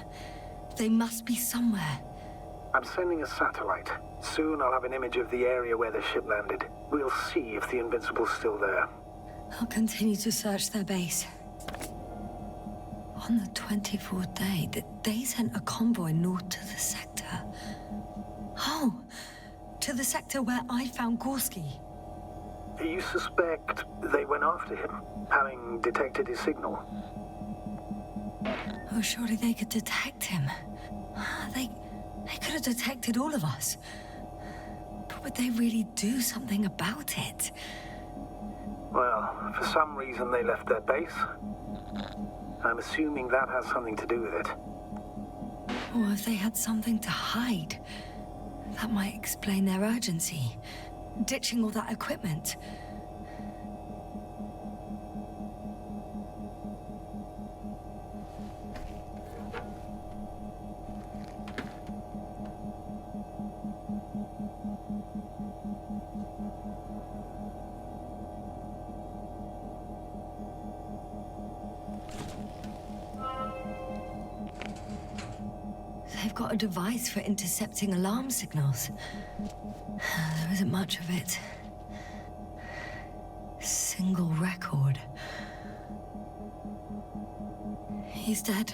They must be somewhere. I'm sending a satellite. Soon I'll have an image of the area where the ship landed. We'll see if the Invincible's still there. I'll continue to search their base. On the 24th day, they sent a convoy north to the sector. Oh, to the sector where I found Gorski. You suspect they went after him, having detected his signal? Oh, surely they could detect him. They could have detected all of us. But would they really do something about it? Well, for some reason they left their base. I'm assuming that has something to do with it. Or if they had something to hide. That might explain their urgency. Ditching all that equipment. They've got a device for intercepting alarm signals. There isn't much of it. Single record. He's dead.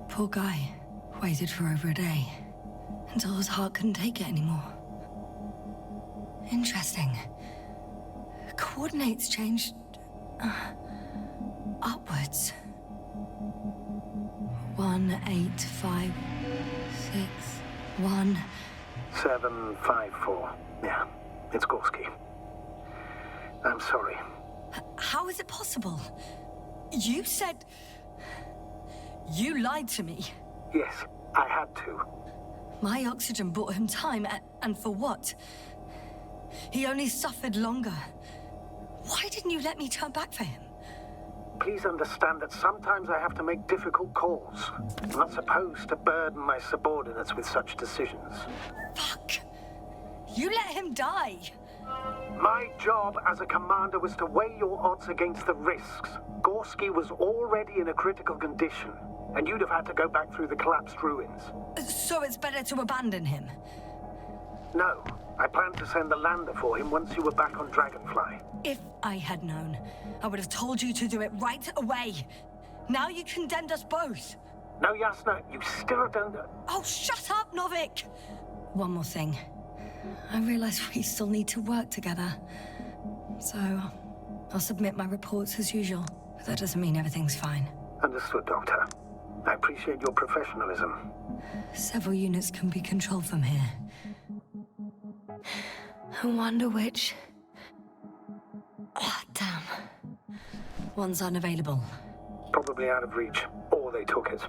Poor guy. Waited for over a day. Until his heart couldn't take it anymore. Interesting. Coordinates changed... upwards. 1, 8, 5, 6, 1... 7, 5, 4. Yeah, it's Gorski. I'm sorry. How is it possible? You said... You lied to me. Yes, I had to. My oxygen bought him time, and for what? He only suffered longer. Why didn't you let me turn back for him? Please understand that sometimes I have to make difficult calls. I'm not supposed to burden my subordinates with such decisions. Fuck! You let him die! My job as a commander was to weigh your odds against the risks. Gorski was already in a critical condition, and you'd have had to go back through the collapsed ruins. So it's better to abandon him? No. I planned to send the lander for him once you were back on Dragonfly. If I had known, I would have told you to do it right away. Now you condemned us both. No, Yasna, you still don't... Oh, shut up, Novik! One more thing. I realize we still need to work together. So, I'll submit my reports as usual. But that doesn't mean everything's fine. Understood, Doctor. I appreciate your professionalism. Several units can be controlled from here. I wonder which... Ah, damn. One's unavailable. Probably out of reach, or they took it.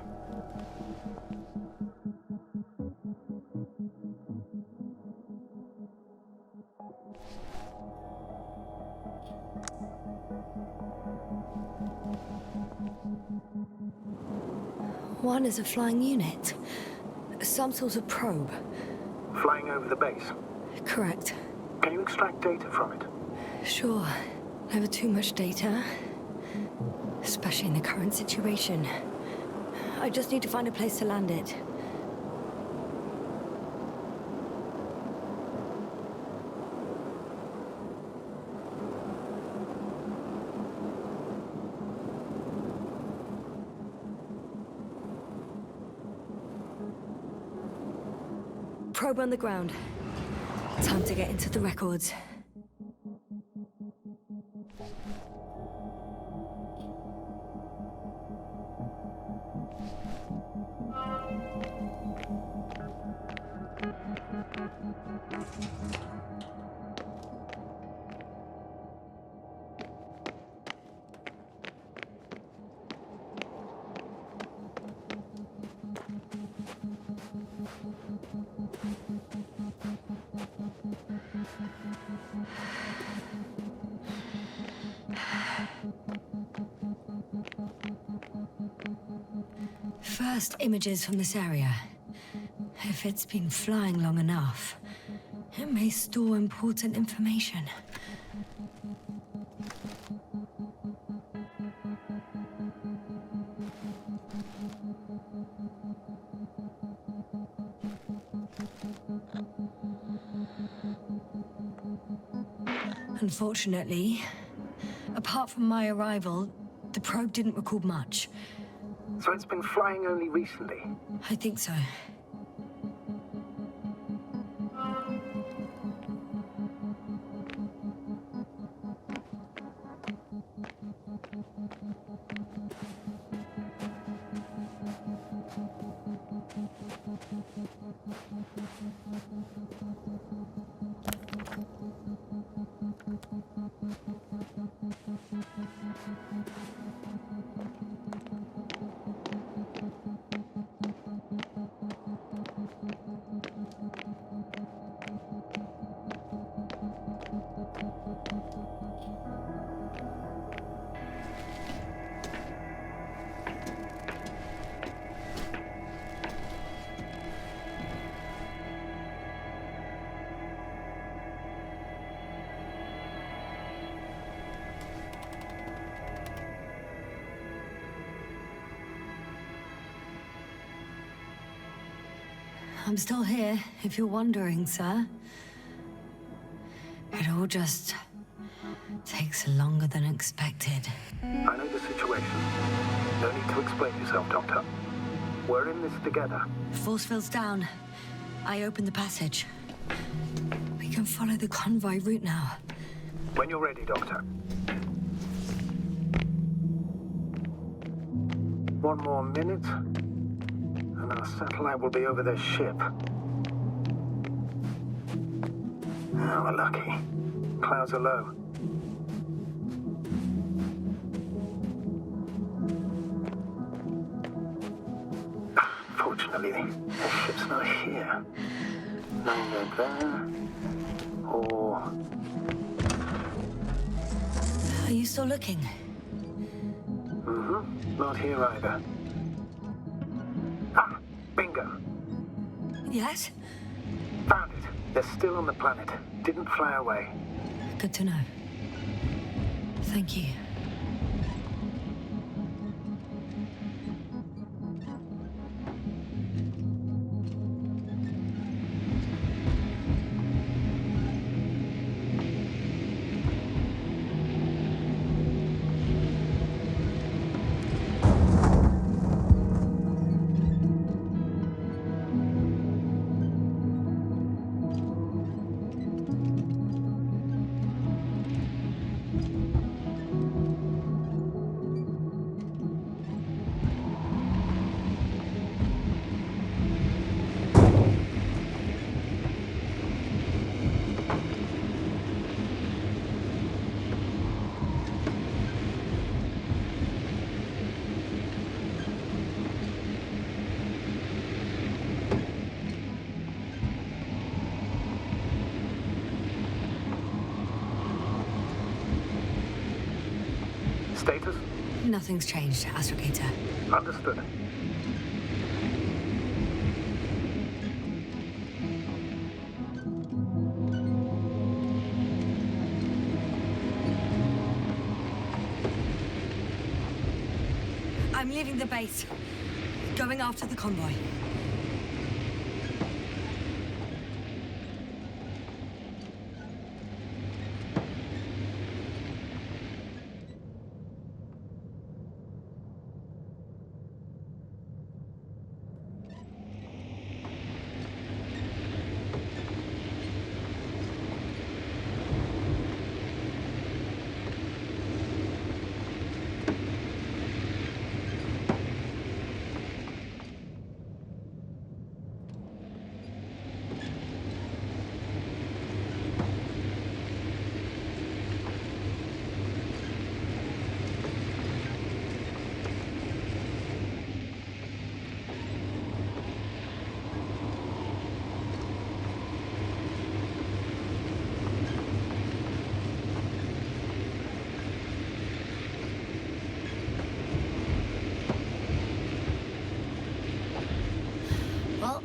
One is a flying unit. Some sort of probe. Flying over the base? Correct. Can you extract data from it? Sure. Never too much data. Especially in the current situation. I just need to find a place to land it. Probe on the ground. Time to get into the records. First images from this area. If it's been flying long enough, it may store important information. Unfortunately, apart from my arrival, the probe didn't record much. So it's been flying only recently? I think so. I'm still here, if you're wondering, sir. It all just takes longer than expected. I know the situation. No need to explain yourself, Doctor. We're in this together. Force field's down. I opened the passage. We can follow the convoy route now. When you're ready, Doctor. One more minute, and our satellite will be over their ship. Oh, we're lucky. Clouds are low. Fortunately, the ship's not here. Neither there, or... Are you still looking? Mm-hmm. Not here either. Ah, bingo. Yes? Found it. They're still on the planet. Didn't fly away. Good to know. Thank you. Status? Nothing's changed, ASRock. Understood. I'm leaving the base. Going after the convoy.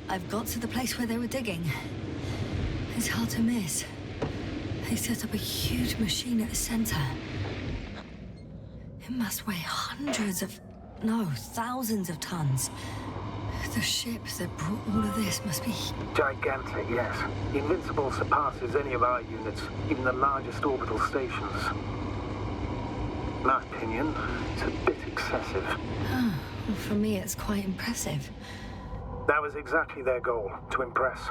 I've got to the place where they were digging. It's hard to miss. They set up a huge machine at the center. It must weigh thousands of tons. The ship that brought all of this must be... Gigantic, yes. The Invincible surpasses any of our units, even the largest orbital stations. In my opinion, it's a bit excessive. Well, for me, it's quite impressive. That was exactly their goal, to impress.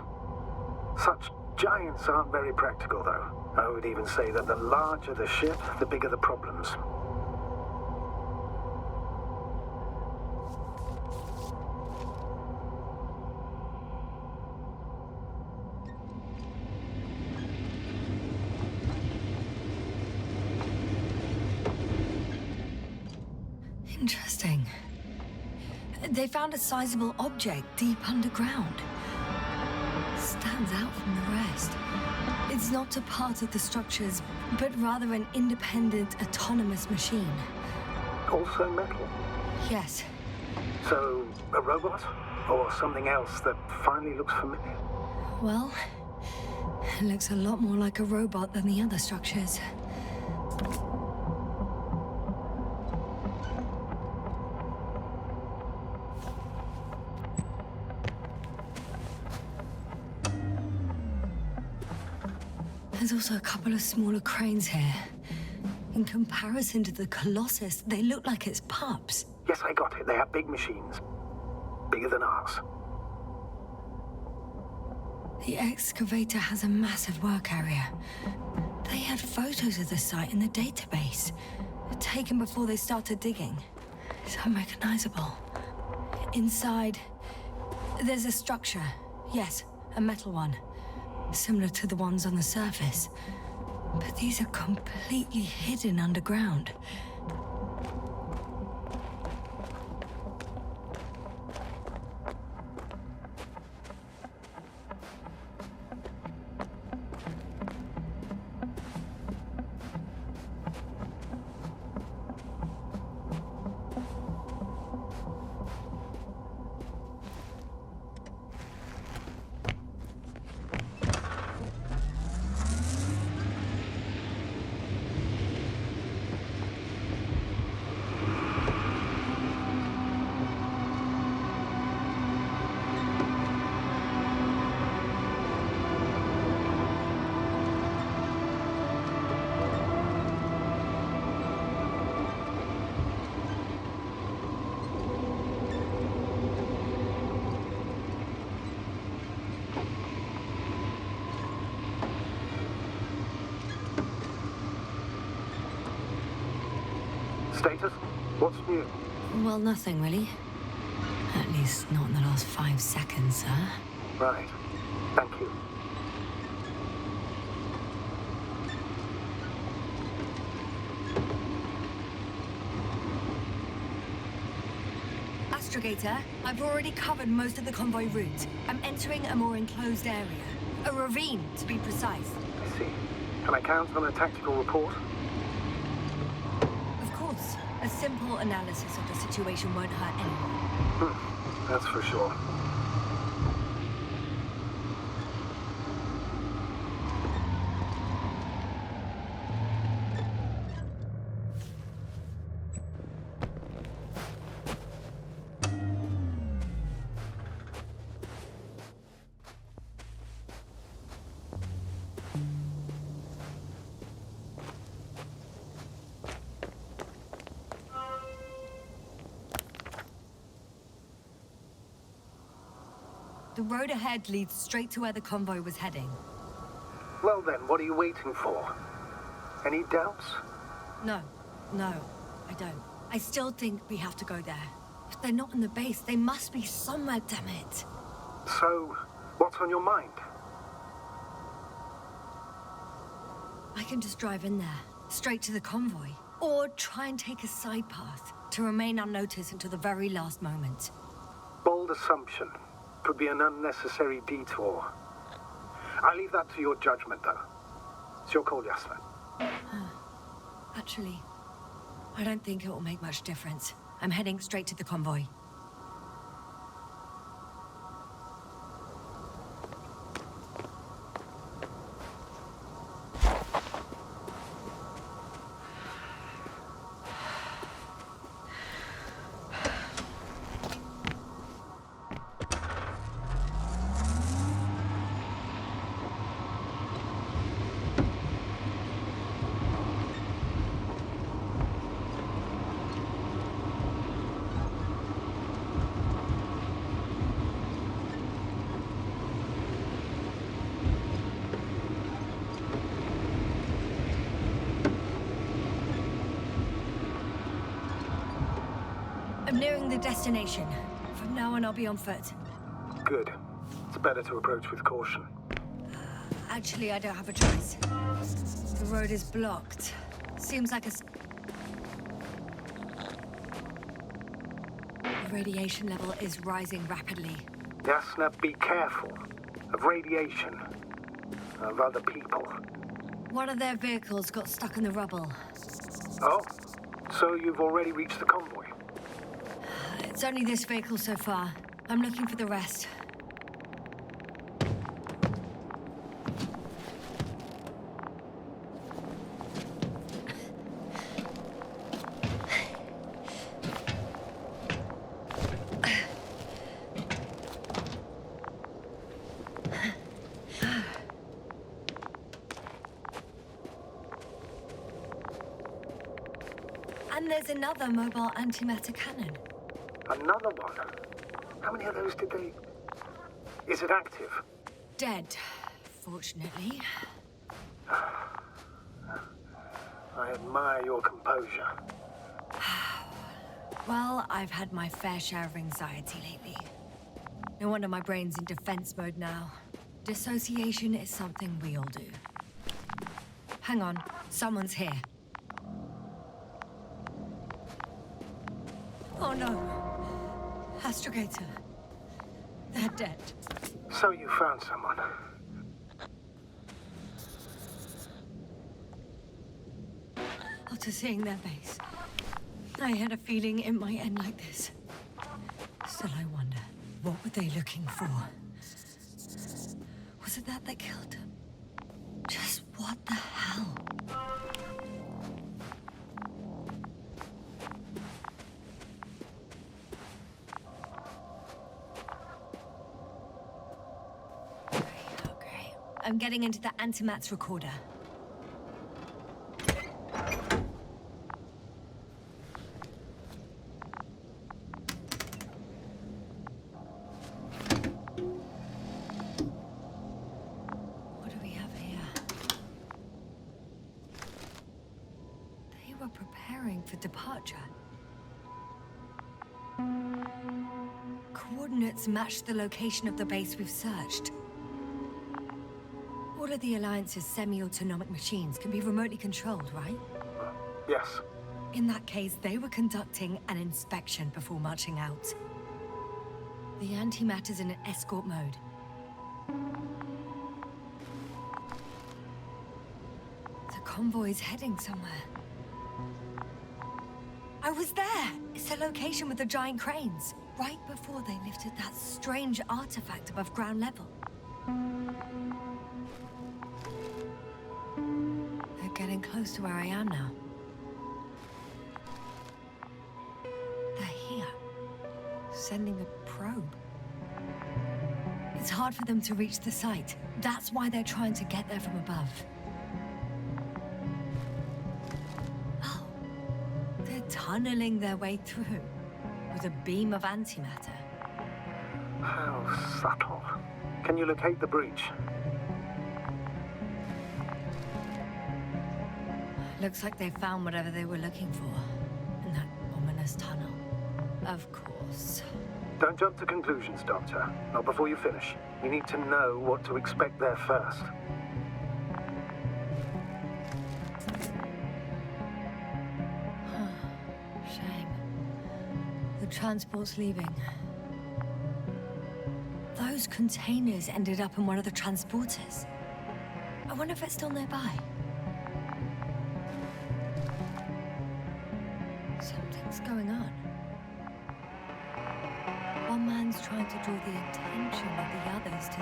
Such giants aren't very practical, though. I would even say that the larger the ship, the bigger the problems. Interesting. They found a sizable object deep underground. Stands out from the rest. It's not a part of the structures, but rather an independent, autonomous machine. Also metal? Yes. So, a robot? Or something else that finally looks familiar? Well, it looks a lot more like a robot than the other structures. There's also a couple of smaller cranes here. In comparison to the Colossus, they look like it's pups. Yes, I got it. They have big machines. Bigger than ours. The excavator has a massive work area. They had photos of the site in the database, taken before they started digging. It's unrecognizable. Inside, there's a structure. Yes, a metal one. Similar to the ones on the surface. But these are completely hidden underground. Status? What's new? Well, nothing really. At least not in the last 5 seconds, sir. Right. Thank you. Astrogator, I've already covered most of the convoy route. I'm entering a more enclosed area. A ravine, to be precise. I see. Can I count on a tactical report? Of course. A simple analysis of the situation won't hurt anyone. That's for sure. The road ahead leads straight to where the convoy was heading. Well then, what are you waiting for? Any doubts? No, I don't. I still think we have to go there. If they're not in the base, they must be somewhere, damn it. So, what's on your mind? I can just drive in there, straight to the convoy. Or try and take a side path, to remain unnoticed until the very last moment. Bold assumption. Could be an unnecessary detour. I leave that to your judgment, though. It's your call, Yasna. Actually, I don't think it will make much difference. I'm heading straight to the convoy. I'm nearing the destination. From now on, I'll be on foot. Good. It's better to approach with caution. Actually, I don't have a choice. The road is blocked. Seems like the radiation level is rising rapidly. Yasna, be careful. Of radiation. Of other people. One of their vehicles got stuck in the rubble. Oh? So you've already reached the convoy? It's only this vehicle so far. I'm looking for the rest. And there's another mobile antimatter cannon. Another one? How many of those did they... Is it active? Dead, fortunately. I admire your composure. Well, I've had my fair share of anxiety lately. No wonder my brain's in defense mode now. Dissociation is something we all do. Hang on, someone's here. Oh no. Astrogator. They're dead. So you found someone. After seeing their base, I had a feeling it might end like this. Still, I wonder, what were they looking for? Was it that killed them? Just what the hell? Okay. I'm getting into the antimat's recorder. What do we have here? They were preparing for departure. Coordinates matched the location of the base we've searched. All of the Alliance's semi-autonomic machines can be remotely controlled, right? Yes. In that case, they were conducting an inspection before marching out. The antimatter's in an escort mode. The convoy's heading somewhere. I was there! It's the location with the giant cranes. Right before they lifted that strange artifact above ground level. They're getting close to where I am now. They're here. Sending a probe. It's hard for them to reach the site. That's why they're trying to get there from above. Oh. They're tunneling their way through. With a beam of antimatter. How subtle. Can you locate the breach? Looks like they found whatever they were looking for. In that ominous tunnel. Of course. Don't jump to conclusions, Doctor. Not before you finish. You need to know what to expect there first. Shame. The transport's leaving. Those containers ended up in one of the transporters. I wonder if it's still nearby. Something's going on. One man's trying to draw the attention of the others to...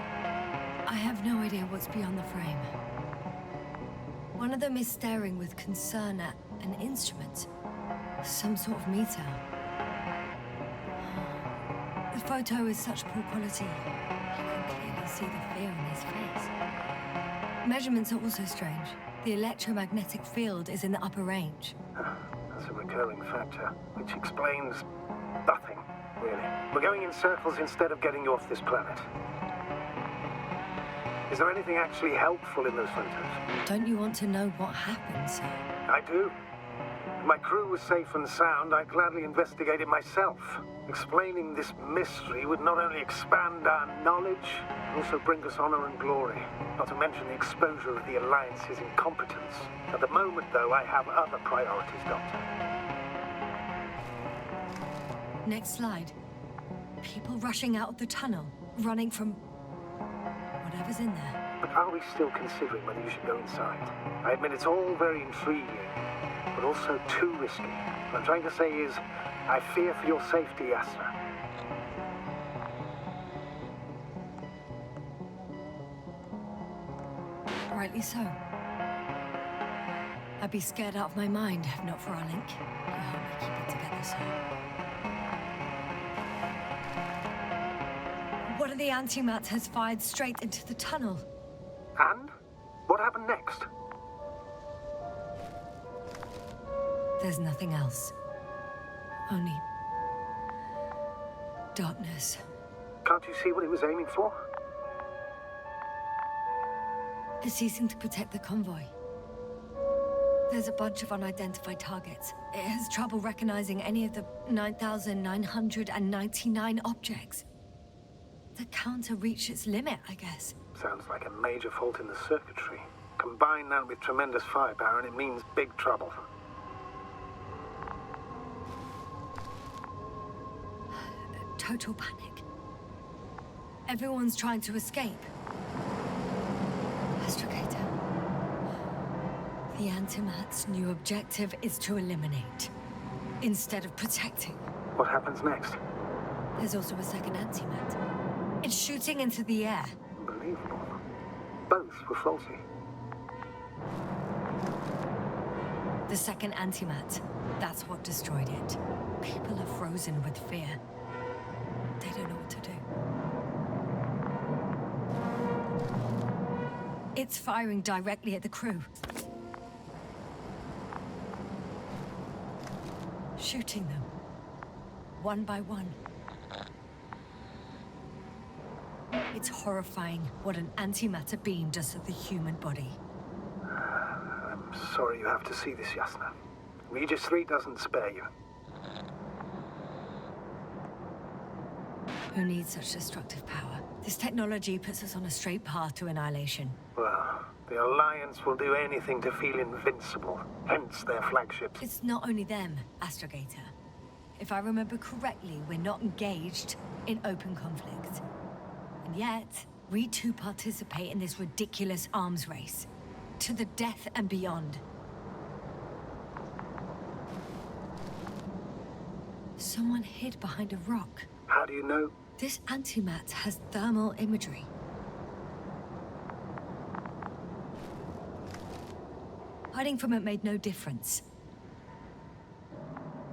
I have no idea what's beyond the frame. One of them is staring with concern at an instrument. Some sort of meter. The photo is such poor quality. You can clearly see the fear in his face. Measurements are also strange. The electromagnetic field is in the upper range. That's a recurring factor, which explains nothing, really. We're going in circles instead of getting you off this planet. Is there anything actually helpful in those photos? Don't you want to know what happened, sir? I do. my crew was safe and sound, I'd gladly investigate it myself. Explaining this mystery would not only expand our knowledge, but also bring us honor and glory. Not to mention the exposure of the Alliance's incompetence. At the moment, though, I have other priorities, Doctor. Next slide. People rushing out of the tunnel, running from whatever's in there. But are we still considering whether you should go inside? I admit it's all very intriguing, but also too risky. What I'm trying to say is, I fear for your safety, Yasna. Rightly so. I'd be scared out of my mind if not for our link. You help me keep it together, sir. One of the antimats has fired straight into the tunnel. And? What happened next? There's nothing else. Only darkness. Can't you see what it was aiming for? It's ceasing to protect the convoy. There's a bunch of unidentified targets. It has trouble recognizing any of the 9,999 objects. The counter reached its limit, I guess. Sounds like a major fault in the circuitry. Combine that with tremendous firepower and it means big trouble. Total panic. Everyone's trying to escape. Astrogator. The Antimat's new objective is to eliminate, instead of protecting. What happens next? There's also a second Antimat. It's shooting into the air. Unbelievable. Both were faulty. The second Antimat. That's what destroyed it. People are frozen with fear. They don't know what to do. It's firing directly at the crew. Shooting them. One by one. It's horrifying what an antimatter beam does to the human body. I'm sorry you have to see this, Yasna. Regis III doesn't spare you. Who needs such destructive power? This technology puts us on a straight path to annihilation. Well, the Alliance will do anything to feel invincible, hence their flagship. It's not only them, Astrogator. If I remember correctly, we're not engaged in open conflict. And yet, we too participate in this ridiculous arms race. To the death and beyond. Someone hid behind a rock. How do you know? This antimat has thermal imagery. Hiding from it made no difference.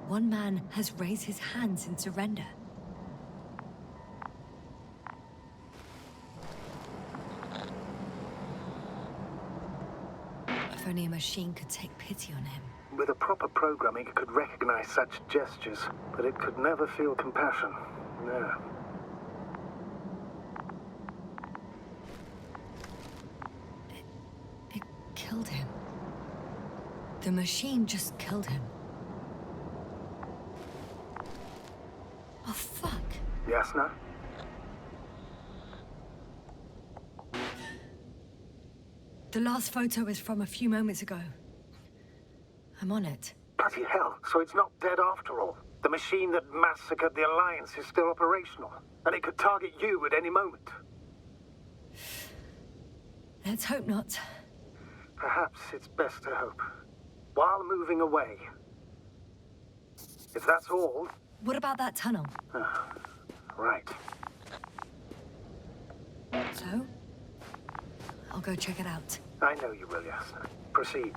One man has raised his hands in surrender. If only a machine could take pity on him. With a proper programming, it could recognize such gestures, but it could never feel compassion. No. It killed him. The machine just killed him. Oh, fuck. Yasna? The last photo is from a few moments ago. I'm on it. Bloody hell, so it's not dead after all. The machine that massacred the Alliance is still operational, and it could target you at any moment. Let's hope not. Perhaps it's best to hope. While moving away. If that's all... What about that tunnel? Right. So? I'll go check it out. I know you will, Yasna. Proceed.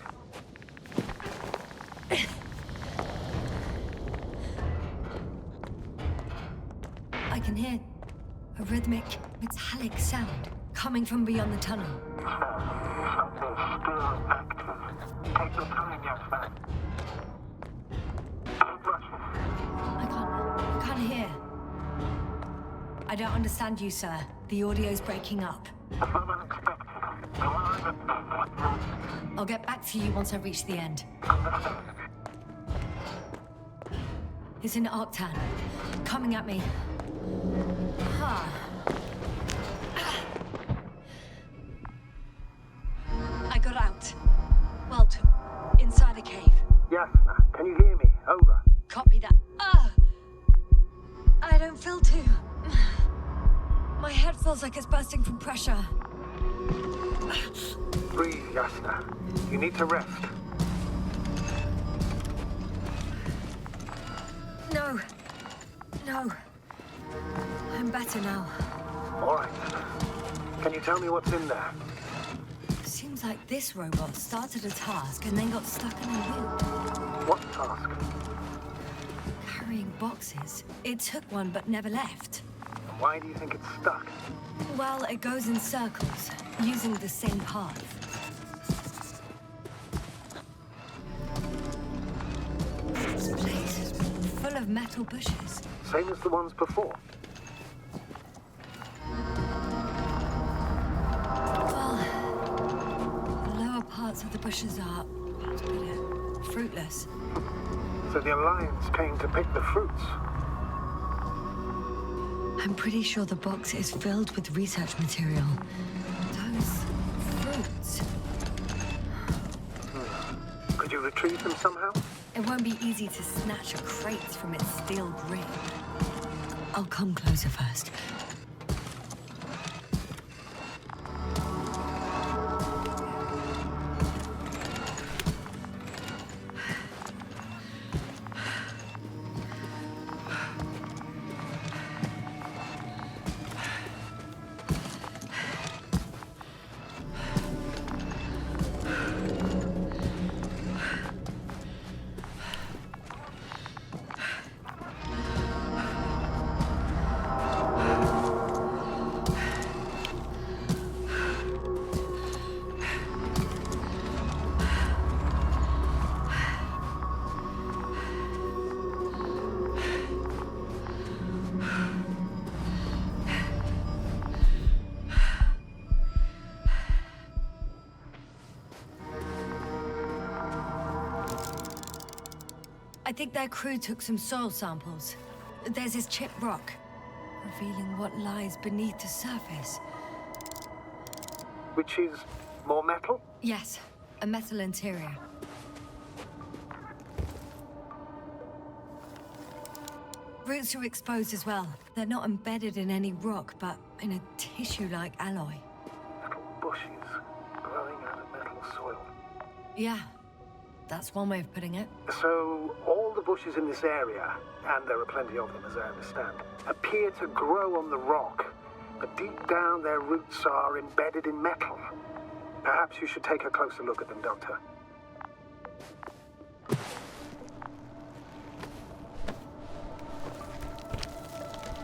I can hear a rhythmic, metallic sound coming from beyond the tunnel. Something's still active. Take your time, Yasna. Keep rushing. I can't hear. I don't understand you, sir. The audio's breaking up. As I'm unexpected. I'll get back to you once I reach the end. Understood. It's in Arctan. Coming at me. I got out. Well, inside a cave. Yasna, can you hear me? Over. Copy that. I don't feel too... My head feels like it's bursting from pressure. Breathe, Yasna. You need to rest. No. I'm better now. All right. Can you tell me what's in there? Seems like this robot started a task and then got stuck in a loop. What task? Carrying boxes. It took one but never left. Why do you think it's stuck? Well, it goes in circles, using the same path. This place is full of metal bushes. Same as the ones before. Well, the lower parts of the bushes are, how to put it, fruitless. So the Alliance came to pick the fruits. I'm pretty sure the box is filled with research material. Those fruits. Could you retrieve them somehow? It won't be easy to snatch a crate from its steel grip. I'll come closer first. I think their crew took some soil samples. There's this chipped rock, revealing what lies beneath the surface. Which is more metal? Yes, a metal interior. Roots are exposed as well. They're not embedded in any rock, but in a tissue-like alloy. Little bushes growing out of metal soil. Yeah, that's one way of putting it. So, all the bushes in this area, and there are plenty of them as I understand, appear to grow on the rock, but deep down their roots are embedded in metal. Perhaps you should take a closer look at them, Doctor.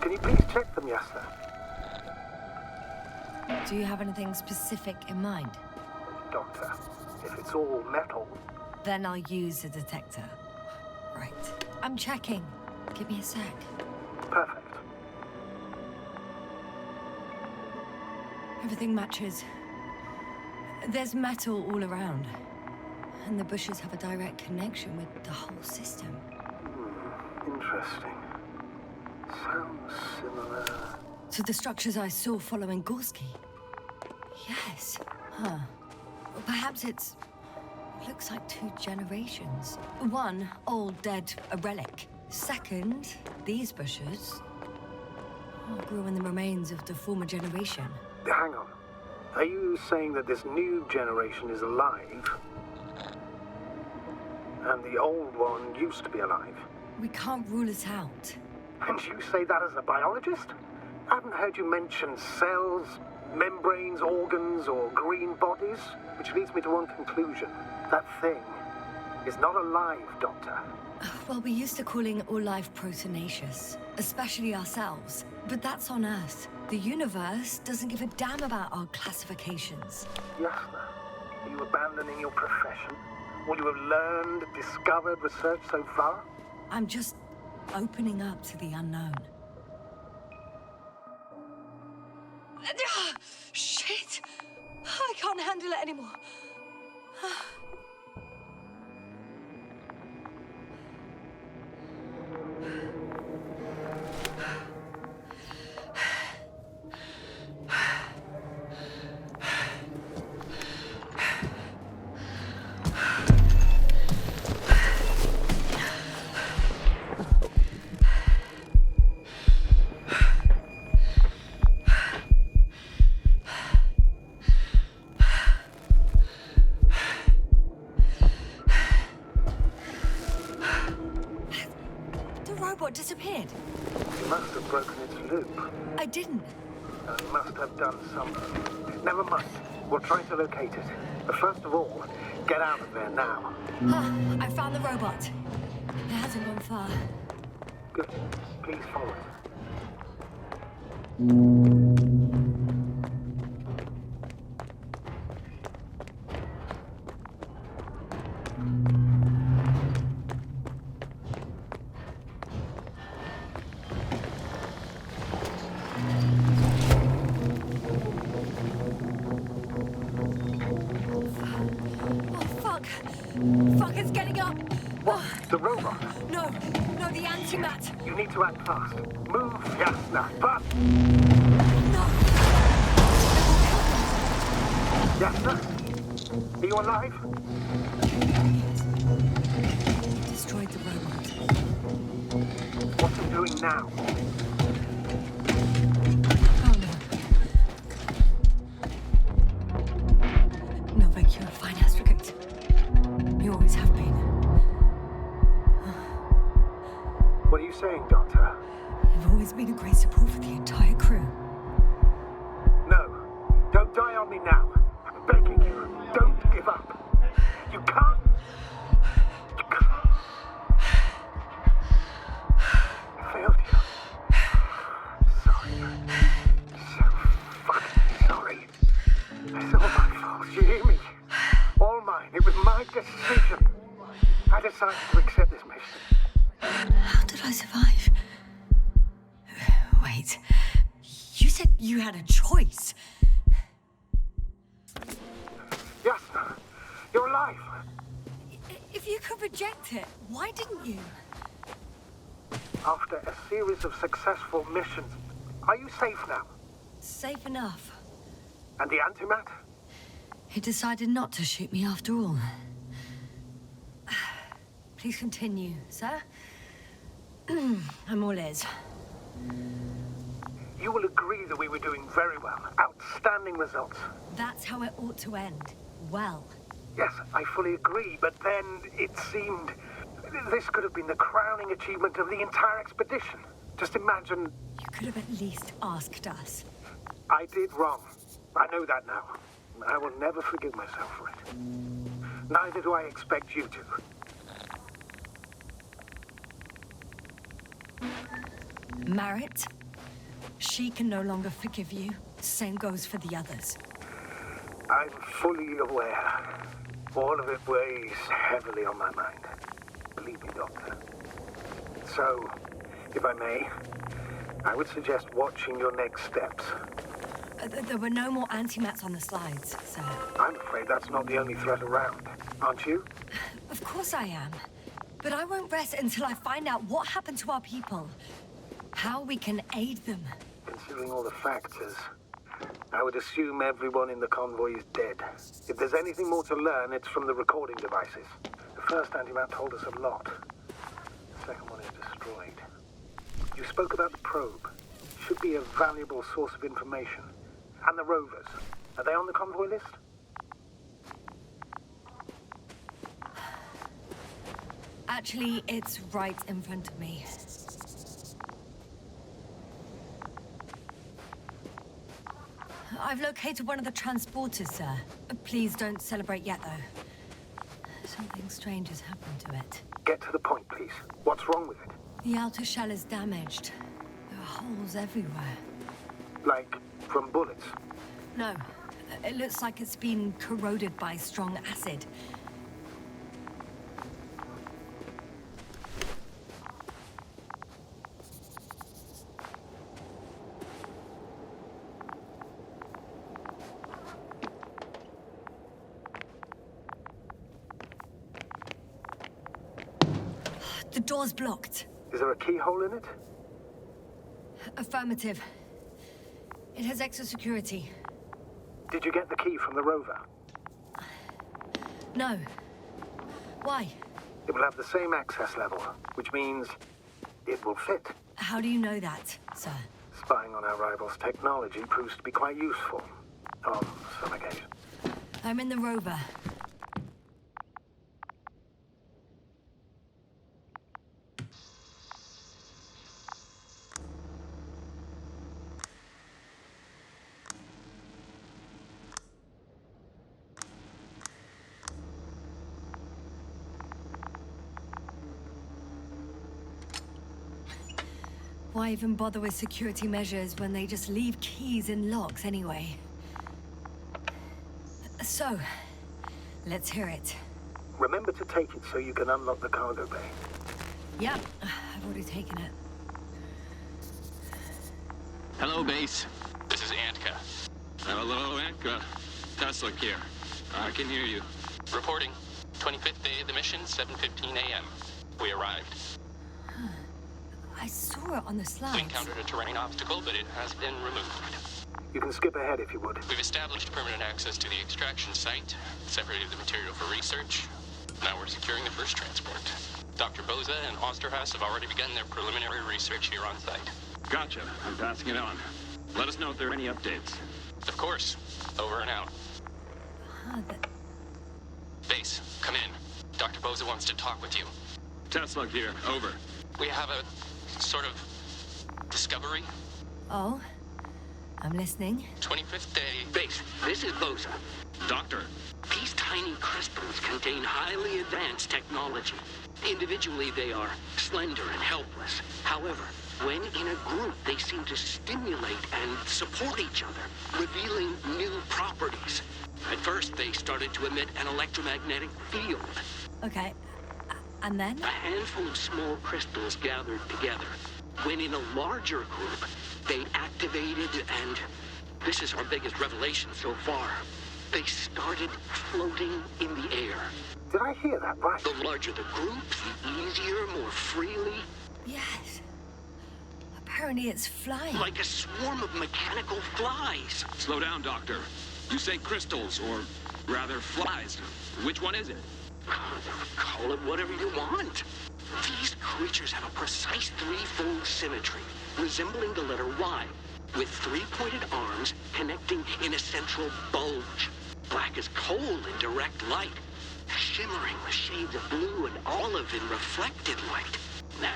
Can you please check them, Yasna? Do you have anything specific in mind? Doctor, if it's all metal... Then I'll use a detector. Right. I'm checking. Give me a sec. Perfect. Everything matches. There's metal all around. And the bushes have a direct connection with the whole system. Interesting. Sounds similar... To the structures I saw following Gorski. Yes. Huh. Well, perhaps it's... Looks like 2 generations. One, old, dead, a relic. Second, these bushes grew in the remains of the former generation. Hang on. Are you saying that this new generation is alive? And the old one used to be alive? We can't rule it out. And you say that as a biologist? I haven't heard you mention cells, membranes, organs, or green bodies, which leads me to one conclusion. That thing is not alive, Doctor. Well, we're used to calling all life proteinaceous, especially ourselves. But that's on Earth. The universe doesn't give a damn about our classifications. Yasna, are you abandoning your profession? What you have learned, discovered, researched so far? I'm just opening up to the unknown. Shit! I can't handle it anymore. loop. I didn't. You must have done something. Never mind. We'll try to locate it. But first of all, get out of there now. I found the robot. It hasn't gone far. Good. Please follow it. Fuck, it's getting up! What? The robot? No, the antimat! You need to act fast. Move, Yasna, fast! No! Yasna? Are you alive? Destroyed the robot. What's it doing now? Oh no. No vacuum, fine astrogate. You always have been. What are you saying, Doctor? You've always been a great support for the entire crew. No. Don't die on me now. I'm begging you. Don't give up. You can't. You can't. I failed you. Sorry. So fucking sorry. It's all my fault. You hear me? All mine. It was my decision. I decided to accept this mission. How did I survive? Wait. You said you had a choice. Yasna, you're alive. If you could reject it, why didn't you? After a series of successful missions, are you safe now? Safe enough. And the antimat? He decided not to shoot me after all. Please continue, sir. I'm all ears. You will agree that we were doing very well. Outstanding results. That's how it ought to end. Well. Yes, I fully agree, but then it seemed this could have been the crowning achievement of the entire expedition. Just imagine... You could have at least asked us. I did wrong. I know that now. I will never forgive myself for it. Neither do I expect you to. Marit, she can no longer forgive you. Same goes for the others. I'm fully aware. All of it weighs heavily on my mind. Believe me, Doctor. So, if I may, I would suggest watching your next steps. There were no more antimats on the slides, sir. I'm afraid that's not the only threat around, aren't you? Of course I am. But I won't rest until I find out what happened to our people. How we can aid them. Considering all the factors, I would assume everyone in the convoy is dead. If there's anything more to learn, it's from the recording devices. The first antimat told us a lot. The second one is destroyed. You spoke about the probe. Should be a valuable source of information. And the rovers. Are they on the convoy list? Actually, it's right in front of me. I've located one of the transporters, sir. Please don't celebrate yet, though. Something strange has happened to it. Get to the point, please. What's wrong with it? The outer shell is damaged. There are holes everywhere. Like from bullets? No. It looks like it's been corroded by strong acid. The door's blocked. Is there a keyhole in it? Affirmative. It has extra security. Did you get the key from the rover? No. Why? It will have the same access level, which means it will fit. How do you know that, sir? Spying on our rivals' technology proves to be quite useful. On some occasions. I'm in the rover. Why even bother with security measures when they just leave keys in locks anyway? So, let's hear it. Remember to take it so you can unlock the cargo bay. Yeah, I've already taken it. Hello, base. This is Antka. Hello, Antka. Tesla here. I can hear you. Reporting. 25th day of the mission, 7:15 a.m. We arrived. I saw it on the slides. We encountered a terrain obstacle, but it has been removed. You can skip ahead if you would. We've established permanent access to the extraction site, separated the material for research. Now we're securing the first transport. Dr. Boza and Osterhaus have already begun their preliminary research here on site. Gotcha. I'm passing it on. Let us know if there are any updates. Of course. Over and out. Base, come in. Dr. Boza wants to talk with you. Tesla here. Over. We have a sort of discovery. Oh? I'm listening. 25th day. Base, this is Boza. Doctor. These tiny crystals contain highly advanced technology. Individually, they are slender and helpless. However, when in a group, they seem to stimulate and support each other, revealing new properties. At first, they started to emit an electromagnetic field. Okay. And then? A handful of small crystals gathered together. When in a larger group, they activated and... this is our biggest revelation so far. They started floating in the air. Did I hear that right? The larger the group, the easier, more freely. Yes. Apparently it's flying. Like a swarm of mechanical flies. Slow down, Doctor. You say crystals, or rather flies. Which one is it? Call it whatever you want. These creatures have a precise threefold symmetry, resembling the letter Y, with three-pointed arms connecting in a central bulge. Black as coal in direct light, shimmering with shades of blue and olive in reflected light.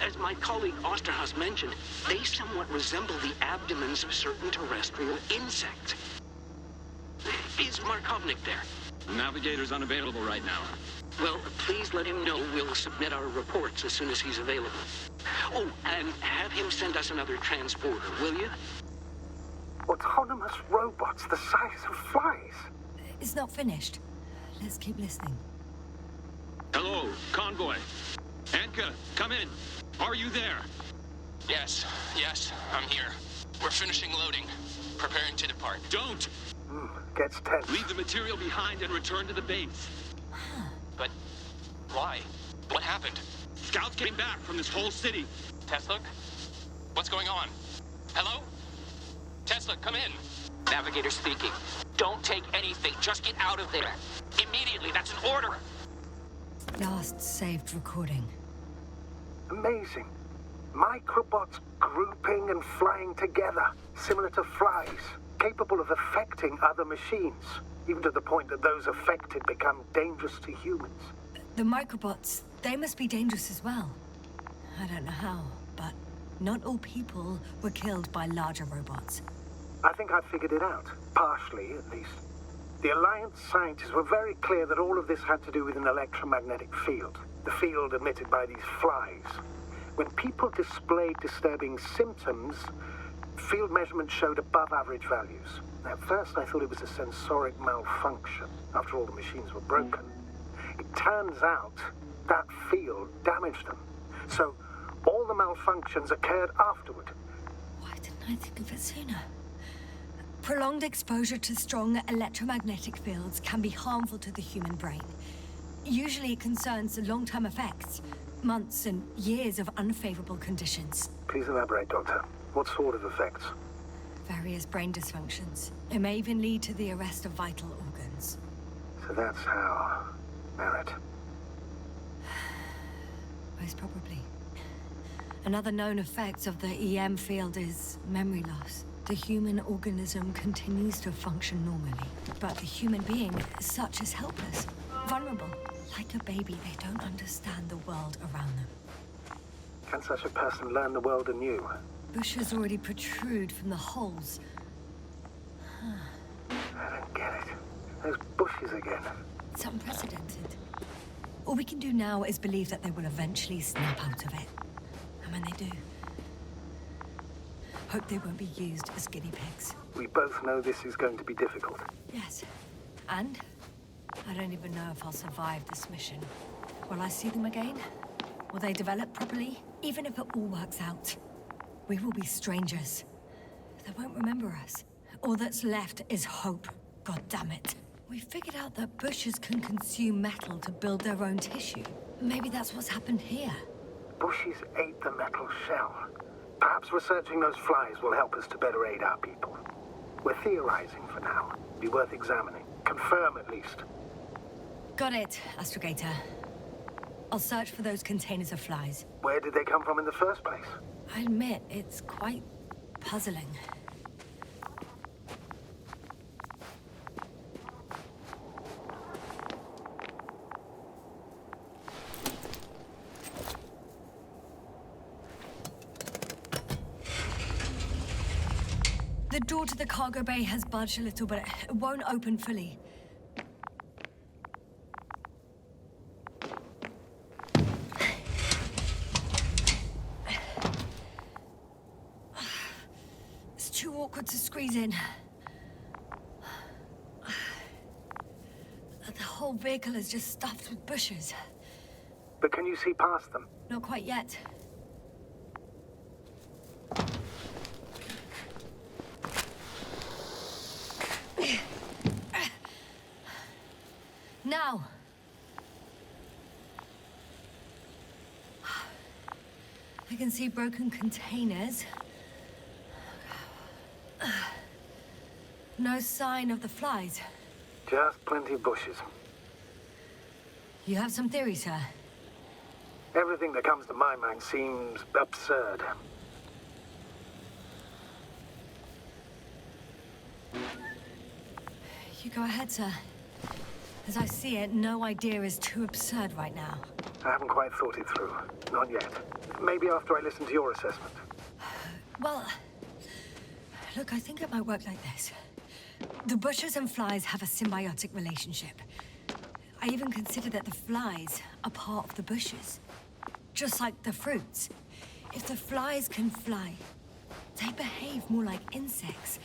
As my colleague Osterhaus mentioned, they somewhat resemble the abdomens of certain terrestrial insects. Is Markovnik there? Navigator's unavailable right now. Well, please let him know we'll submit our reports as soon as he's available. Oh, and have him send us another transporter, will you? Autonomous robots the size of flies. It's not finished. Let's keep listening. Hello, convoy. Antka, come in. Are you there? Yes, I'm here. We're finishing loading. Preparing to depart. Don't! Gets tense. Leave the material behind and return to the base. But why? What happened? Scouts came back from this whole city. Tesla? What's going on? Hello? Tesla, come in. Navigator speaking. Don't take anything. Just get out of there. Immediately. That's an order. Last saved recording. Amazing. Microbots grouping and flying together, similar to flies, capable of affecting other machines, even to the point that those affected become dangerous to humans. The Microbots, they must be dangerous as well. I don't know how, but not all people were killed by larger robots. I think I figured it out, partially at least. The Alliance scientists were very clear that all of this had to do with an electromagnetic field, the field emitted by these flies. When people displayed disturbing symptoms, field measurements showed above average values. At first I thought it was a sensoric malfunction, after all the machines were broken. It turns out that field damaged them. So all the malfunctions occurred afterward. Why didn't I think of it sooner? Prolonged exposure to strong electromagnetic fields can be harmful to the human brain. Usually it concerns the long-term effects, months and years of unfavorable conditions. Please elaborate, Doctor. What sort of effects? Various brain dysfunctions. It may even lead to the arrest of vital organs. So that's how... Barrett. Most probably. Another known effect of the EM field is memory loss. The human organism continues to function normally, but the human being as such is helpless, vulnerable. Like a baby, they don't understand the world around them. Can such a person learn the world anew? Bushes already protrude from the holes. I don't get it. Those bushes again. It's unprecedented. All we can do now is believe that they will eventually snap out of it. And when they do, Hope they won't be used as guinea pigs. We both know this is going to be difficult. Yes. And I don't even know if I'll survive this mission. Will I see them again? Will they develop properly? Even if it all works out, we will be strangers. They won't remember us. All that's left is hope. God damn it. We figured out that bushes can consume metal to build their own tissue. Maybe that's what's happened here. Bushes ate the metal shell. Perhaps researching those flies will help us to better aid our people. We're theorizing for now. Be worth examining. Confirm at least. Got it, Astrogator. I'll search for those containers of flies. Where did they come from in the first place? I admit, it's quite puzzling. The door to the cargo bay has budged a little, but it won't open fully. It's too awkward to squeeze in. The whole vehicle is just stuffed with bushes. But can you see past them? Not quite yet. Now. I can see broken containers. No sign of the flies. Just plenty of bushes. You have some theories, sir? Everything that comes to my mind seems absurd. You go ahead, sir. As I see it, no idea is too absurd right now. I haven't quite thought it through. Not yet. Maybe after I listen to your assessment. Well, look, I think it might work like this. The bushes and flies have a symbiotic relationship. I even consider that the flies are part of the bushes. Just like the fruits. If the flies can fly, they behave more like insects.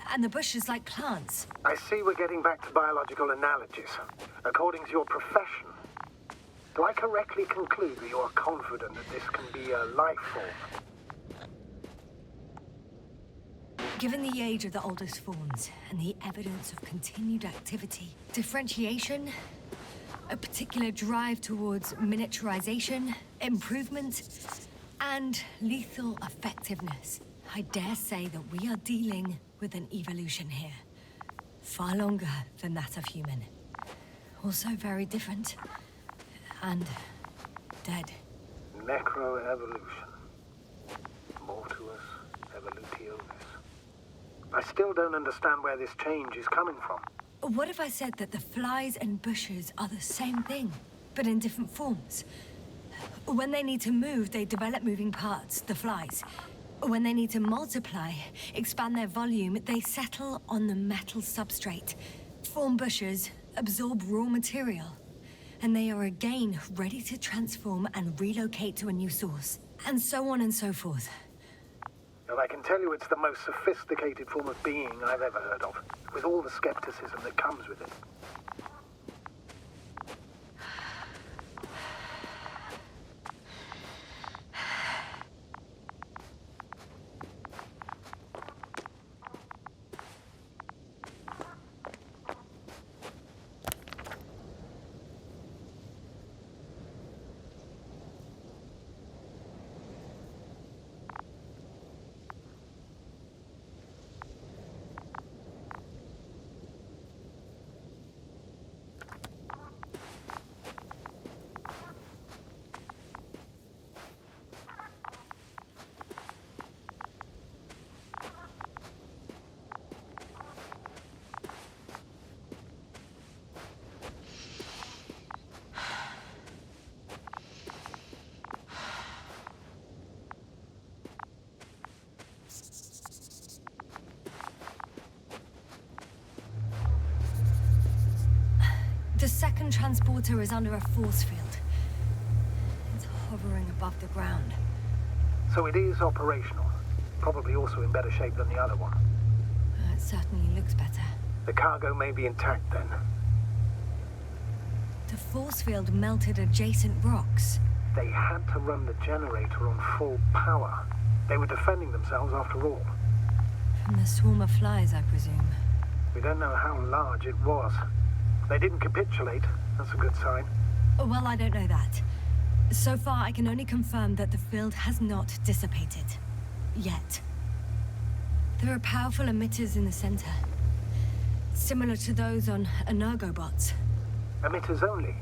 And the bushes like plants. I see we're getting back to biological analogies. According to your profession, do I correctly conclude that you are confident that this can be a life form? Given the age of the oldest forms and the evidence of continued activity, differentiation, a particular drive towards miniaturization, improvement, and lethal effectiveness, I dare say that we are dealing with an evolution here. Far longer than that of human. Also very different. And dead. Necroevolution. Mortuus evolutionis. I still don't understand where this change is coming from. What if I said that the flies and bushes are the same thing, but in different forms? When they need to move, they develop moving parts, the flies. When they need to multiply, expand their volume, they settle on the metal substrate, form bushes, absorb raw material, and they are again ready to transform and relocate to a new source, and so on and so forth. Well, I can tell you it's the most sophisticated form of being I've ever heard of, with all the skepticism that comes with it. The second transporter is under a force field. It's hovering above the ground. So it is operational. probably also in better shape than the other one. It certainly looks better. The cargo may be intact then. The force field melted adjacent rocks. They had to run the generator on full power. They were defending themselves after all. From the swarm of flies, I presume. We don't know how large it was. They didn't capitulate. That's a good sign. Well, I don't know that. So far, I can only confirm that the field has not dissipated. Yet. There are powerful emitters in the center. Similar to those on Energobots. Emitters only?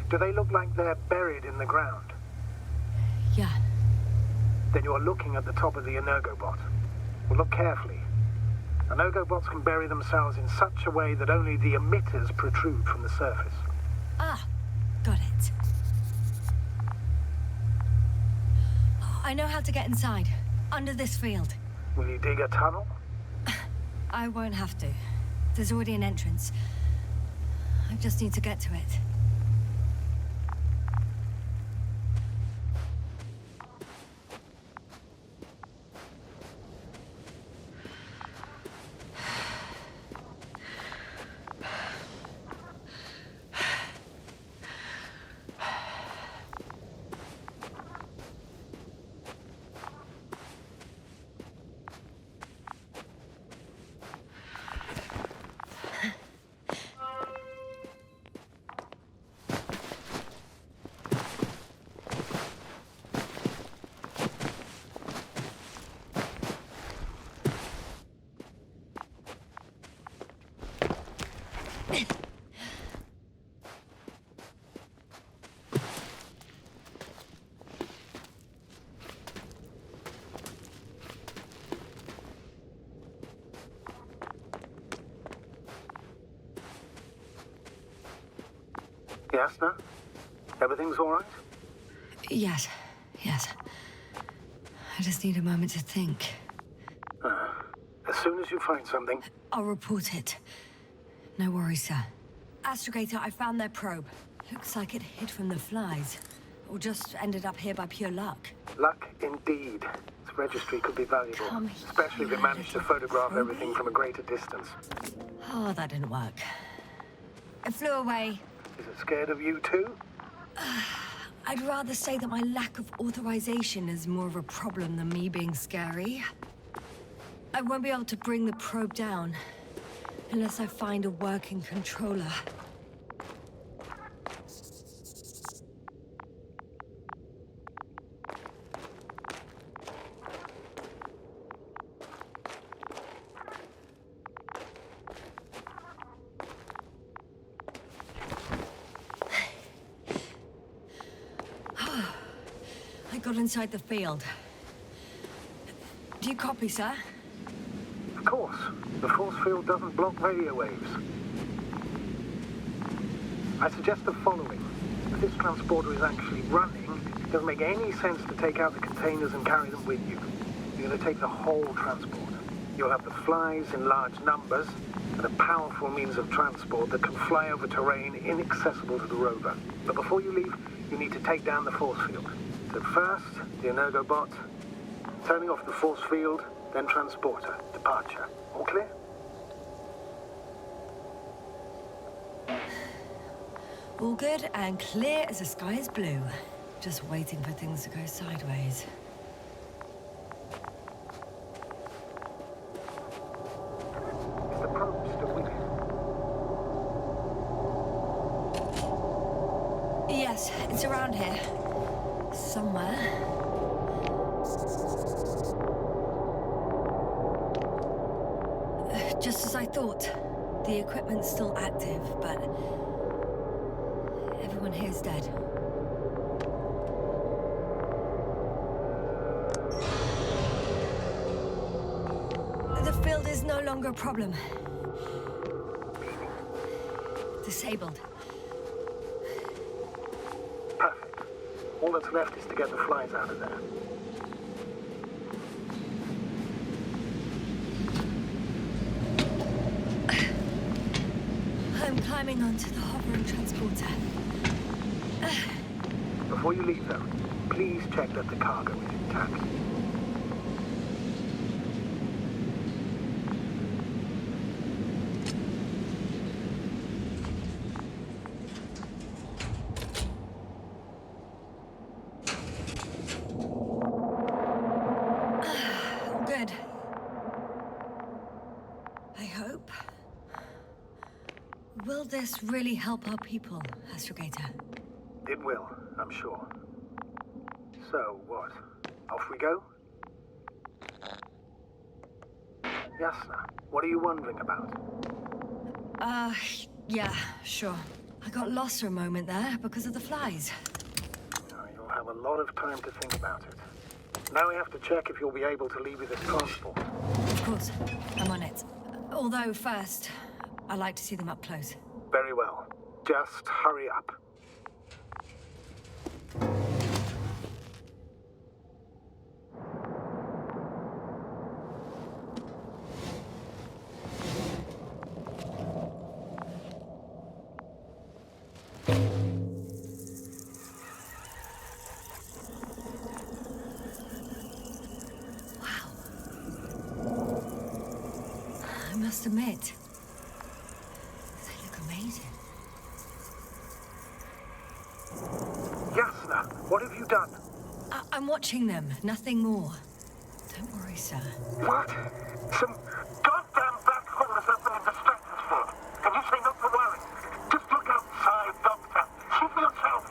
Do they look like they're buried in the ground? Yeah. Then you're looking at the top of the Energobot. Well, look carefully. Energobots can bury themselves in such a way that only the emitters protrude from the surface. Ah, got it. I know how to get inside. Under this field. Will you dig a tunnel? I won't have to. There's already an entrance. I just need to get to it. Yasna? Everything's all right? Yes. I just need a moment to think. As soon as you find something... I'll report it. No worries, sir. Astrogator, I found their probe. Looks like it hid from the flies. Or just ended up here by pure luck. Luck indeed. Its registry could be valuable. Especially if it managed to photograph everything from a greater distance. Oh, that didn't work. It flew away. Is it scared of you too? I'd rather say that my lack of authorization is more of a problem than me being scary. I won't be able to bring the probe down unless I find a working controller. I got inside the field. Do you copy, sir? Of course. The force field doesn't block radio waves. I suggest the following. If this transporter is actually running, it doesn't make any sense to take out the containers and carry them with you. You're going to take the whole transporter. You'll have the flies in large numbers, and a powerful means of transport that can fly over terrain inaccessible to the rover. But before you leave, you need to take down the force field. So first, the Energobot, turning off the force field, then transporter, departure. All clear? All good and clear as the sky is blue. Just waiting for things to go sideways. Is the probe still with you? Yes, it's around here. Somewhere. Just as I thought. The equipment's still active, but everyone here's dead. The field is no longer a problem. Disabled. Perfect. All that's left is to get the flies out of there. I'm climbing onto the hovering transporter. Before you leave, though, please check that the cargo is intact. I hope. Will this really help our people, Astrogator? It will, I'm sure. So, what? Off we go? Yasna, what are you wondering about? Yeah, sure. I got lost for a moment there because of the flies. You'll have a lot of time to think about it. Now we have to check if you'll be able to leave with this transport. Of course, I'm on it. Although first, I'd like to see them up close. Very well. Just hurry up. I must admit, they look amazing. Yasna, what have you done? I'm watching them, nothing more. Don't worry, sir. What? Some goddamn black hole has opened in the stratosphere. And you say not to worry. Just look outside, Doctor. See for yourself.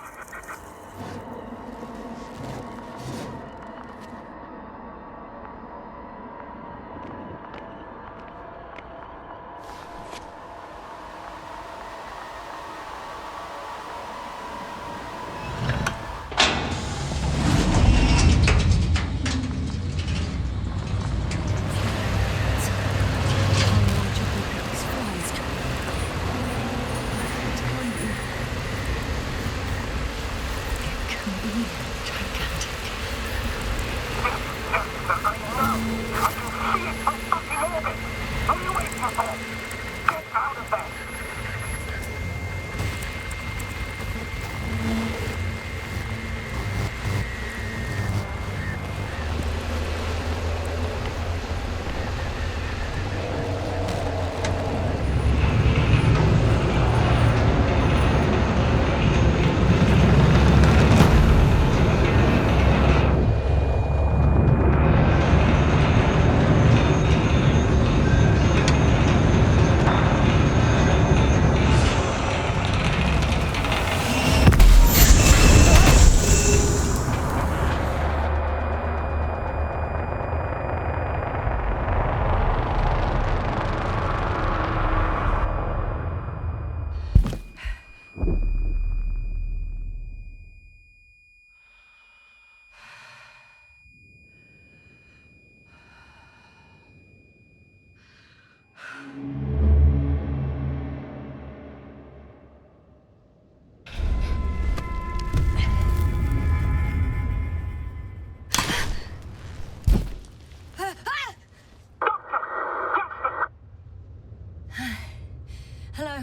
Hello,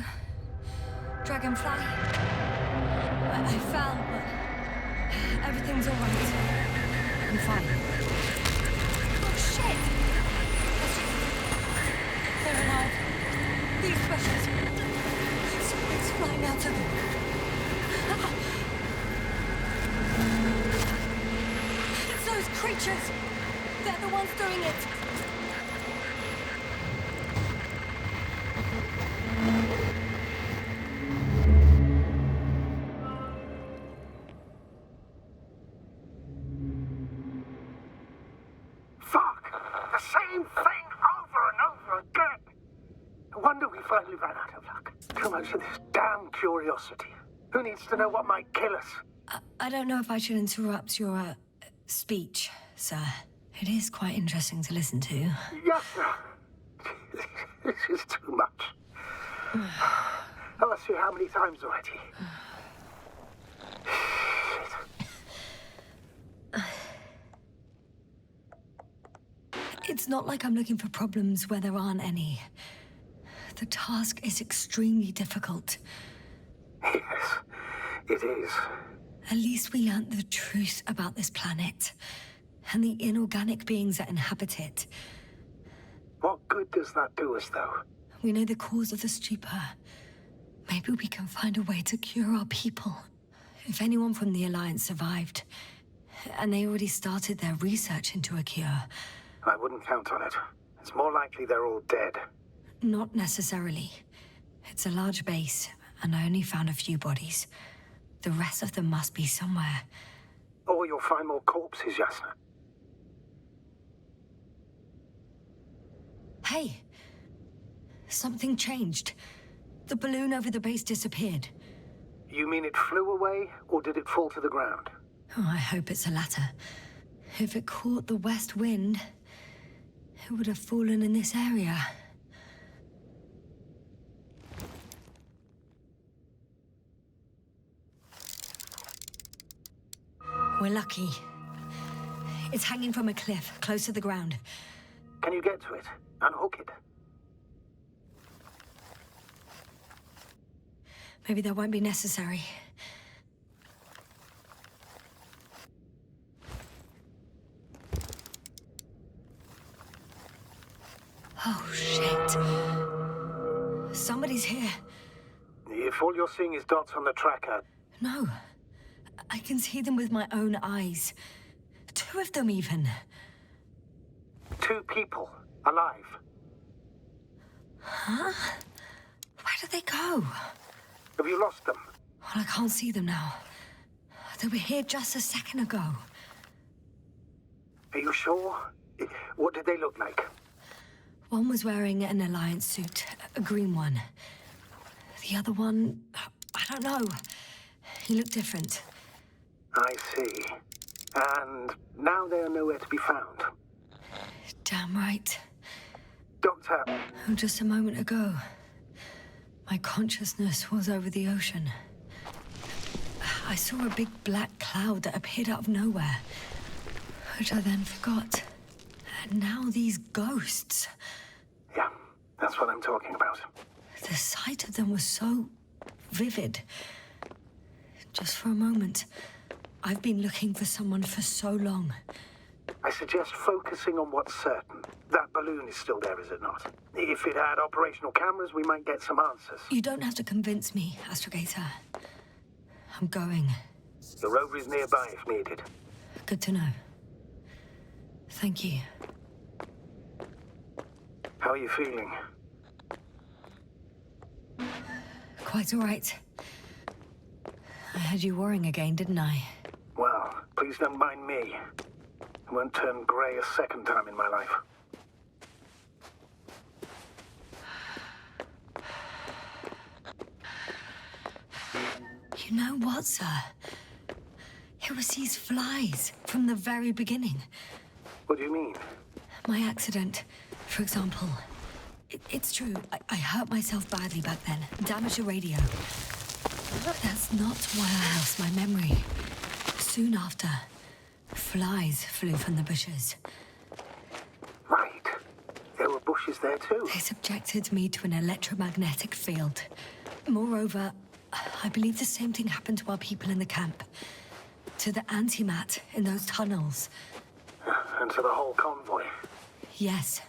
Dragonfly. I fell, but everything's all right. I'm fine. Oh, shit! They're alive. These specials. Something's flying out of them. It's those creatures. They're the ones doing it. Finally ran out of luck. Too much of this damn curiosity. Who needs to know what might kill us? I don't know if I should interrupt your speech, sir. It is quite interesting to listen to. Yes, sir. This is too much. I'll ask you how many times already. It's not like I'm looking for problems where there aren't any. The task is extremely difficult. Yes, it is. At least we learned the truth about this planet and the inorganic beings that inhabit it. What good does that do us, though? We know the cause of the stupor. Maybe we can find a way to cure our people. If anyone from the Alliance survived, and they already started their research into a cure... I wouldn't count on it. It's more likely they're all dead. Not necessarily. It's a large base, and I only found a few bodies. The rest of them must be somewhere. Or you'll find more corpses, Yasna. Hey! Something changed. The balloon over the base disappeared. You mean it flew away, or did it fall to the ground? Oh, I hope it's the latter. If it caught the west wind, it would have fallen in this area. We're lucky. It's hanging from a cliff, close to the ground. Can you get to it? Unhook it? Maybe that won't be necessary. Oh, shit. Somebody's here. If all you're seeing is dots on the tracker... No. I can see them with my own eyes. 2 of them, even. 2 people. Alive. Huh? Where did they go? Have you lost them? Well, I can't see them now. They were here just a second ago. Are you sure? What did they look like? One was wearing an Alliance suit, a green one. The other one, I don't know. He looked different. I see. And now they are nowhere to be found. Damn right. Doctor... Oh, just a moment ago, my consciousness was over the ocean. I saw a big black cloud that appeared out of nowhere, which I then forgot. And now these ghosts. Yeah, that's what I'm talking about. The sight of them was so vivid. Just for a moment, I've been looking for someone for so long. I suggest focusing on what's certain. That balloon is still there, is it not? If it had operational cameras, we might get some answers. You don't have to convince me, Astrogator. I'm going. The rover is nearby if needed. Good to know. Thank you. How are you feeling? Quite all right. I had you worrying again, didn't I? Well, please don't mind me. I won't turn grey a second time in my life. You know what, sir? It was these flies from the very beginning. What do you mean? My accident, for example. It's true, I hurt myself badly back then. Damaged the radio. But that's not why I lost my memory. Soon after, flies flew from the bushes. Right. There were bushes there too. They subjected me to an electromagnetic field. Moreover, I believe the same thing happened to our people in the camp. To the antimat in those tunnels. And to the whole convoy. Yes.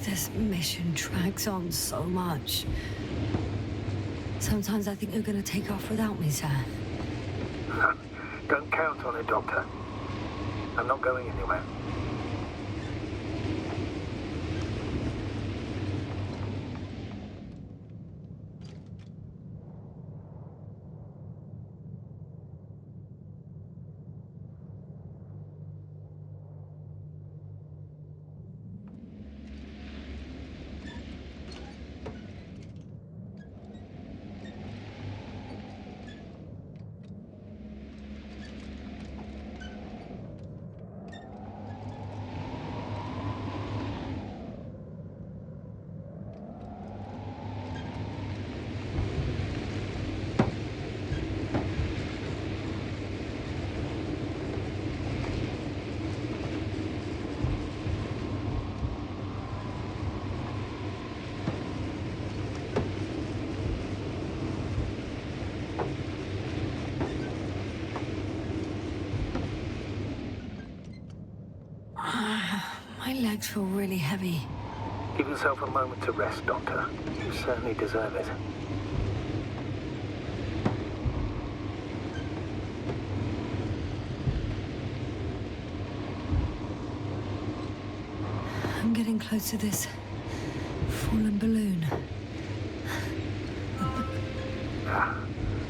This mission drags on so much. Sometimes I think you're gonna take off without me, sir. Don't count on it, Doctor. I'm not going anywhere. legs feel really heavy. Give yourself a moment to rest, Doctor. You certainly deserve it. I'm getting close to this fallen balloon.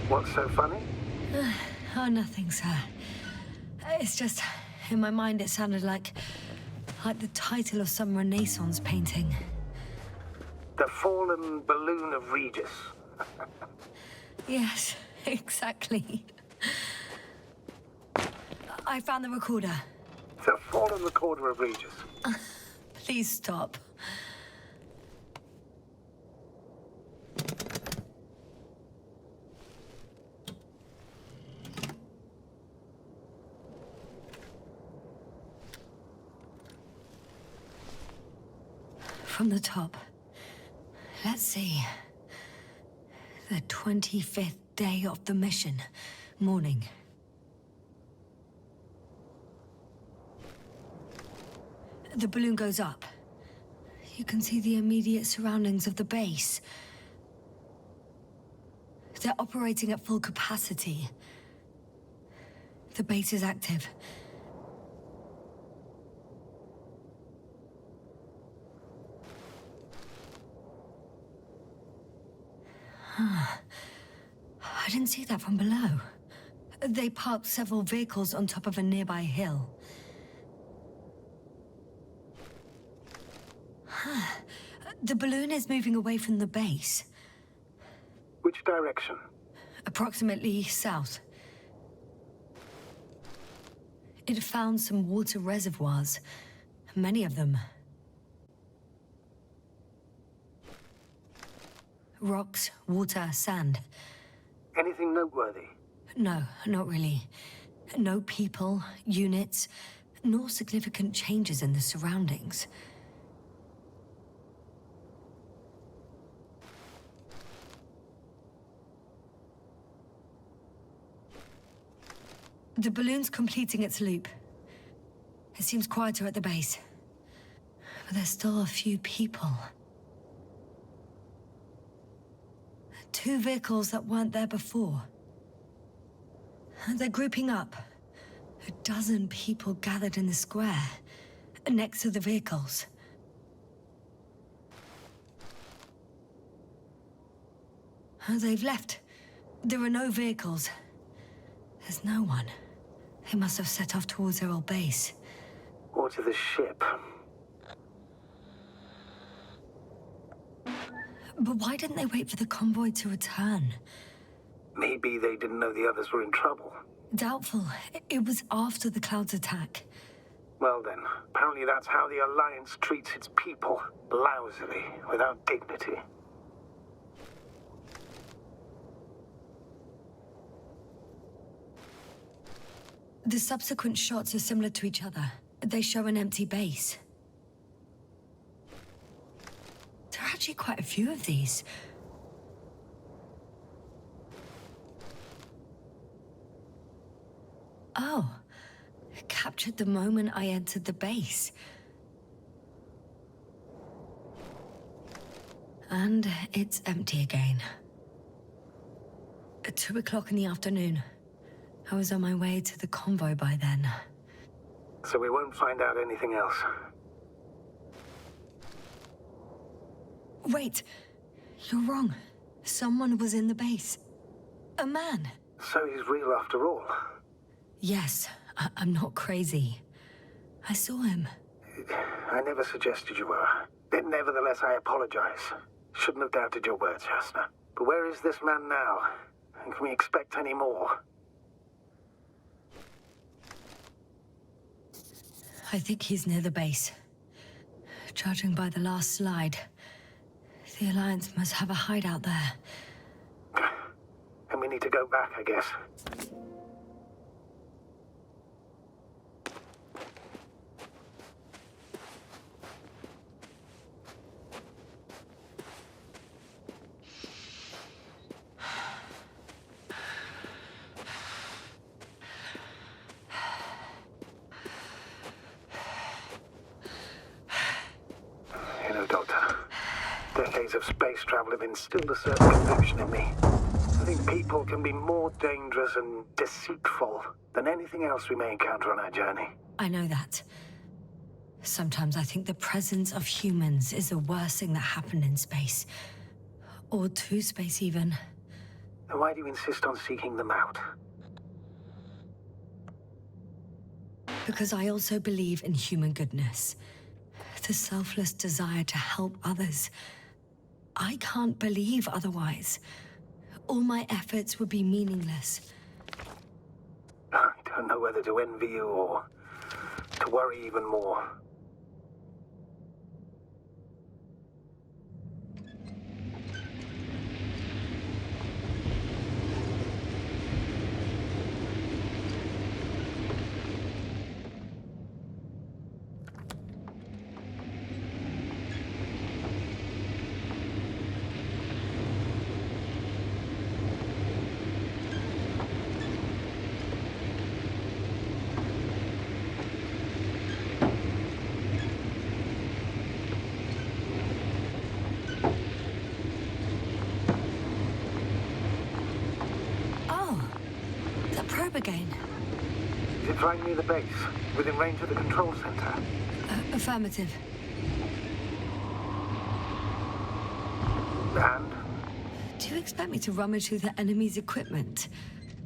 What's so funny? Oh, nothing, sir. It's just, in my mind it sounded like the title of some Renaissance painting. The Fallen Balloon of Regis. Yes, exactly. I found the recorder. The Fallen Recorder of Regis. Please stop. From the top. Let's see. The 25th day of the mission. Morning. The balloon goes up. You can see the immediate surroundings of the base. They're operating at full capacity. The base is active. I didn't see that from below. They parked several vehicles on top of a nearby hill. The balloon is moving away from the base. Which direction? Approximately south. It found some water reservoirs. Many of them. Rocks, water, sand. Anything noteworthy? No, not really. No people, units, nor significant changes in the surroundings. The balloon's completing its loop. It seems quieter at the base. But there's still a few people. 2 vehicles that weren't there before. They're grouping up. A dozen people gathered in the square, next to the vehicles. They've left. There are no vehicles. There's no one. They must have set off towards their old base. Or to the ship. But why didn't they wait for the convoy to return? Maybe they didn't know the others were in trouble. Doubtful. It was after the Cloud's attack. Well then, apparently that's how the Alliance treats its people. Lousily, without dignity. The subsequent shots are similar to each other. They show an empty base. There are actually quite a few of these. Oh, it captured the moment I entered the base. And it's empty again. At 2 o'clock in the afternoon. I was on my way to the convoy by then. So we won't find out anything else. Wait, you're wrong. Someone was in the base. A man. So he's real after all. Yes, I'm not crazy. I saw him. I never suggested you were. But nevertheless, I apologize. Shouldn't have doubted your words, Yasna. But where is this man now? And can we expect any more? I think he's near the base. Judging by the last slide, the Alliance must have a hideout there. And we need to go back, I guess. Doctor. Decades of space travel have instilled a certain conviction in me. I think people can be more dangerous and deceitful than anything else we may encounter on our journey. I know that. Sometimes I think the presence of humans is the worst thing that happened in space. Or to space, even. Then why do you insist on seeking them out? Because I also believe in human goodness. The selfless desire to help others. I can't believe otherwise. All my efforts would be meaningless. I don't know whether to envy you or to worry even more. Again. Is it flying near the base, within range of the control center? Affirmative. And? Do you expect me to rummage through the enemy's equipment?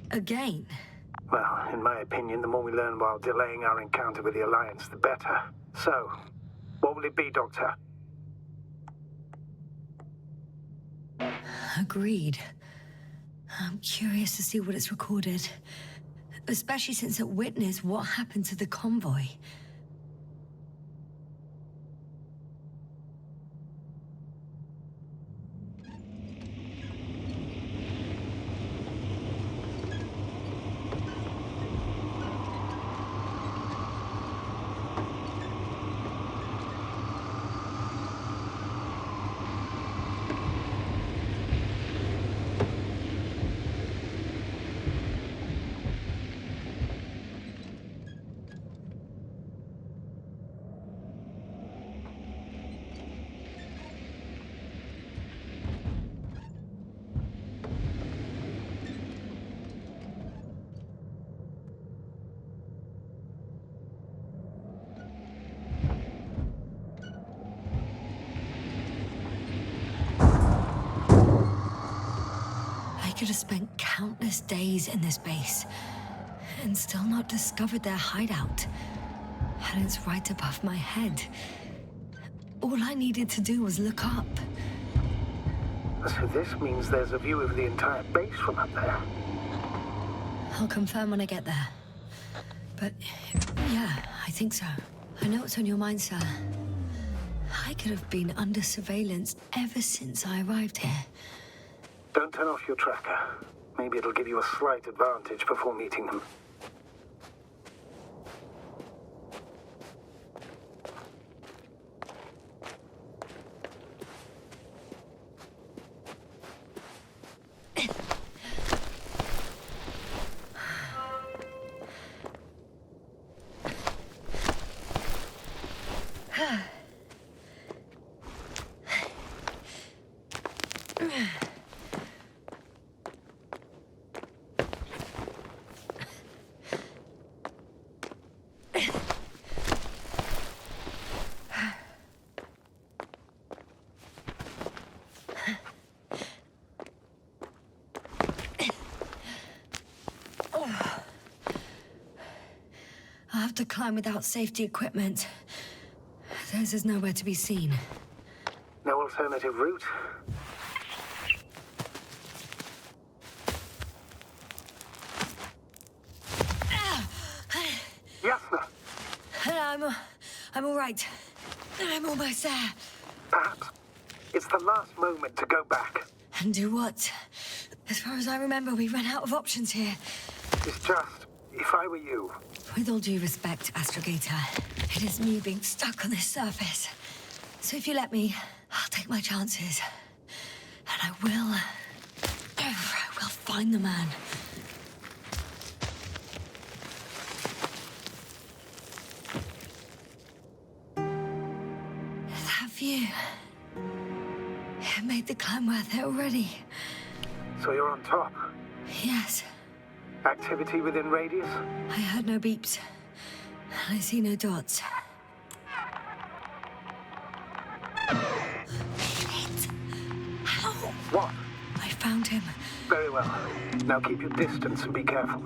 Again? Well, in my opinion, the more we learn while delaying our encounter with the Alliance, the better. So, what will it be, Doctor? Agreed. I'm curious to see what it's recorded. Especially since it witnessed what happened to the convoy. I could have spent countless days in this base and still not discovered their hideout. And it's right above my head. All I needed to do was look up. So this means there's a view of the entire base from up there. I'll confirm when I get there. But yeah, I think so. I know what's on your mind, sir. I could have been under surveillance ever since I arrived here. Don't turn off your tracker. Maybe it'll give you a slight advantage before meeting them. I'll have to climb without safety equipment. Theirs is nowhere to be seen. No alternative route? Yasna! I'm all right. I'm almost there. Perhaps it's the last moment to go back. And do what? As far as I remember, we ran out of options here. It's just, if I were you... With all due respect, ASRock, it is me being stuck on this surface. So if you let me, I'll take my chances. And I will find the man. That view. It made the climb worth it already. So you're on top. Yes. Activity within radius? I heard no beeps. I see no dots. Shit! How? What? I found him. Very well. Now keep your distance and be careful.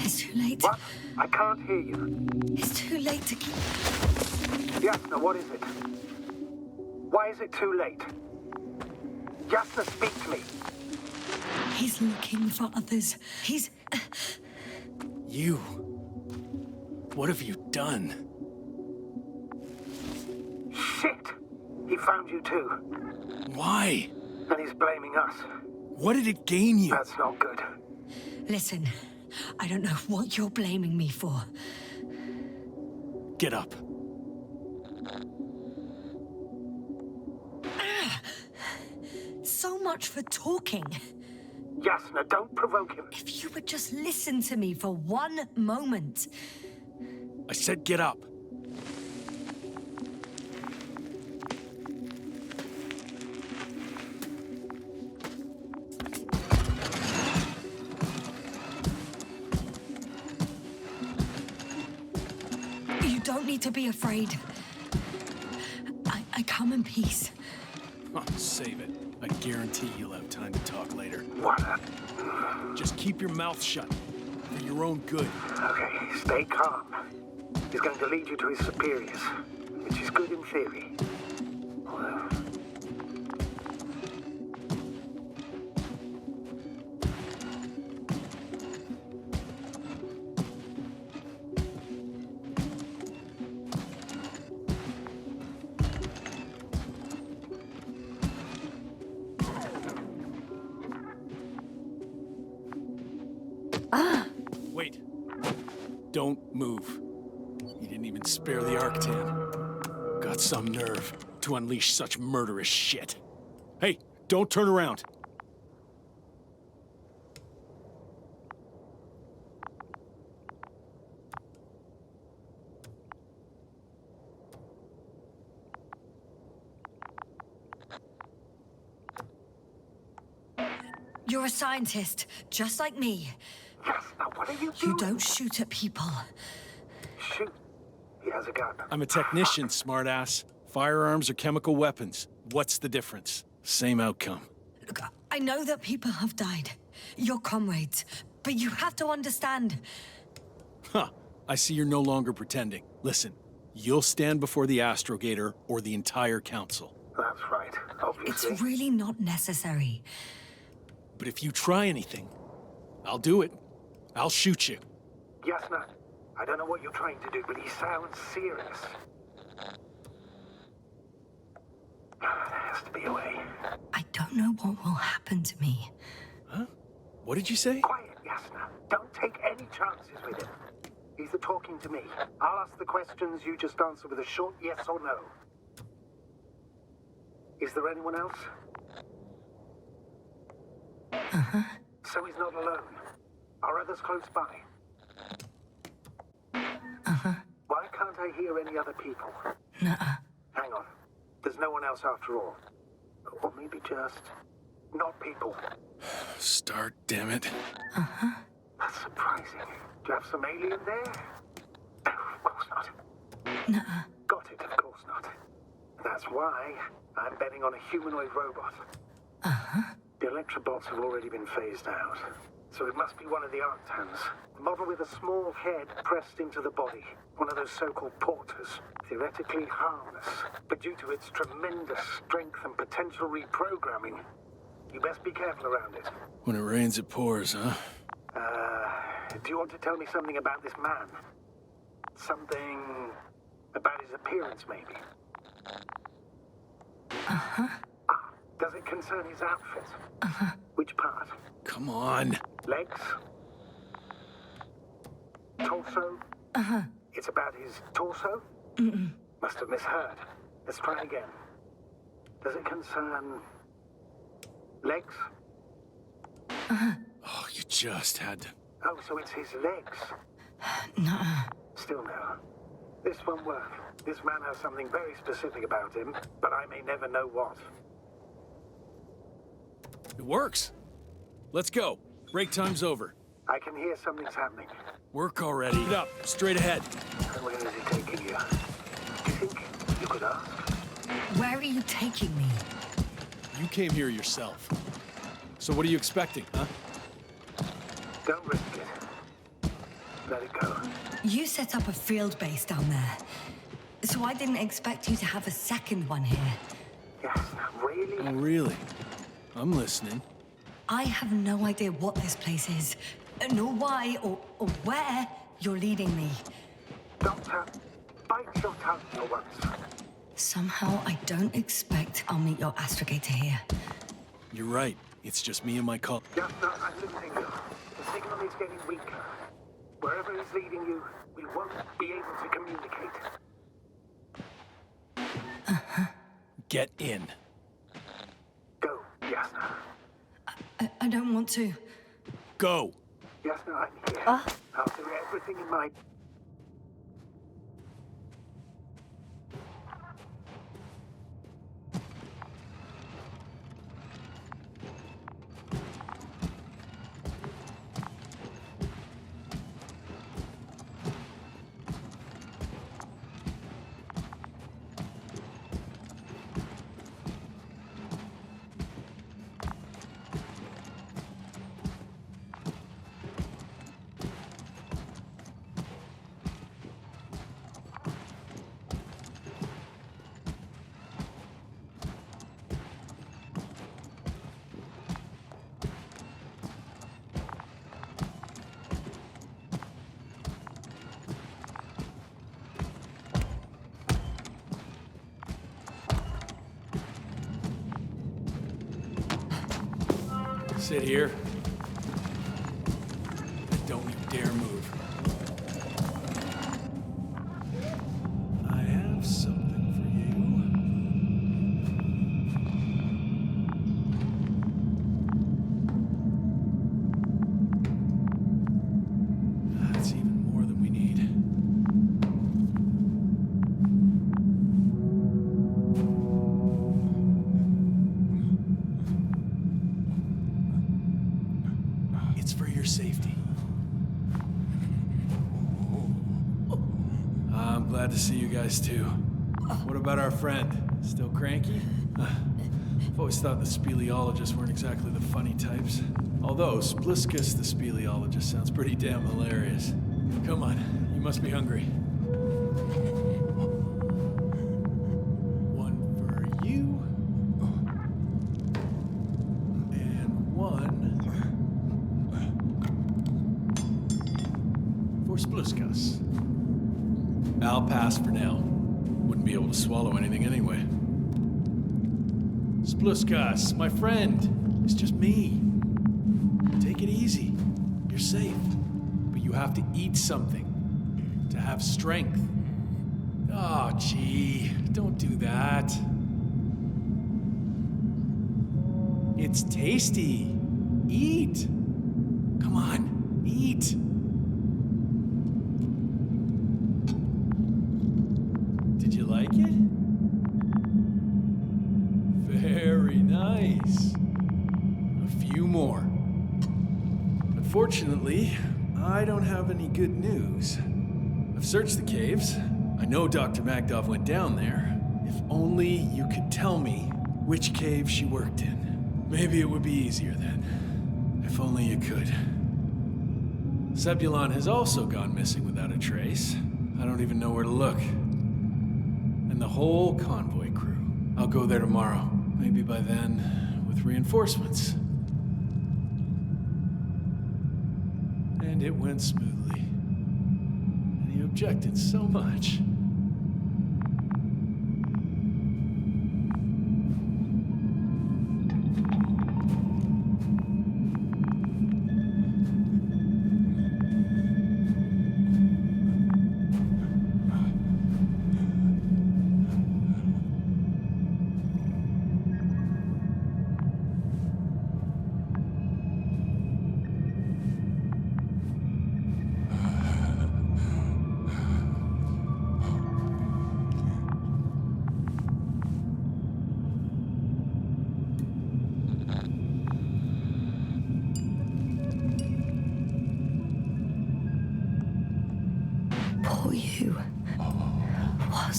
It's too late. What? I can't hear you. It's too late to keep... Yasna, what is it? Why is it too late? Yasna, speak to me. He's looking for others. He's... You... What have you done? Shit! He found you too. Why? And he's blaming us. What did it gain you? That's not good. Listen, I don't know what you're blaming me for. Get up. So much for talking. Yasna, don't provoke him. If you would just listen to me for one moment. I said get up. You don't need to be afraid. I come in peace. Oh, save it. I guarantee you'll have time to talk later. What? Just keep your mouth shut. For your own good. Okay, stay calm. He's going to lead you to his superiors, which is good in theory. Although... Wait. Don't move. You didn't even spare the Arctan. Got some nerve to unleash such murderous shit. Hey, don't turn around. You're a scientist, just like me. Yasna, what are you doing? You don't shoot at people. Shoot. He has a gun. I'm a technician, smartass. Firearms or chemical weapons. What's the difference? Same outcome. Look, I know that people have died. Your comrades. But you have to understand. Huh. I see you're no longer pretending. Listen, you'll stand before the astrogator or the entire council. That's right, obviously. It's really not necessary. But if you try anything, I'll do it. I'll shoot you. Yasna, I don't know what you're trying to do, but he sounds serious. There has to be a way. I don't know what will happen to me. Huh? What did you say? Quiet, Yasna. Don't take any chances with him. He's talking to me. I'll ask the questions, you just answer with a short yes or no. Is there anyone else? Uh-huh. So he's not alone. Are others close by? Uh-huh. Why can't I hear any other people? Nuh-uh. Hang on. There's no one else after all. Or maybe just... not people. Start, damn it. Uh-huh. That's surprising. Do you have some alien there? Oh, of course not. Nuh-uh. Got it, of course not. That's why I'm betting on a humanoid robot. Uh-huh. The Electrobots have already been phased out. So it must be one of the Arctans. A model with a small head pressed into the body. One of those so-called porters. Theoretically harmless. But due to its tremendous strength and potential reprogramming, you best be careful around it. When it rains, it pours, huh? Do you want to tell me something about this man? Something about his appearance, maybe? Uh-huh. Does it concern his outfit? Uh-huh. Which part? Come on. Legs? Torso? Uh-huh. It's about his torso? Mm-mm. Must have misheard. Let's try again. Does it concern... legs? Uh-huh. Oh, you just had to... Oh, so it's his legs. Nuh-uh. Still no. This won't work. This man has something very specific about him, but I may never know what. It works. Let's go. Break time's over. I can hear something's happening. Work already. Get up. Straight ahead. Where is he taking you? Do you think you could ask? Where are you taking me? You came here yourself. So what are you expecting, huh? Don't risk it. Let it go. You set up a field base down there. So I didn't expect you to have a second one here. Yes, really? Oh, really? I'm listening. I have no idea what this place is, nor why or where you're leading me. Doctor, bite your tongue for once. Somehow I don't expect I'll meet your astrogator here. You're right. It's just me and my call. Yasna, I'm losing you. The signal is getting weaker. Wherever he's leading you, we won't be able to communicate. Get in. Go, Yasna. I don't want to. Go. Yasna, I'm here. I'll do everything in my... Sit here. Don't you dare move. I have something for you. That's even more than we need. It's for your safety. I'm glad to see you guys too. What about our friend? Still cranky? I've always thought the speleologists weren't exactly the funny types. Although Spliskus the speleologist sounds pretty damn hilarious. Come on, you must be hungry. One for you. And one for Spliskus. I'll pass for now. Wouldn't be able to swallow anything anyway. Spliskus, my friend. It's just me. Take it easy. You're safe. But you have to eat something to have strength. Oh, gee. Don't do that. It's tasty. Eat. Come on, eat. Did you like it? Very nice. A few more. Unfortunately, I don't have any good news. I've searched the caves. I know Dr. Magdov went down there. If only you could tell me which cave she worked in. Maybe it would be easier then. If only you could. Zebulon has also gone missing without a trace. I don't even know where to look. And the whole convoy crew. I'll go there tomorrow. Maybe by then, with reinforcements. And it went smoothly. And he objected so much.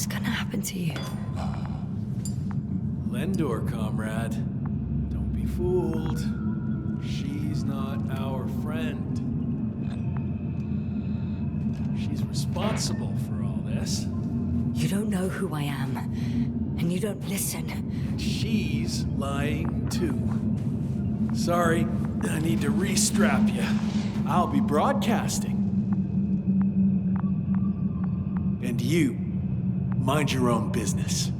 What's gonna happen to you? Lendor, comrade. Don't be fooled. She's not our friend. She's responsible for all this. You don't know who I am, and you don't listen. She's lying too. Sorry, I need to restrap you. I'll be broadcasting. And you, mind your own business.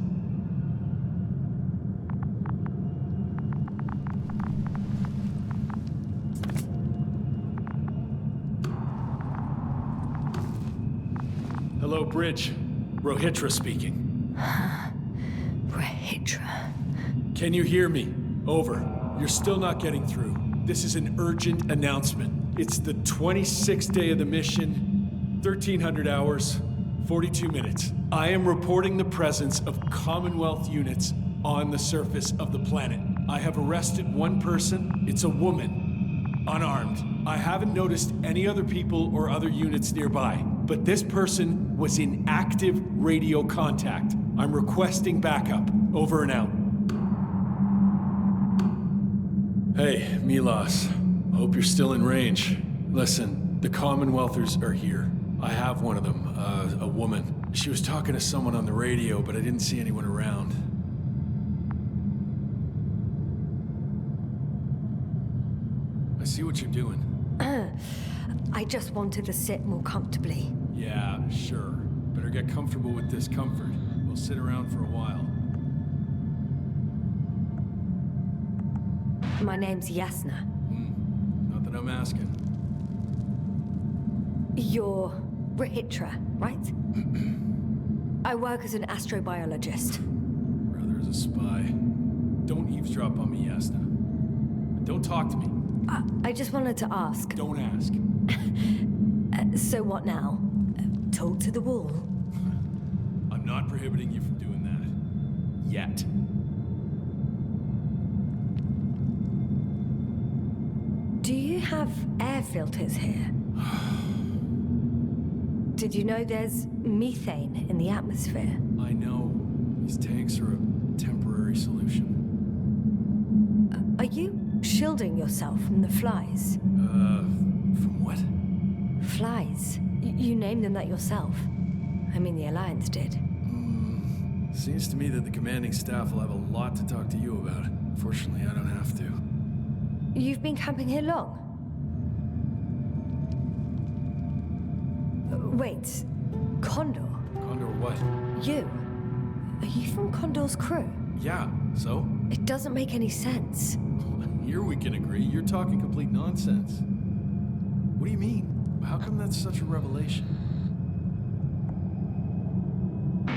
Hello, Bridge. Rohitra speaking. Rohitra. Can you hear me? Over. You're still not getting through. This is an urgent announcement. It's the 26th day of the mission, 1300 hours, 42 minutes. I am reporting the presence of Commonwealth units on the surface of the planet. I have arrested one person. It's a woman, unarmed. I haven't noticed any other people or other units nearby, but this person was in active radio contact. I'm requesting backup. Over and out. Hey, Milos. I hope you're still in range. Listen, the Commonwealthers are here. I have one of them, a woman. She was talking to someone on the radio, but I didn't see anyone around. I see what you're doing. I just wanted to sit more comfortably. Yeah, sure. Better get comfortable with discomfort. We'll sit around for a while. My name's Yasna. Not that I'm asking. You're Rohitra, right? I work as an astrobiologist. Rather as a spy. Don't eavesdrop on me, Yasna. Don't talk to me. I just wanted to ask. Don't ask. So what now? Talk to the wall? I'm not prohibiting you from doing that. Yet. Do you have air filters here? Did you know there's methane in the atmosphere? I know. These tanks are a temporary solution. Are you shielding yourself from the flies? From what? Flies. You named them that yourself. I mean, the Alliance did. Seems to me that the commanding staff will have a lot to talk to you about. Fortunately, I don't have to. You've been camping here long? Wait, Condor? Condor what? You? Are you from Condor's crew? Yeah, so? It doesn't make any sense. Here we can agree. You're talking complete nonsense. What do you mean? How come that's such a revelation?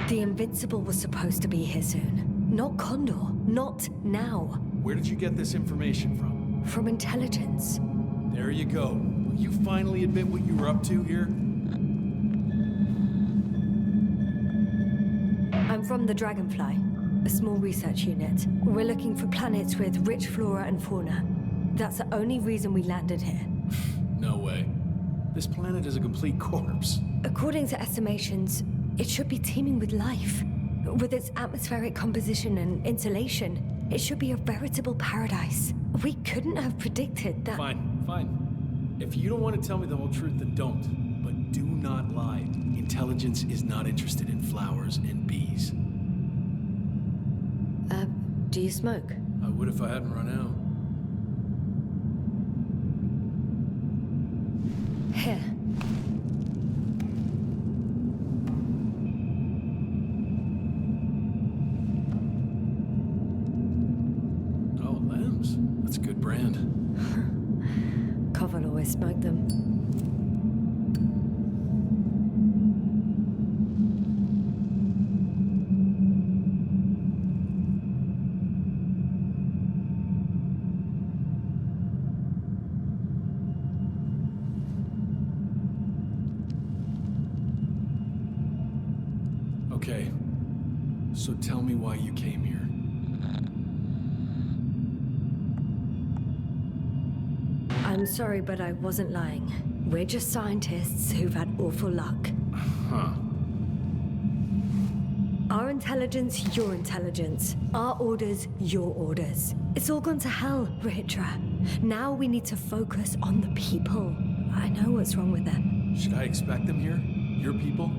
The Invincible was supposed to be here soon. Not Condor. Not now. Where did you get this information from? From intelligence. There you go. Will you finally admit what you were up to here? I'm from the Dragonfly, a small research unit. We're looking for planets with rich flora and fauna. That's the only reason we landed here. No way. This planet is a complete corpse. According to estimations, it should be teeming with life. With its atmospheric composition and insulation, it should be a veritable paradise. We couldn't have predicted that. Fine, fine. If you don't want to tell me the whole truth, then don't. But do not lie. Intelligence is not interested in flowers and bees. Do you smoke? I would if I hadn't run out. Here. Oh, Lems. That's a good brand. Koval always smoked them. Okay, so tell me why you came here. I'm sorry, but I wasn't lying. We're just scientists who've had awful luck. Huh. intelligence, your intelligence. Our orders, your orders. It's all gone to hell, Rehitra. Now we need to focus on the people. I know what's wrong with them. Should I expect them here? Your people?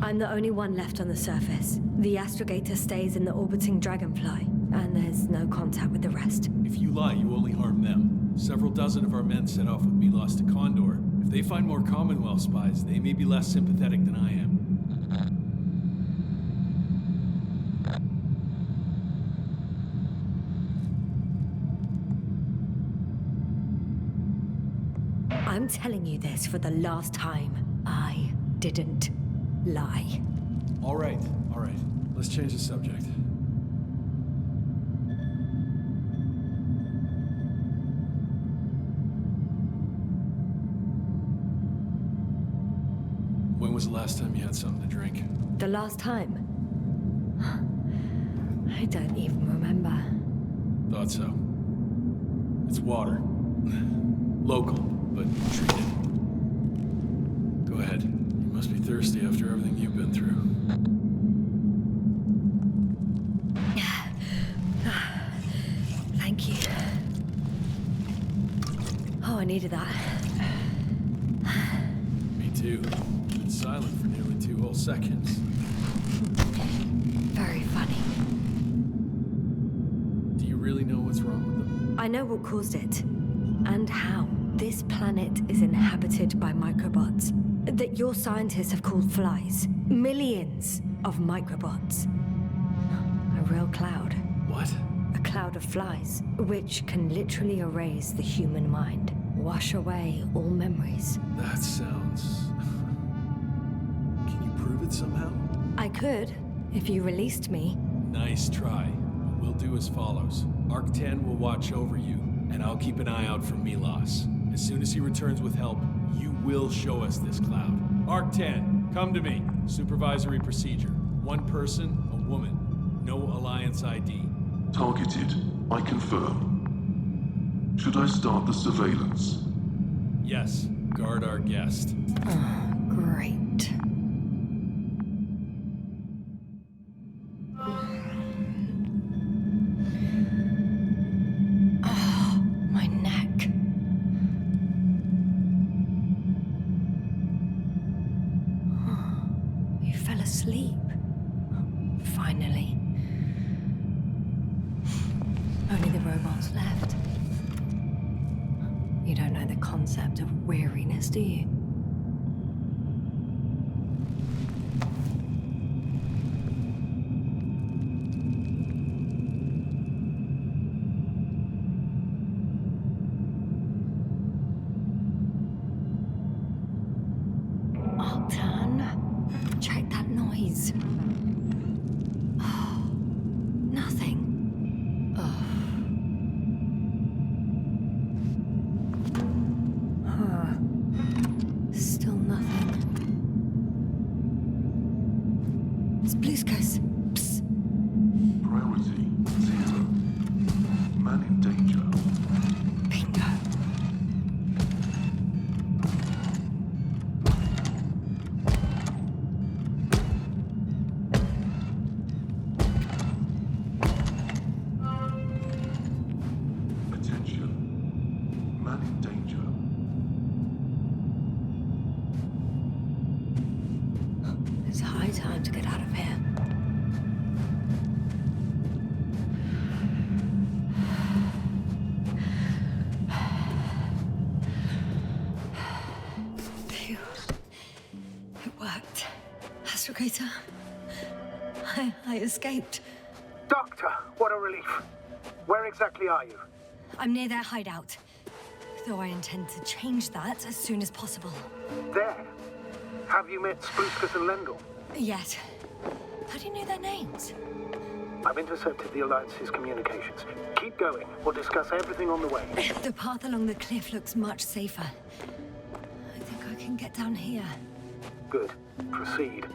I'm the only one left on the surface. The astrogator stays in the orbiting dragonfly, and there's no contact with the rest. If you lie, you only harm them. Several dozen of our men set off with Milos to Condor. If they find more Commonwealth spies, they may be less sympathetic than I am. I'm telling you this for the last time. I didn't lie. All right. Let's change the subject. When was the last time you had something to drink? The last time? I don't even remember. Thought so. It's water. Local, but treated. Go ahead. You must be thirsty after everything you've been through. Thank you. Oh, I needed that. Me too. Been silent for nearly 2 whole seconds. Very funny. Do you really know what's wrong with them? I know what caused it. And how. This planet is inhabited by Microbots that your scientists have called flies. Millions of Microbots. A real cloud. What? A cloud of flies, which can literally erase the human mind. Wash away all memories. That sounds... Can you prove it somehow? I could, if you released me. Nice try. We'll do as follows. Arc 10 will watch over you, and I'll keep an eye out for Milos. As soon as he returns with help, you will show us this cloud. Arc 10, come to me. Supervisory procedure. 1 person, a woman. No Alliance ID. Targeted. I confirm. Should I start the surveillance? Yes. Guard our guest. Oh, great. Oh, my neck. You fell asleep. Finally. Only the robots left. You don't know the concept of weariness, do you? Octan, check that noise. Oh, nothing. Still nothing. Spluskas. Psst. Priority 0. Man in danger. Bingo. Attention. Man in danger. It's high time to get out of here. Phew. It worked. Astrogator. I escaped. Doctor, what a relief. Where exactly are you? I'm near their hideout. Though I intend to change that as soon as possible. There. Have you met Spluskas and Lendl? Yet. How do you know their names? I've intercepted the Alliance's communications. Keep going. We'll discuss everything on the way. The path along the cliff looks much safer. I think I can get down here. Good. Proceed.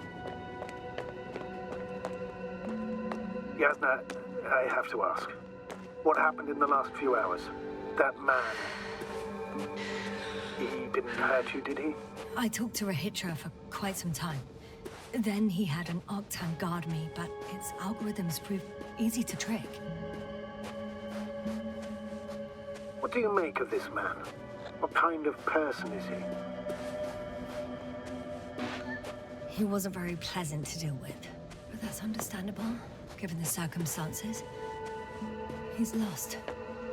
Yasna, I have to ask. What happened in the last few hours? That man. He didn't hurt you, did he? I talked to Rehitra for quite some time. Then he had an Octan guard me, but its algorithms proved easy to trick. What do you make of this man? What kind of person is he? He wasn't very pleasant to deal with, but that's understandable, given the circumstances. He's lost,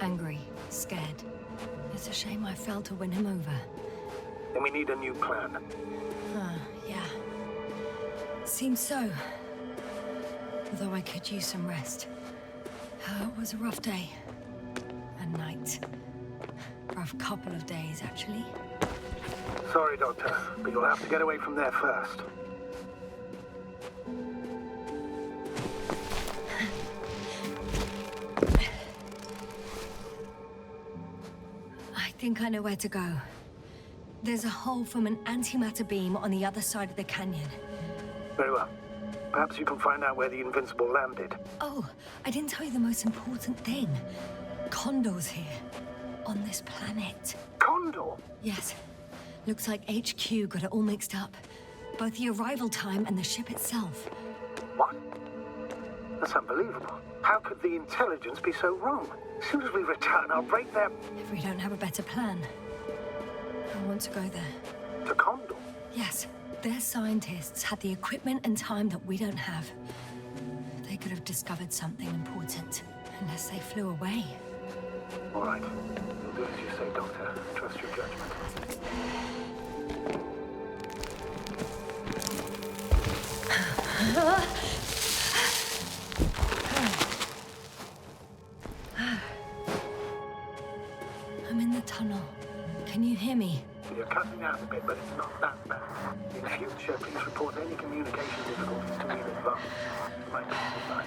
angry, scared. It's a shame I failed to win him over. Then we need a new plan. Yeah. Seems so. Although I could use some rest. It was a rough day. And night. Rough couple of days, actually. Sorry, Doctor, but you'll have to get away from there first. I think I know where to go. There's a hole from an antimatter beam on the other side of the canyon. Very well. Perhaps you can find out where the Invincible landed. Oh, I didn't tell you the most important thing. Condor's here. On this planet. Condor? Yes. Looks like HQ got it all mixed up. Both the arrival time and the ship itself. What? That's unbelievable. How could the intelligence be so wrong? As soon as we return, I'll break their... If we don't have a better plan. I want to go there. To Condor? Yes. Their scientists had the equipment and time that we don't have. They could have discovered something important. Unless they flew away. All right. You'll do as you say, Doctor. Trust your judgment. I'm in the tunnel. Can you hear me? You're cutting out a bit, but it's not that bad. In future, please report any communication difficulties to me in advance. My goodbye.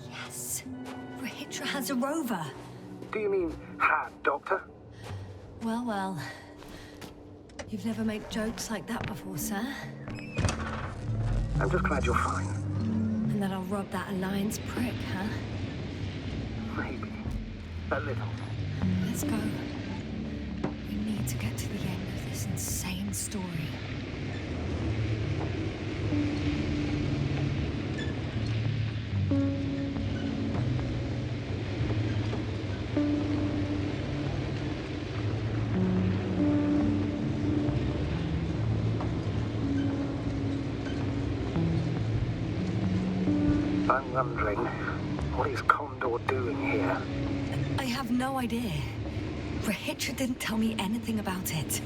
Yes. Rahitra has a rover. Do you mean had, Doctor? Well, well. You've never made jokes like that before, sir. I'm just glad you're fine. And that I'll rob that Alliance prick, huh? Maybe. A little. Let's go. We need to get to the end of this insane story. I'm wondering, what is Condor doing here? I have no idea. Rahitra didn't tell me anything about it.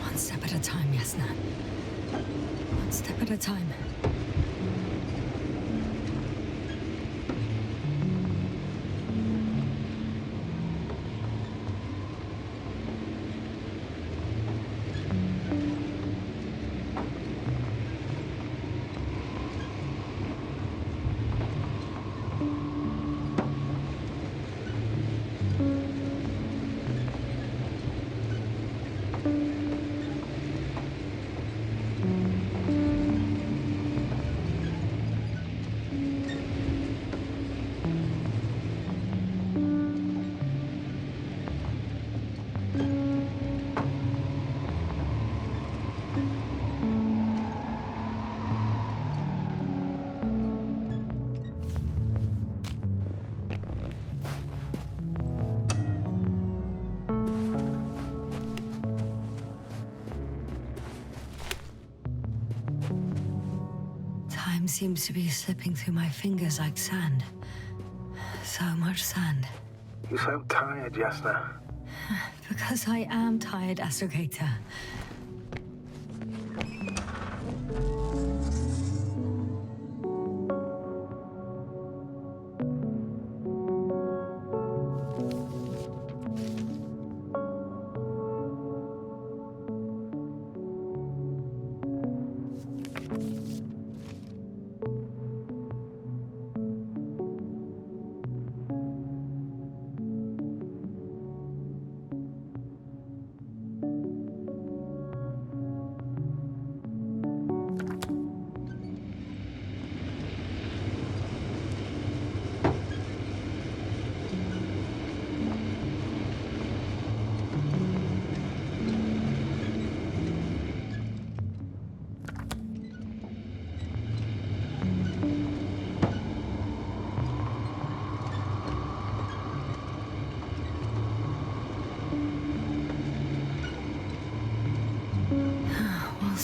One step at a time, Yasna. One step at a time. Time seems to be slipping through my fingers like sand. So much sand. You sound tired, Yasna. Because I am tired, ASRock.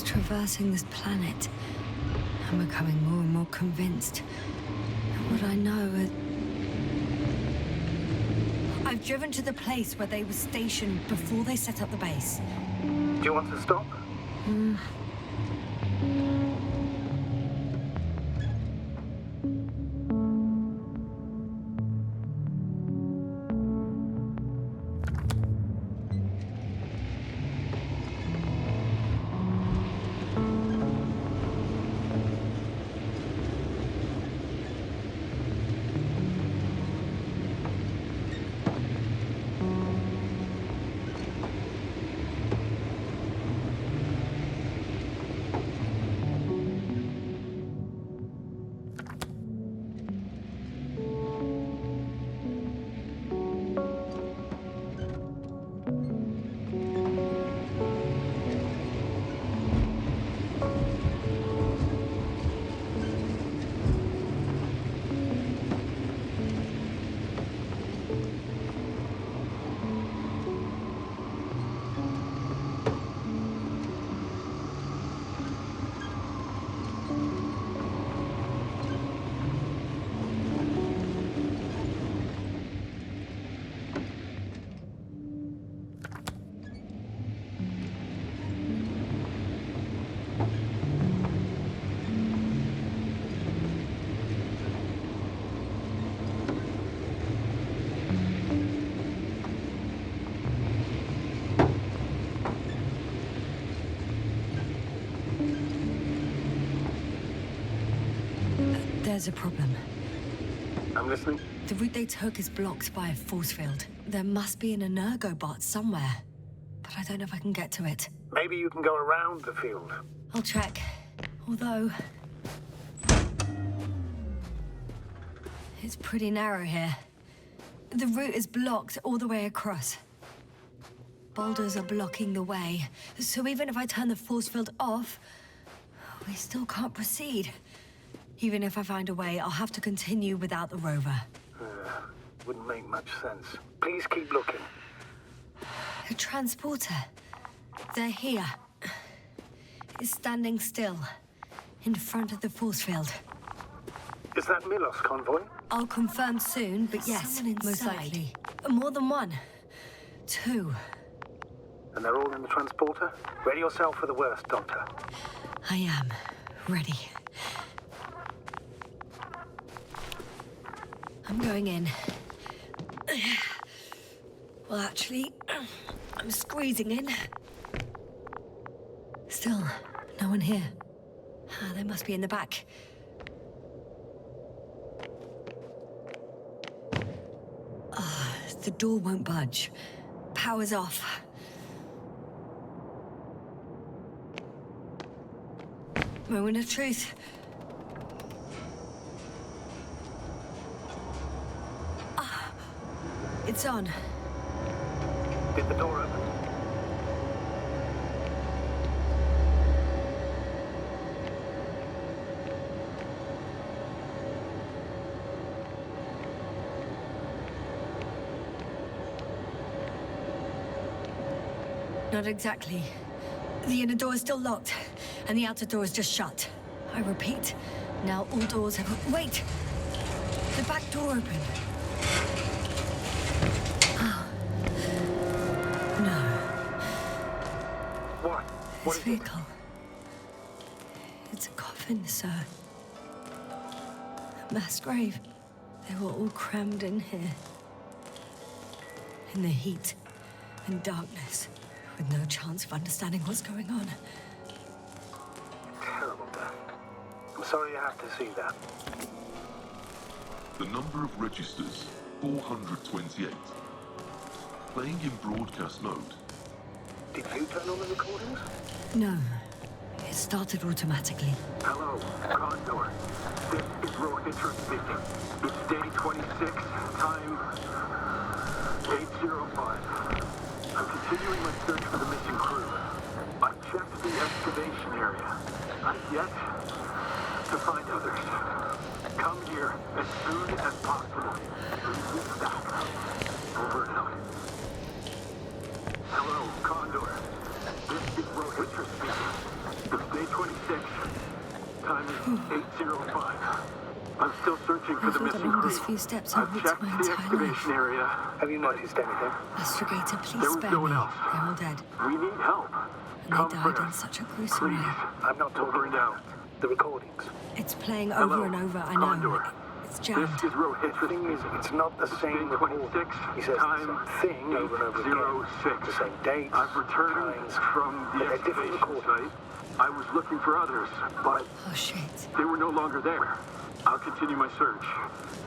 Traversing this planet, I'm becoming more and more convinced that what I know is... I've driven to the place where they were stationed before they set up the base. Do you want to stop? There's a problem. I'm listening. The route they took is blocked by a force field. There must be an Energobot somewhere, but I don't know if I can get to it. Maybe you can go around the field. I'll check. Although... it's pretty narrow here. The route is blocked all the way across. Boulders are blocking the way, so even if I turn the force field off, we still can't proceed. Even if I find a way, I'll have to continue without the rover. Wouldn't make much sense. Please keep looking. The transporter. They're here. It's standing still, in front of the force field. Is that Milos convoy? I'll confirm soon, but yes, most likely. More than one. Two. And they're all in the transporter? Ready yourself for the worst, Doctor. I am. Ready. I'm going in. Well, actually, I'm squeezing in. Still, no one here. They must be in the back. The door won't budge. Power's off. Moment of truth. It's on. Did the door open? Not exactly. The inner door is still locked, and the outer door is just shut. I repeat, Now all doors have... Wait! The back door opened. Oh. No. What? This vehicle. It's a coffin, sir. A mass grave. They were all crammed in here. In the heat and darkness, with no chance of understanding what's going on. Terrible death. I'm sorry you have to see that. The number of registers, 428. Playing in broadcast mode. Did you turn on the recordings? No. It started automatically. Hello, Condor. This is Rethink speaking. It's day 26, time 8:05. I'm continuing my search for the missing crew. I've checked the excavation area. I've yet to find others. Come here as soon as possible. Please stop. Over and out. Hello, Condor. This is Rethink speaking. It's day 26. Time is 8:05. I'm still searching for the missing crew. These few steps I've I've walked checked my the entire excavation life. area. Have you noticed anything? Astrogator, There please was spare no me. one else. They're all dead. We need help. And Come they died in first. such a gruesome Please. way. I'm not talking about the recordings. It's playing Hello, over and over, I know. Condor. It's This jammed. is Rohit. The thing is, it's not the same recording. He says time the same thing over and over again. 06. The same dates, I've returned times, from but the they're different excavation recordings. site. I was looking for others, but Oh, shit. they were no longer there. I'll continue my search.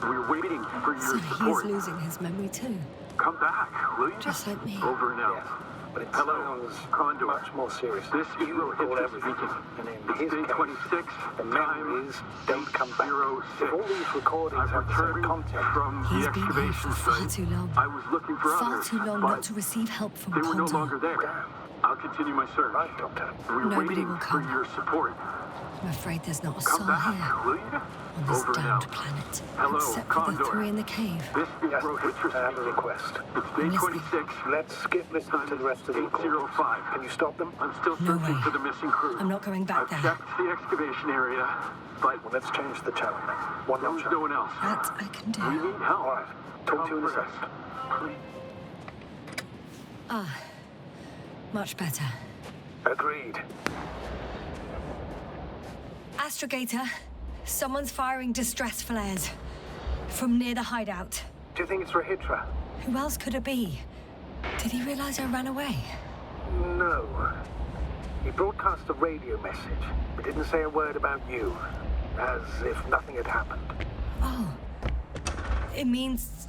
We're waiting for your So he's support. losing his memory too. Come back, will you? Just like me. Over and out. Yes, but it Hello, sounds Condor. much more serious. This is You Rohit recall everything, speaking. and in It's his day case, 26, the memories don't come back. 8:06. If all these recordings I've have the same returned content, from the He's been here excavation for far site. too long. I was looking for Far others, too long but not to receive help from they were no Condor. longer there. I'll continue my search. right, Doctor? We're Nobody waiting will for come. your support. I'm afraid there's not a Come soul back, here will you? on this Over and damned out. planet. Hello, Except for Condor. the three in the cave. This is Yes, Rohit I have a speaking. request. It's I'm day listening. 26. Let's skip listening to the rest of the recordings. 8:05. Can you stop them? I'm still No searching way. for the missing crew. I'm not going back I've there. checked the excavation area, but Well, let's change the channel then. One there notch was up. no one else. That I can do. We need help. All right. Talk to you in a Come second. first. Ah, much better. Agreed. Astrogator, someone's firing distress flares from near the hideout. Do you think it's Rahitra? Who else could it be? Did he realize I ran away? No. He broadcast a radio message, but didn't say a word about you. As if nothing had happened. Oh, it means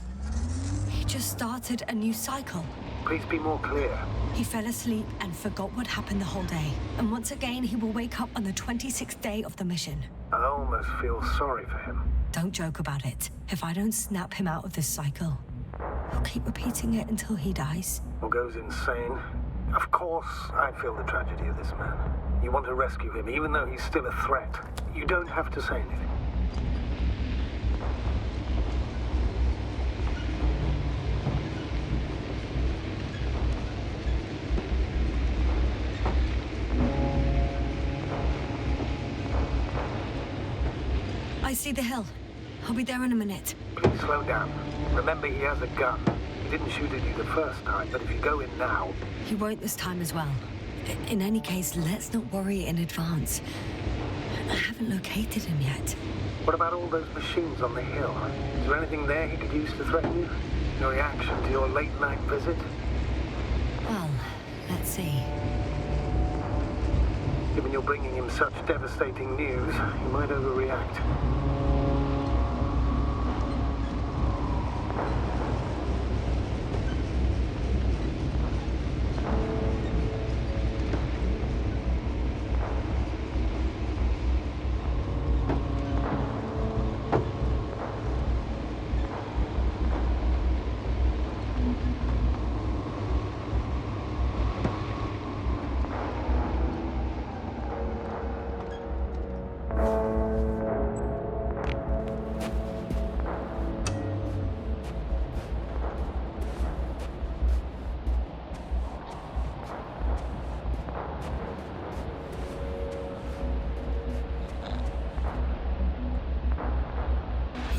he just started a new cycle. Please be more clear. He fell asleep and forgot what happened the whole day. And once again, he will wake up on the 26th day of the mission. I almost feel sorry for him. Don't joke about it. If I don't snap him out of this cycle, he'll keep repeating it until he dies. Or goes insane. Of course, I feel the tragedy of this man. You want to rescue him, even though he's still a threat. You don't have to say anything. I see the hill. I'll be there in a minute. Please slow down. Remember, he has a gun. He didn't shoot at you the first time, but if you go in now... He won't this time as well. In any case, let's not worry in advance. I haven't located him yet. What about all those machines on the hill? Is there anything there he could use to threaten you? Your reaction to your late-night visit? Well, let's see. Given you're bringing him such devastating news, he might overreact.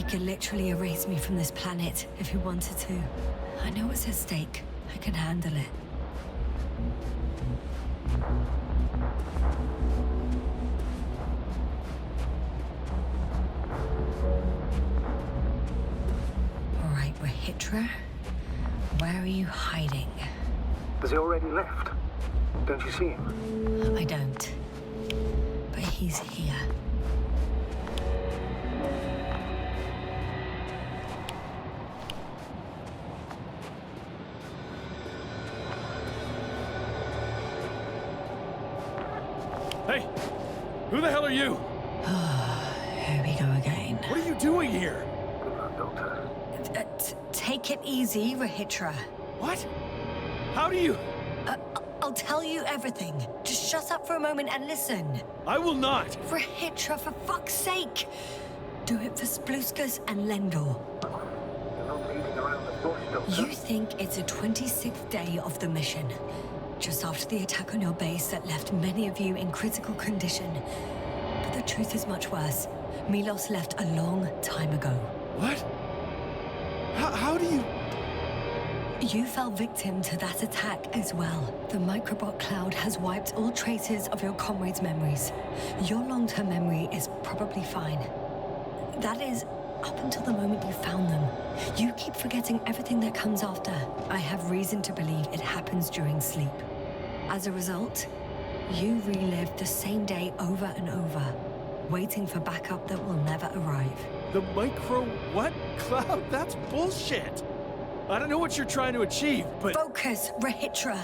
could literally erase me from this planet if he wanted to. I know what's at stake. I can handle it. All right, Rehitra. Where are you hiding? Has he already left? Don't you see him? I don't. But he's here. Hey! Who the hell are you? Here we go again. What are you doing here? Good luck, Doctor. Take it easy, Rehitra. What? How do you... I'll tell you everything. Just shut up for a moment and listen. I will not. Rehitra, for fuck's sake! Do it for Spluskus and Lendor. You're not leading around the bush, Doctor. You think it's the 26th day of the mission. Just after the attack on your base that left many of you in critical condition. But the truth is much worse. Milos left a long time ago. What? How do you... You fell victim to that attack as well. The Microbot cloud has wiped all traces of your comrades' memories. Your long-term memory is probably fine. That is, up until the moment you found them. You keep forgetting everything that comes after. I have reason to believe it happens during sleep. As a result, you relive the same day over and over, waiting for backup that will never arrive. The micro... what? Cloud? That's bullshit! I don't know what you're trying to achieve, but... Focus, Rehitra.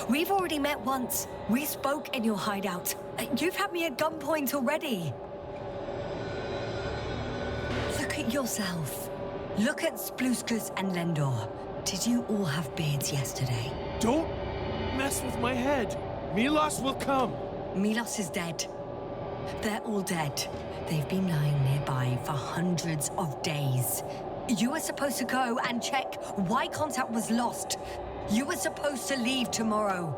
We've already met once. We spoke in your hideout. You've had me at gunpoint already. Look at yourself. Look at Spluskus and Lendor. Did you all have beards yesterday? Don't mess with my head. Milos will come. Milos is dead. They're all dead. They've been lying nearby for hundreds of days. You were supposed to go and check why contact was lost. You were supposed to leave tomorrow.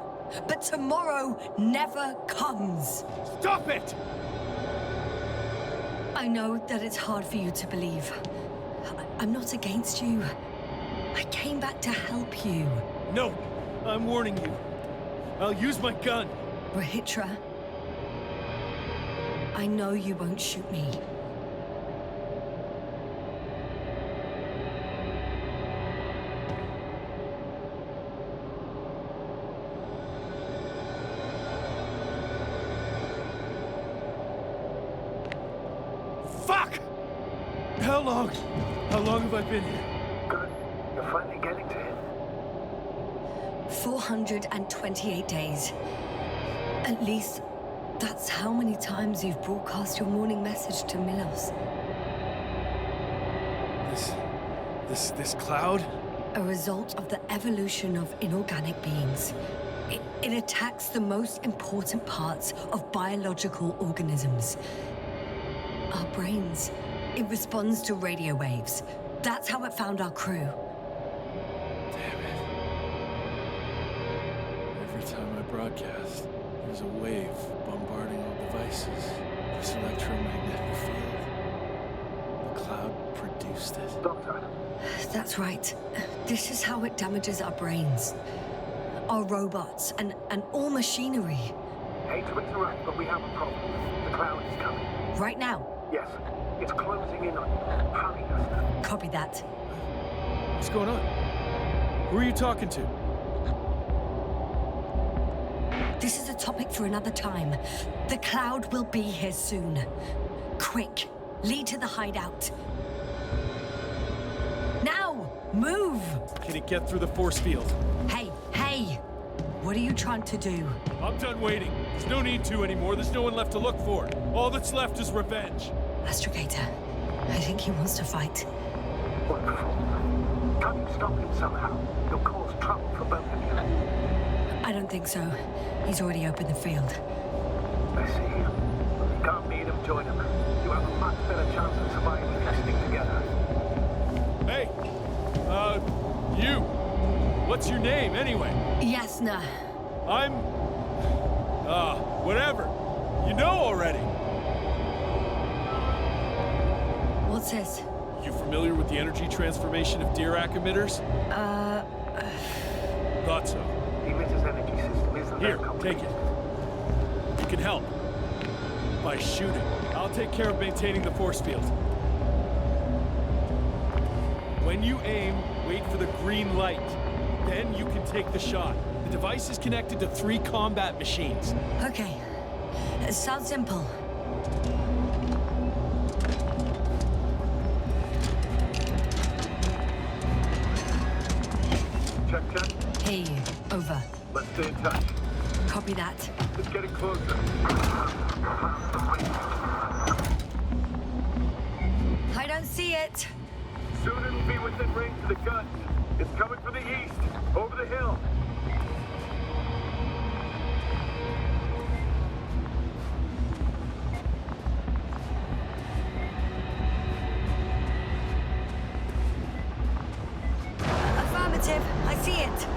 But tomorrow never comes. Stop it! I know that it's hard for you to believe. I'm not against you. I came back to help you. No, I'm warning you. I'll use my gun. Rehitra, I know you won't shoot me. Fuck! How long? How long have I been here? Good. You're finally getting to him. 428 days. At least, that's how many times you've broadcast your morning message to Milos. This cloud? A result of the evolution of inorganic beings. It attacks the most important parts of biological organisms. Our brains. It responds to radio waves. That's how it found our crew. Damn it. Every time I broadcast, there's a wave bombarding all devices. This electromagnetic field. The cloud produced it. Doctor. That's right. This is how it damages our brains. Our robots and all machinery. Hate to interrupt, but we have a problem. The cloud is coming. Right now? Yes. It's closing in on you. Hurry, Yasna. Copy that. What's going on? Who are you talking to? This is a topic for another time. The cloud will be here soon. Quick, lead to the hideout. Now, move! Can it get through the force field? Hey! What are you trying to do? I'm done waiting. There's no need to anymore. There's no one left to look for. All that's left is revenge. Astrogator, I think he wants to fight. Wonderful. Can't you stop him somehow? He'll cause trouble for both of you. I don't think so. He's already opened the field. I see. You can't meet him, join him. You have a much better chance of surviving if you stick together. Hey! You! What's your name, anyway? Yasna. I'm... whatever. You know already. What's this? You familiar with the energy transformation of Dirac emitters? Thought so. The emitter's energy system isn't Here, that take complicated. it. You can help. By shooting. I'll take care of maintaining the force field. When you aim, wait for the green light. Then you can take the shot. The device is connected to 3 combat machines. Okay. It sounds simple. Check. Hear you. Over. Let's stay in touch. Copy that. It's getting closer. I don't see it. Soon it'll be within range of the gun. It's coming from the east, over the hill. Affirmative. I see it.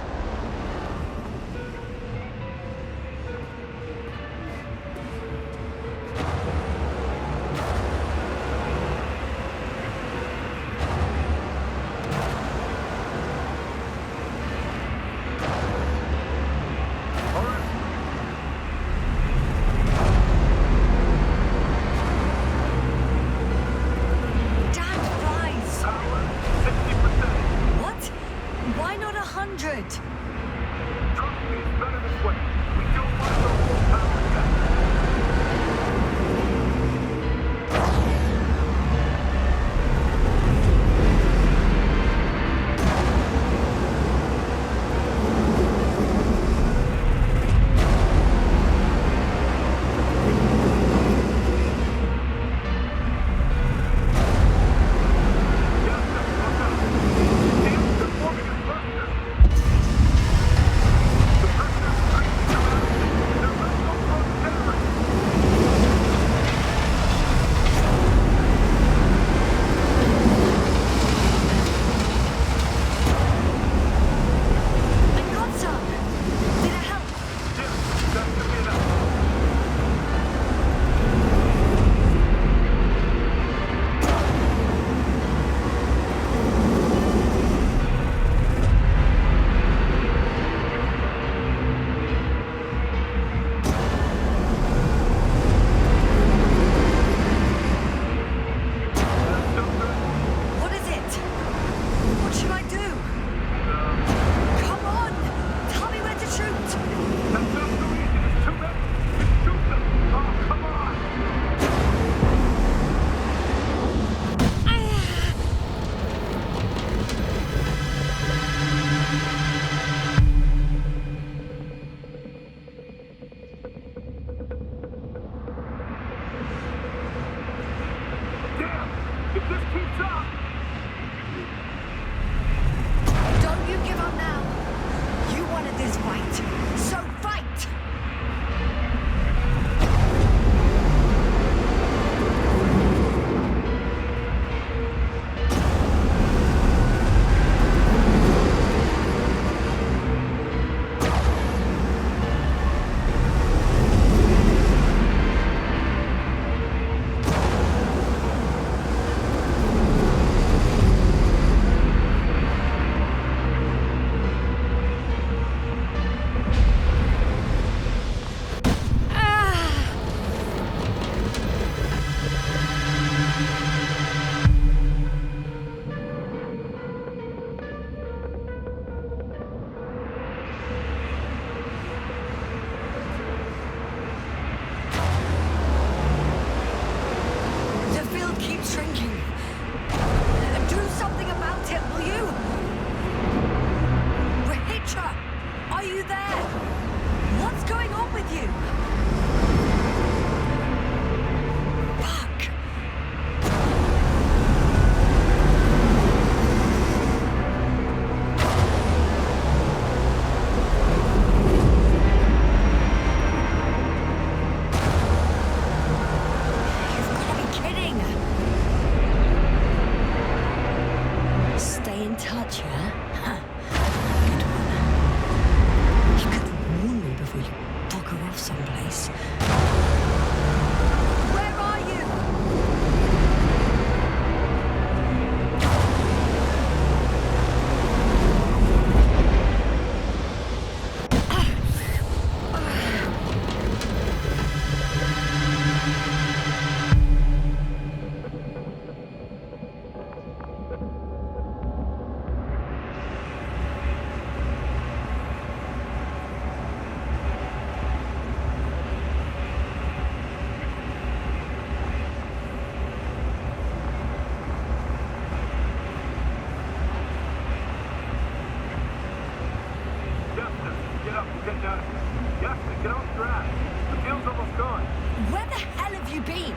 Don't stress. The field's almost gone. Where the hell have you been?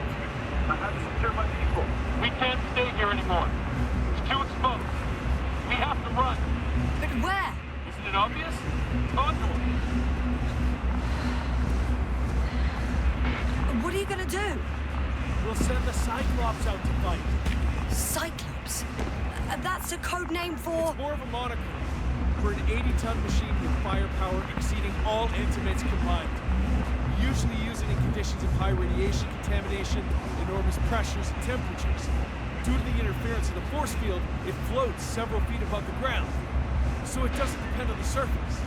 I had to secure my people. We can't stay here anymore. It's too exposed. We have to run. But where? Isn't it obvious? Condor. What are you gonna do? We'll send the Cyclops out to fight. Cyclops? That's a code name for... It's more of a moniker. For an 80-ton machine with firepower exceeding all Antimates combined. Usually use it in conditions of high radiation contamination, enormous pressures and temperatures. Due to the interference of the force field, it floats several feet above the ground. So it doesn't depend on the surface.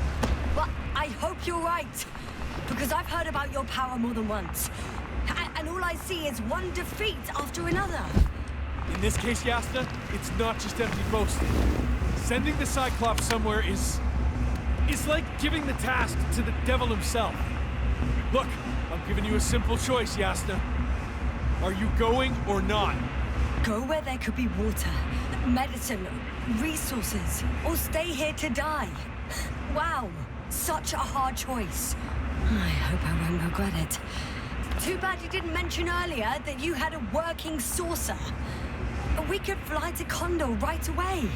But I hope you're right. Because I've heard about your power more than once. And all I see is one defeat after another. In this case, Yasna, it's not just empty boasting. Sending the Cyclops somewhere is like giving the task to the devil himself. Look, I'm giving you a simple choice, Yasna. Are you going or not? Go where there could be water, medicine, resources, or stay here to die. Wow, such a hard choice. I hope I won't regret it. Too bad you didn't mention earlier that you had a working saucer. We could fly to Condor right away.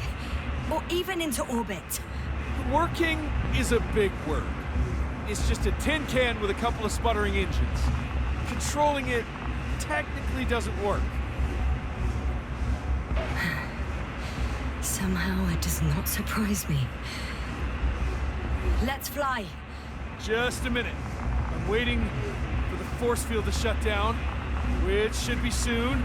Or even into orbit. Working is a big word. It's just a tin can with a couple of sputtering engines. Controlling it technically doesn't work. Somehow it does not surprise me. Let's fly. Just a minute. I'm waiting for the force field to shut down, which should be soon.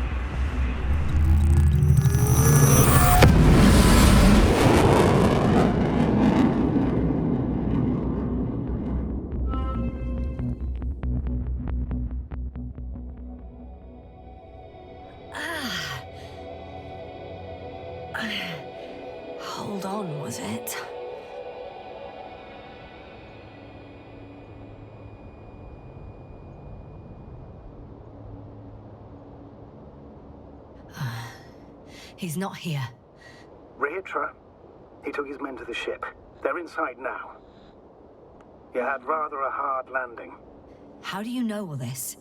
Hold on, was it? He's not here. Reitra? He took his men to the ship. They're inside now. You had rather a hard landing. How do you know all this?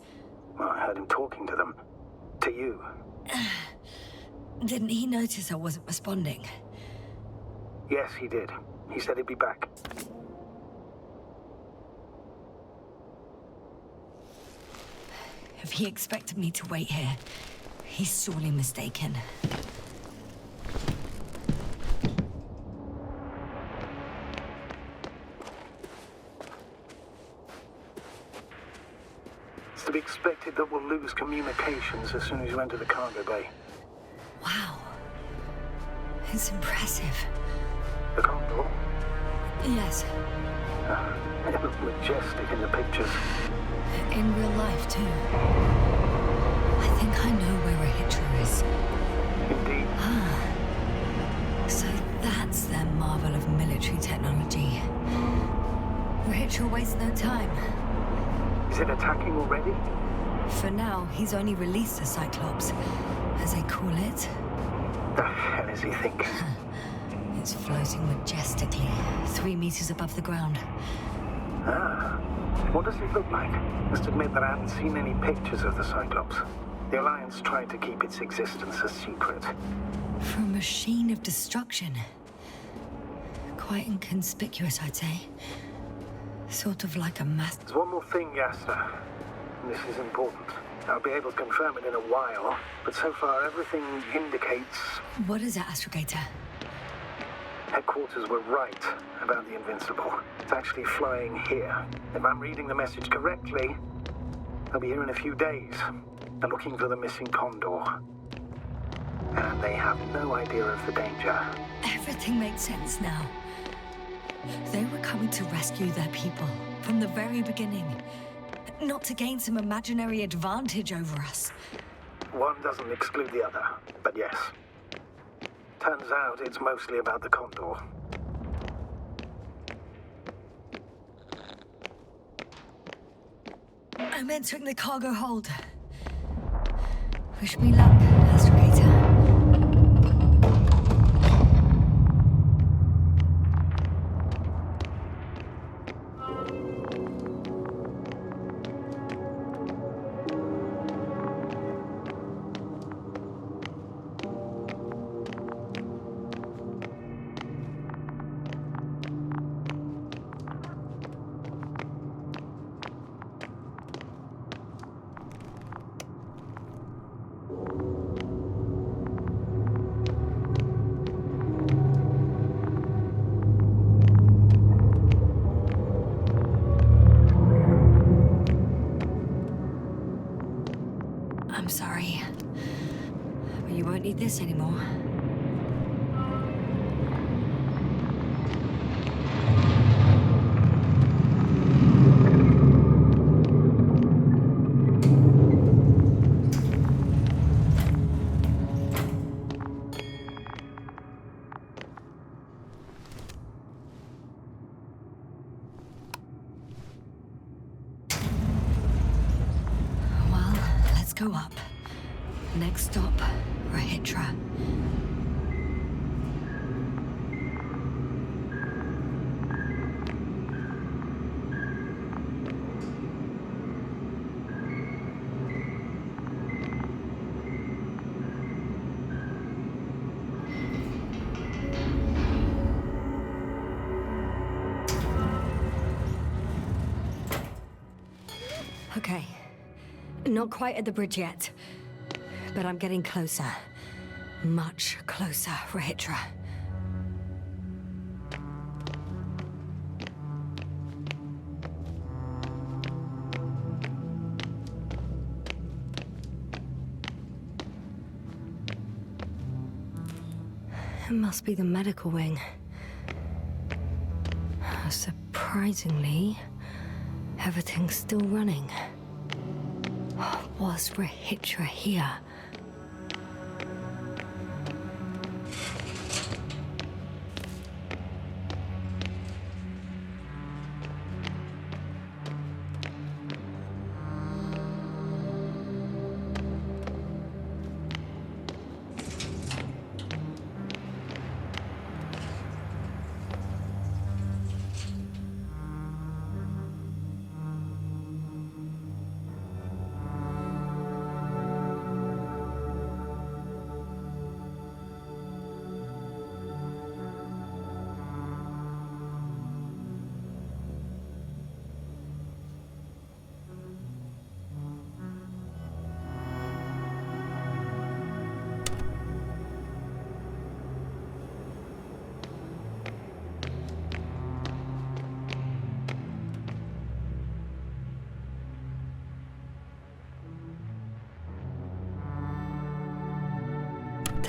Well, I heard him talking to them. To you. Didn't he notice I wasn't responding? Yes, he did. He said he'd be back. If he expected me to wait here, he's sorely mistaken. It's to be expected that we'll lose communications as soon as you enter the cargo bay. Wow. It's impressive. The Condor? Yes. It looked majestic in the pictures. In real life, too. I think I know where Regis is. Indeed. So that's their marvel of military technology. Regis wastes no time. Is it attacking already? For now, he's only released the Cyclops, as they call it. The hell is he thinking? It's floating majestically, 3 meters above the ground. What does it look like? Must admit that I haven't seen any pictures of the Cyclops. The Alliance tried to keep its existence a secret. For a machine of destruction. Quite inconspicuous, I'd say. Sort of like a mass... There's one more thing, Yasna. This is important. I'll be able to confirm it in a while, but so far everything indicates... What is it, Astrogator? Headquarters were right about the Invincible. It's actually flying here. If I'm reading the message correctly, they'll be here in a few days. They're looking for the missing Condor. And they have no idea of the danger. Everything makes sense now. They were coming to rescue their people from the very beginning. Not to gain some imaginary advantage over us. One doesn't exclude the other, but yes. Turns out it's mostly about the Condor. I'm entering the cargo hold. Wish me luck, Astrogator. I'm sorry. But you won't need this anymore. Go up. Next stop, Rahitra. Okay. Not quite at the bridge yet, but I'm getting closer. Much closer, Rahitra. It must be the medical wing. Surprisingly, everything's still running. Was Rahitra here?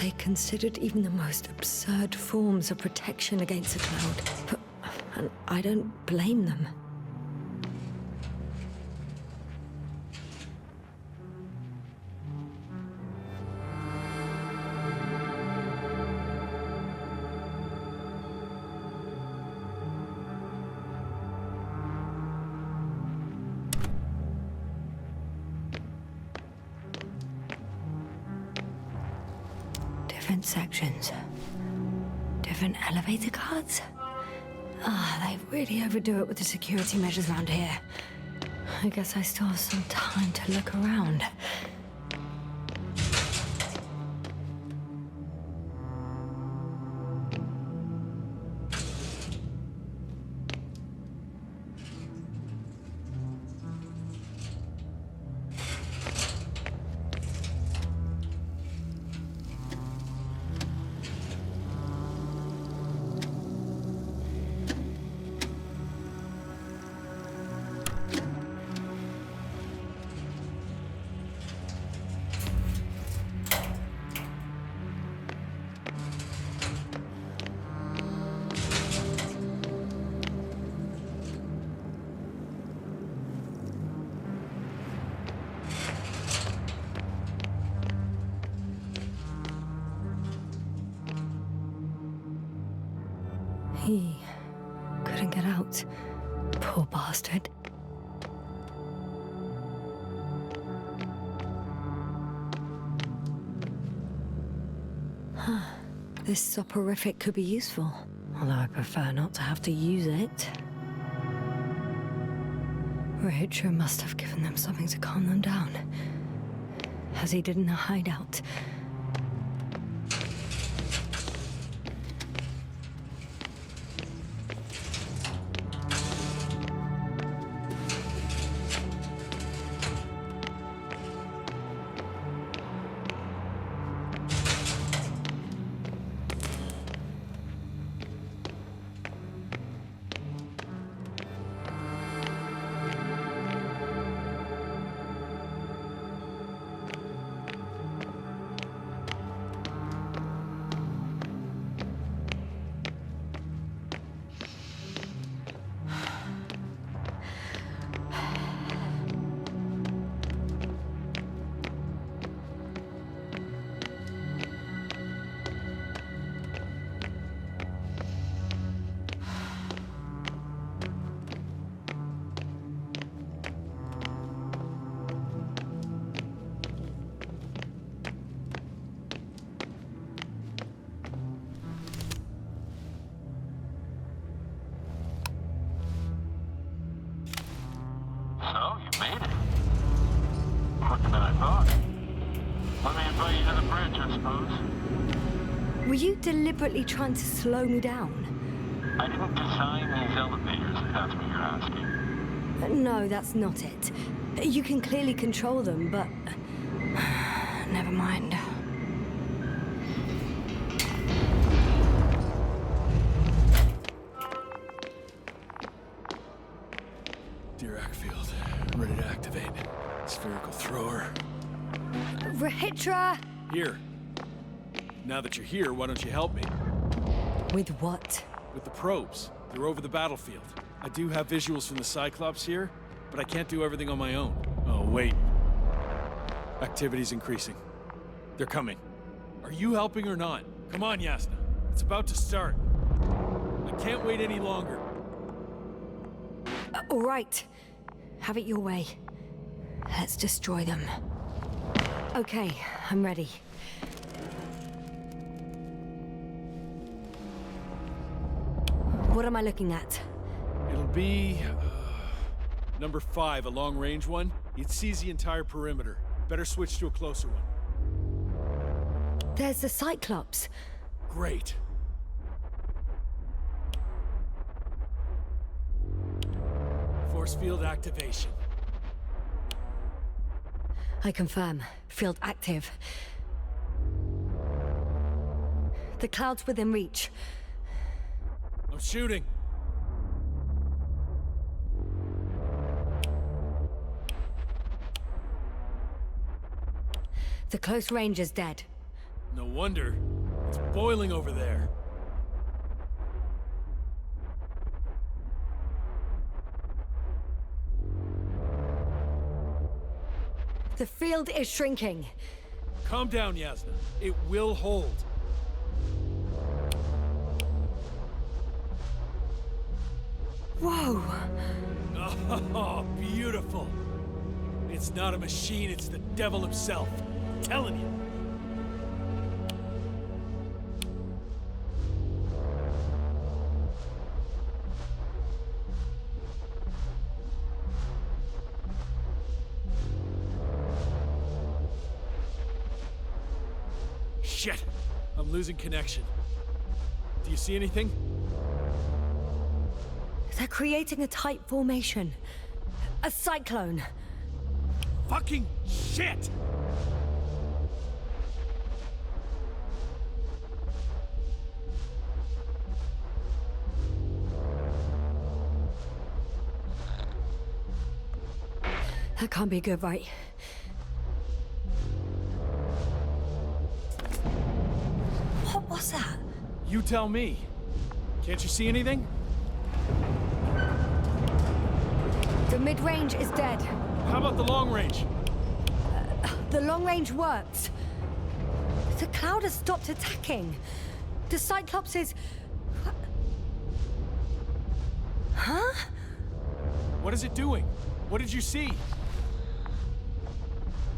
They considered even the most absurd forms of protection against the cloud. And I don't blame them. Different sections. Different elevator cards? They really overdo it with the security measures around here. I guess I still have some time to look around. He couldn't get out. Poor bastard. This soporific could be useful, although I prefer not to have to use it. Rahitra must have given them something to calm them down, as he did in the hideout. faster than I thought. Let me invite you to the bridge, I suppose. Were you deliberately trying to slow me down? I didn't design these elevators, if that's what you're asking. No, that's not it. You can clearly control them, but... never mind. Dirac field. Ready to activate. Spherical thrower. Rahitra! Here. Now that you're here, why don't you help me? With what? With the probes. They're over the battlefield. I do have visuals from the Cyclops here, but I can't do everything on my own. Oh, wait. Activity's increasing. They're coming. Are you helping or not? Come on, Yasna. It's about to start. I can't wait any longer. All right. Have it your way. Let's destroy them. Okay, I'm ready. What am I looking at? It'll be... number 5, a long-range one. It sees the entire perimeter. Better switch to a closer one. There's the Cyclops. Great. Force field activation. I confirm. Field active. The cloud's within reach. I'm shooting. The close range is dead. No wonder. It's boiling over there. The field is shrinking. Calm down, Yasna. It will hold. Whoa! Oh, beautiful. It's not a machine, it's the devil himself. I'm telling you. Shit! I'm losing connection. Do you see anything? They're creating a tight formation. A cyclone. Fucking shit! That can't be good, right? What was that? You tell me. Can't you see anything? The mid-range is dead. How about the long range? The long range works. The cloud has stopped attacking. The Cyclops is... Huh? What is it doing? What did you see?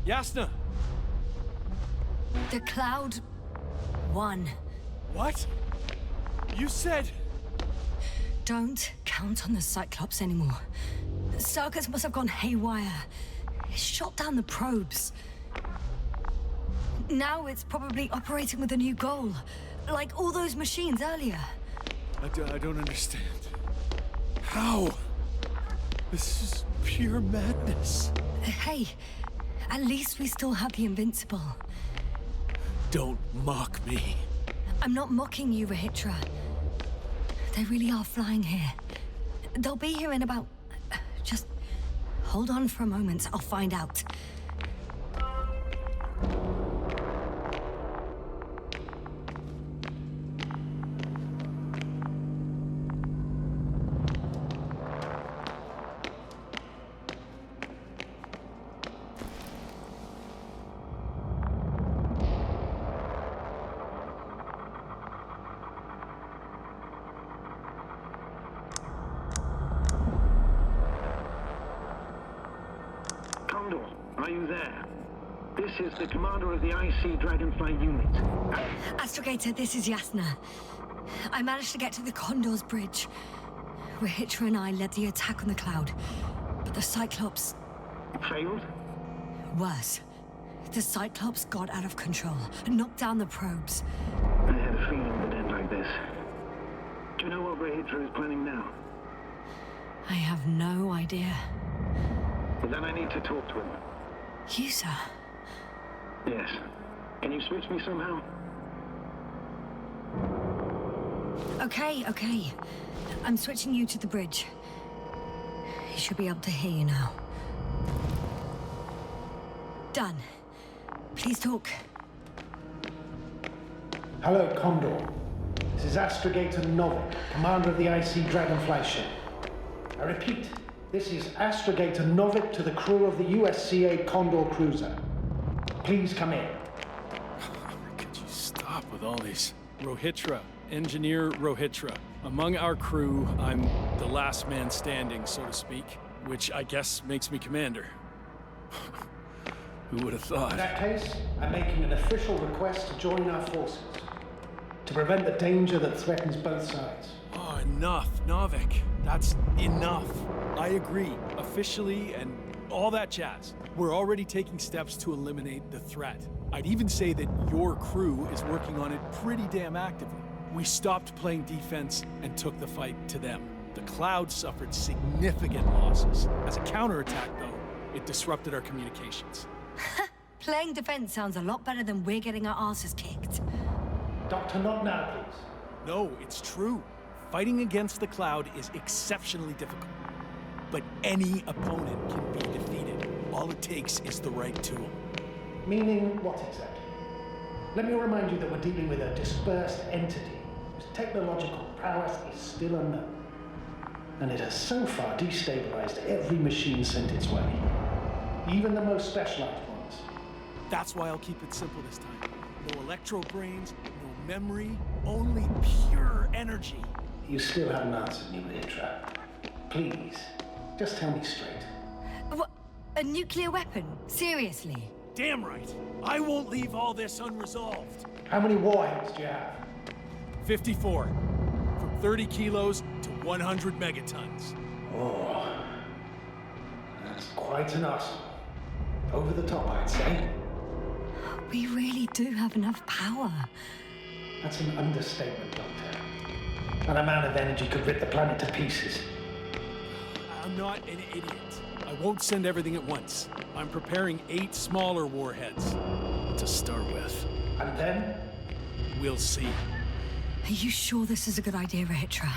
Yasna! The cloud won. What? You said... Don't count on the Cyclops anymore. The circuits must have gone haywire. It shot down the probes. Now it's probably operating with a new goal. Like all those machines earlier. I don't understand. How? This is pure madness. Hey, at least we still have the Invincible. Don't mock me. I'm not mocking you, Rahitra. They really are flying here. They'll be here in about... Just hold on for a moment. I'll find out. Are you there? This is the commander of the IC Dragonfly unit. Astrogator, this is Yasna. I managed to get to the Condor's bridge. Rahitra and I led the attack on the cloud, but the Cyclops... Failed? Worse. The Cyclops got out of control, knocked down the probes. I had a feeling it'd end like this. Do you know what Rehitra is planning now? I have no idea. Well, then I need to talk to him. You, sir? Yes. Can you switch me somehow? Okay. I'm switching you to the bridge. He should be able to hear you now. Done. Please talk. Hello, Condor. This is Astrogator Novik, commander of the IC Dragonfly ship. I repeat, this is Astrogator Novik to the crew of the USCA Condor cruiser. Please come in. Could you stop with all these? Rehitra, Engineer Rehitra. Among our crew, I'm the last man standing, so to speak, which I guess makes me commander. Who would have thought? In that case, I'm making an official request to join our forces, to prevent the danger that threatens both sides. Oh, enough, Novik. That's enough. I agree, officially, and all that jazz. We're already taking steps to eliminate the threat. I'd even say that your crew is working on it pretty damn actively. We stopped playing defense and took the fight to them. The Cloud suffered significant losses. As a counterattack, though, it disrupted our communications. Playing defense sounds a lot better than we're getting our asses kicked. Doctor, not now, please. No, it's true. Fighting against the Cloud is exceptionally difficult. But any opponent can be defeated. All it takes is the right tool. Meaning what exactly? Let me remind you that we're dealing with a dispersed entity whose technological prowess is still unknown. And it has so far destabilized every machine sent its way. Even the most specialized ones. That's why I'll keep it simple this time. No electro brains, no memory, only pure energy. You still haven't answered me, Rehitra. Please, just tell me straight. What? A nuclear weapon? Seriously? Damn right. I won't leave all this unresolved. How many warheads do you have? 54. From 30 kilos to 100 megatons. Oh, that's quite an arsenal. Over the top, I'd say. We really do have enough power. That's an understatement, Doctor. That amount of energy could rip the planet to pieces. I'm not an idiot. I won't send everything at once. I'm preparing 8 smaller warheads to start with. And then? We'll see. Are you sure this is a good idea, Rehitra?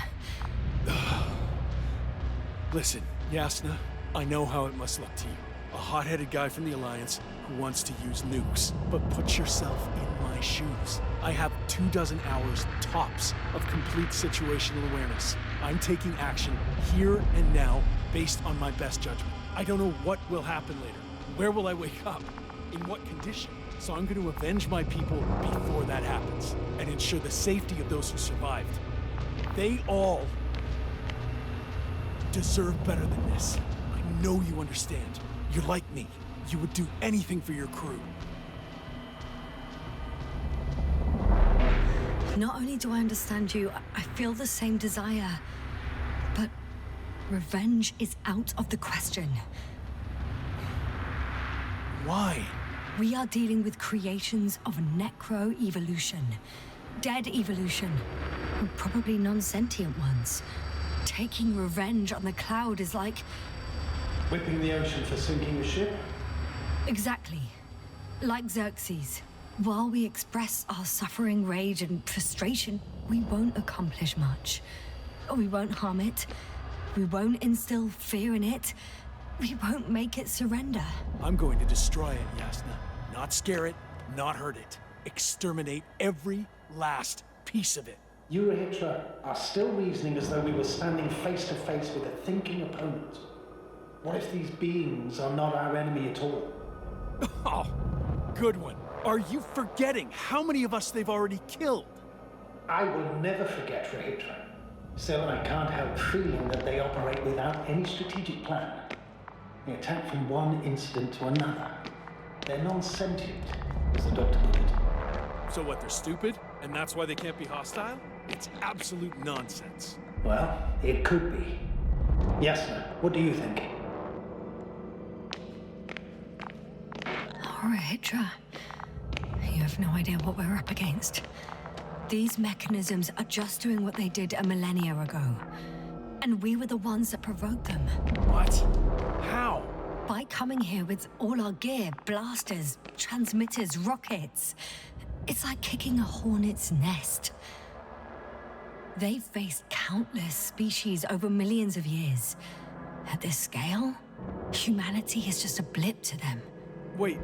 Listen, Yasna, I know how it must look to you. A hot-headed guy from the Alliance who wants to use nukes. But put yourself in my shoes. I have 24 hours tops of complete situational awareness. I'm taking action here and now based on my best judgment. I don't know what will happen later. Where will I wake up? In what condition? So I'm going to avenge my people before that happens and ensure the safety of those who survived. They all deserve better than this. I know you understand. You're like me. You would do anything for your crew. Not only do I understand you, I feel the same desire. But revenge is out of the question. Why? We are dealing with creations of necro-evolution. Dead evolution. And probably non-sentient ones. Taking revenge on the Cloud is like... Whipping the ocean for sinking a ship? Exactly. Like Xerxes. While we express our suffering, rage, and frustration, we won't accomplish much. We won't harm it. We won't instill fear in it. We won't make it surrender. I'm going to destroy it, Yasna. Not scare it, not hurt it. Exterminate every last piece of it. You, Rehitra, are still reasoning as though we were standing face to face with a thinking opponent. What if these beings are not our enemy at all? Oh, good one. Are you forgetting how many of us they've already killed? I will never forget, Rehitra. Still, I can't help feeling that they operate without any strategic plan. They attack from one incident to another. They're non-sentient, as the doctor put it. So what, they're stupid? And that's why they can't be hostile? It's absolute nonsense. Well, it could be. Yasna, what do you think? Or a Hydra. You have no idea what we're up against. These mechanisms are just doing what they did a millennia ago. And we were the ones that provoked them. What? How? By coming here with all our gear, blasters, transmitters, rockets. It's like kicking a hornet's nest. They've faced countless species over millions of years. At this scale, humanity is just a blip to them. Wait,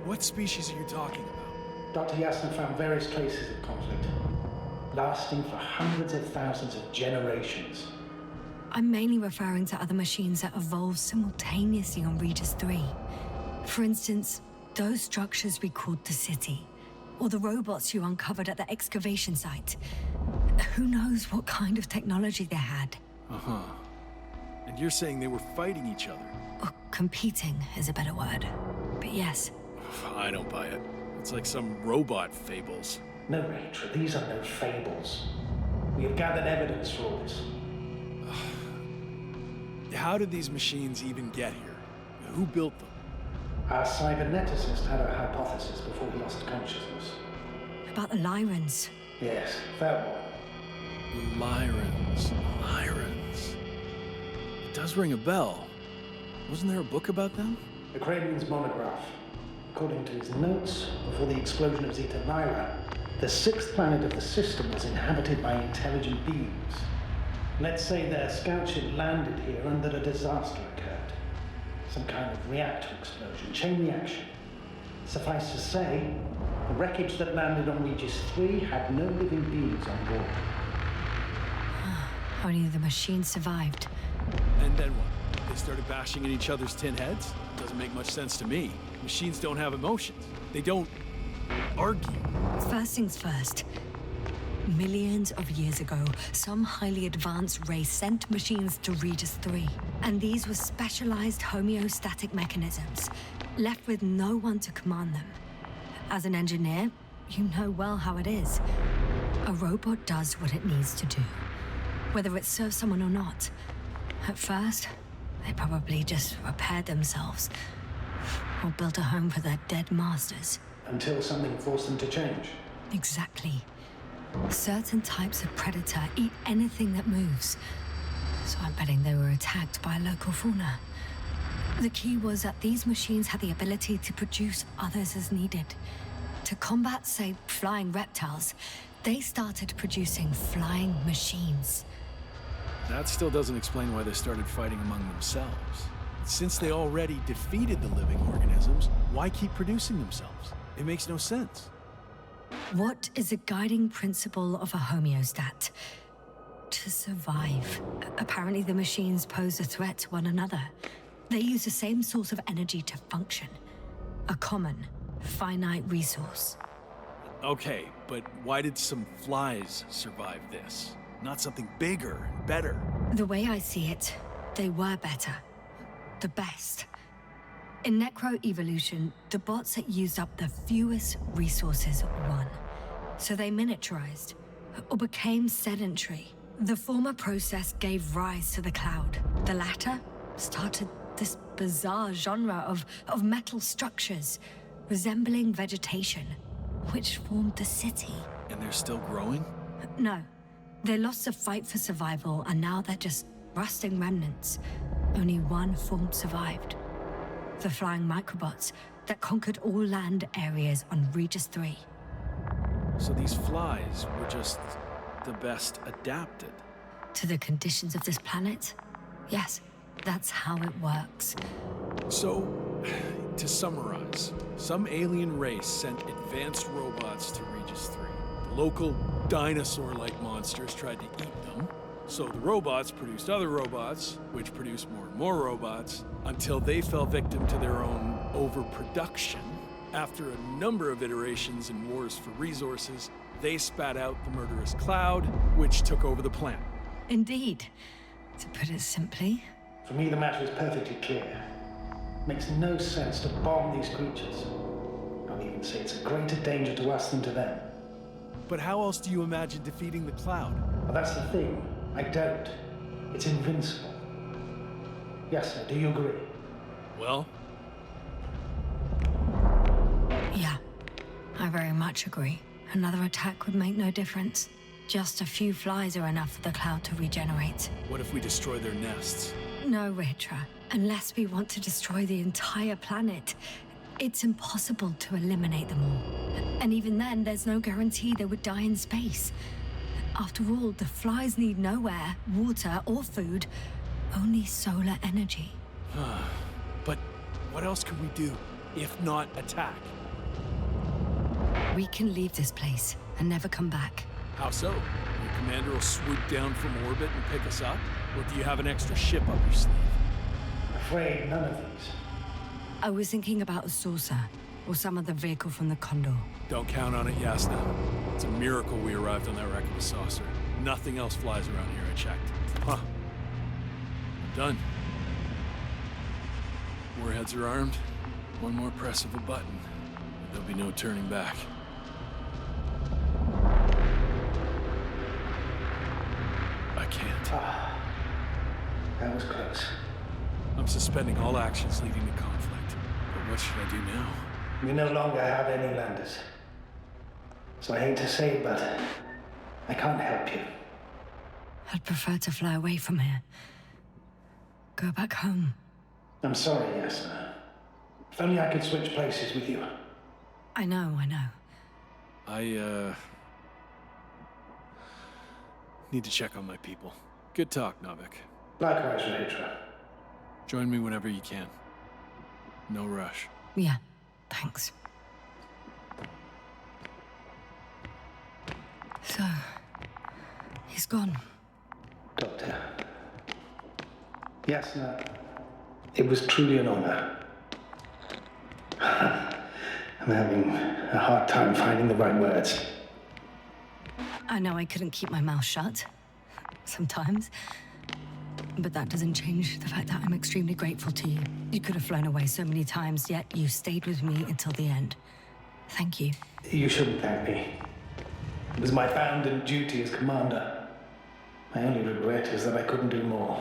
what species are you talking about? Dr. Yasna found various traces of conflict, lasting for hundreds of thousands of generations. I'm mainly referring to other machines that evolved simultaneously on Regis III. For instance, those structures we called the city, or the robots you uncovered at the excavation site. Who knows what kind of technology they had? Uh-huh. And you're saying they were fighting each other? Or competing is a better word. But yes. I don't buy it. It's like some robot fables. No, Rachel, these are no fables. We have gathered evidence for all this. How did these machines even get here? Who built them? Our cyberneticist had a hypothesis before he lost consciousness. About the Lyrans. Yes, that one. Lyrans. It does ring a bell. Wasn't there a book about them? The Kraven's monograph. According to his notes, before the explosion of Zeta Lyra, the sixth planet of the system was inhabited by intelligent beings. Let's say their scout ship landed here and that a disaster occurred. Some kind of reactor explosion, chain reaction. Suffice to say, the wreckage that landed on Regis III had no living beings on board. Only the machine survived. And then what? They started bashing in each other's tin heads? Doesn't make much sense to me. Machines don't have emotions. They don't argue. First things first. Millions of years ago, some highly advanced race sent machines to Regis III. And these were specialized homeostatic mechanisms, left with no one to command them. As an engineer, you know well how it is. A robot does what it needs to do, whether it serves someone or not. At first, they probably just repaired themselves, or built a home for their dead masters. Until something forced them to change. Exactly. Certain types of predator eat anything that moves. So I'm betting they were attacked by local fauna. The key was that these machines had the ability to produce others as needed. To combat, say, flying reptiles, they started producing flying machines. That still doesn't explain why they started fighting among themselves. Since they already defeated the living organisms, why keep producing themselves? It makes no sense. What is a guiding principle of a homeostat? To survive. Apparently the machines pose a threat to one another. They use the same source of energy to function. A common, finite resource. Okay, but why did some flies survive this? Not something bigger, better. The way I see it, they were better. The best. In necroevolution, the bots that used up the fewest resources won. So they miniaturized, or became sedentary. The former process gave rise to the cloud. The latter started this bizarre genre of metal structures, resembling vegetation, which formed the city. And they're still growing? No. They lost the fight for survival, and now they're just rusting remnants. Only one form survived. The flying Microbots that conquered all land areas on Regis III. So these flies were just the best adapted? To the conditions of this planet? Yes, that's how it works. So, to summarize, some alien race sent advanced robots to Regis III. The local dinosaur-like monsters tried to eat them, so the robots produced other robots, which produced more and more robots, until they fell victim to their own overproduction. After a number of iterations and wars for resources, they spat out the murderous cloud, which took over the planet. Indeed. To put it simply. For me, the matter is perfectly clear. Makes no sense to bomb these creatures. I'll even say it's a greater danger to us than to them. But how else do you imagine defeating the cloud? Well, that's the thing. I don't. It's invincible. Yasna, do you agree? Well, I very much agree. Another attack would make no difference. Just a few flies are enough for the cloud to regenerate. What if we destroy their nests? No, Ritra. Unless we want to destroy the entire planet, it's impossible to eliminate them all. And even then, there's no guarantee they would die in space. After all, the flies need no air, water, or food, only solar energy. But what else could we do, if not attack? We can leave this place and never come back. How so? Your commander will swoop down from orbit and pick us up? Or do you have an extra ship up your sleeve? I'm afraid none of these. I was thinking about a saucer, or some other vehicle from the Condor. Don't count on it, Yasna. It's a miracle we arrived on that wreck of a saucer. Nothing else flies around here, I checked. Huh. I'm done. Warheads are armed. One more press of a button, and there'll be no turning back. I can't. That was close. I'm suspending all actions leading to conflict. But what should I do now? We no longer have any landers. So I hate to say it, but I can't help you. I'd prefer to fly away from here. Go back home. I'm sorry, Yasna. If only I could switch places with you. I know. I need to check on my people. Good talk, Navik. Likewise, Ritra. Join me whenever you can. No rush. Yeah, thanks. So, he's gone. Doctor. Yasna, it was truly an honor. I'm having a hard time finding the right words. I know I couldn't keep my mouth shut. Sometimes. But that doesn't change the fact that I'm extremely grateful to you. You could have flown away so many times, yet you stayed with me until the end. Thank you. You shouldn't thank me. It was my bounden duty as commander. My only regret is that I couldn't do more.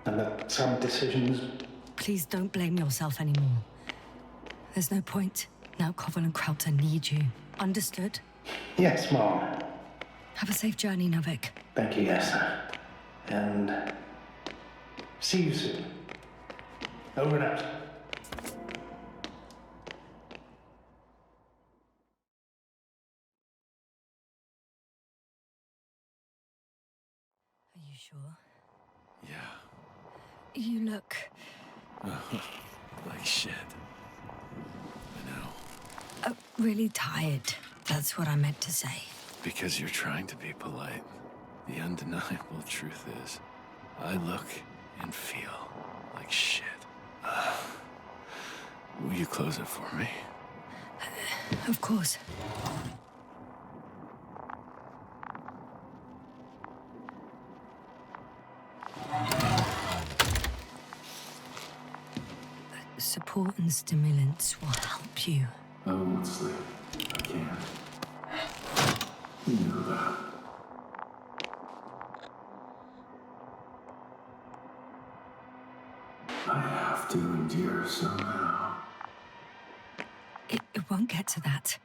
And that some decisions... Please don't blame yourself anymore. There's no point. Now Koval and Krauter need you. Understood? Yes, Mom. Have a safe journey, Navik. Thank you, Yasna. And... see you soon. Over and out. Are you sure? Yeah. You look... like shit. I know. Really tired. That's what I meant to say. Because you're trying to be polite. The undeniable truth is, I look and feel like shit. Will you close it for me? Of course. Support and stimulants will help you. I won't sleep. I can't. You know that. I have to endure somehow. It won't get to that.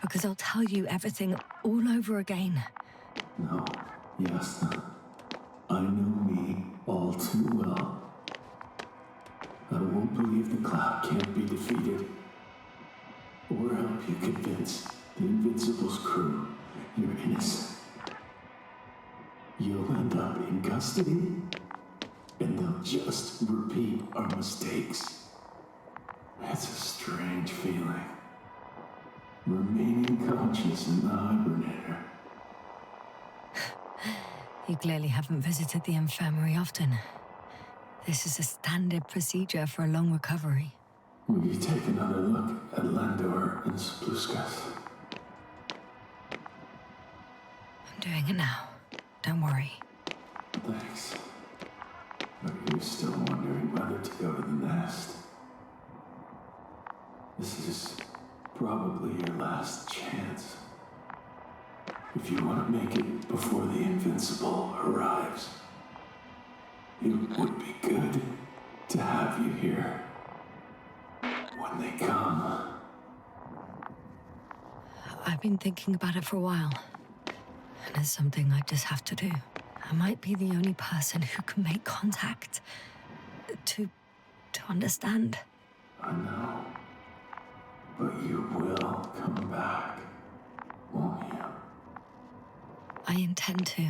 Because I'll tell you everything all over again. No, Yasna. I know me all too well. I won't believe the cloud can't be defeated. Or help you convince the Invincible's crew you're innocent. You'll end up in custody, and they'll just repeat our mistakes. It's a strange feeling. Remaining conscious in the hibernator. You clearly haven't visited the infirmary often. This is a standard procedure for a long recovery. Will you take another look at Landor and Spluskas? I'm doing it now. Don't worry. Thanks. But you're still wondering whether to go to the nest. This is probably your last chance. If you want to make it before the Invincible arrives, it would be good to have you here when they come. I've been thinking about it for a while, and it's something I just have to do. I might be the only person who can make contact, to understand. I know. But you will come back, won't you? I intend to.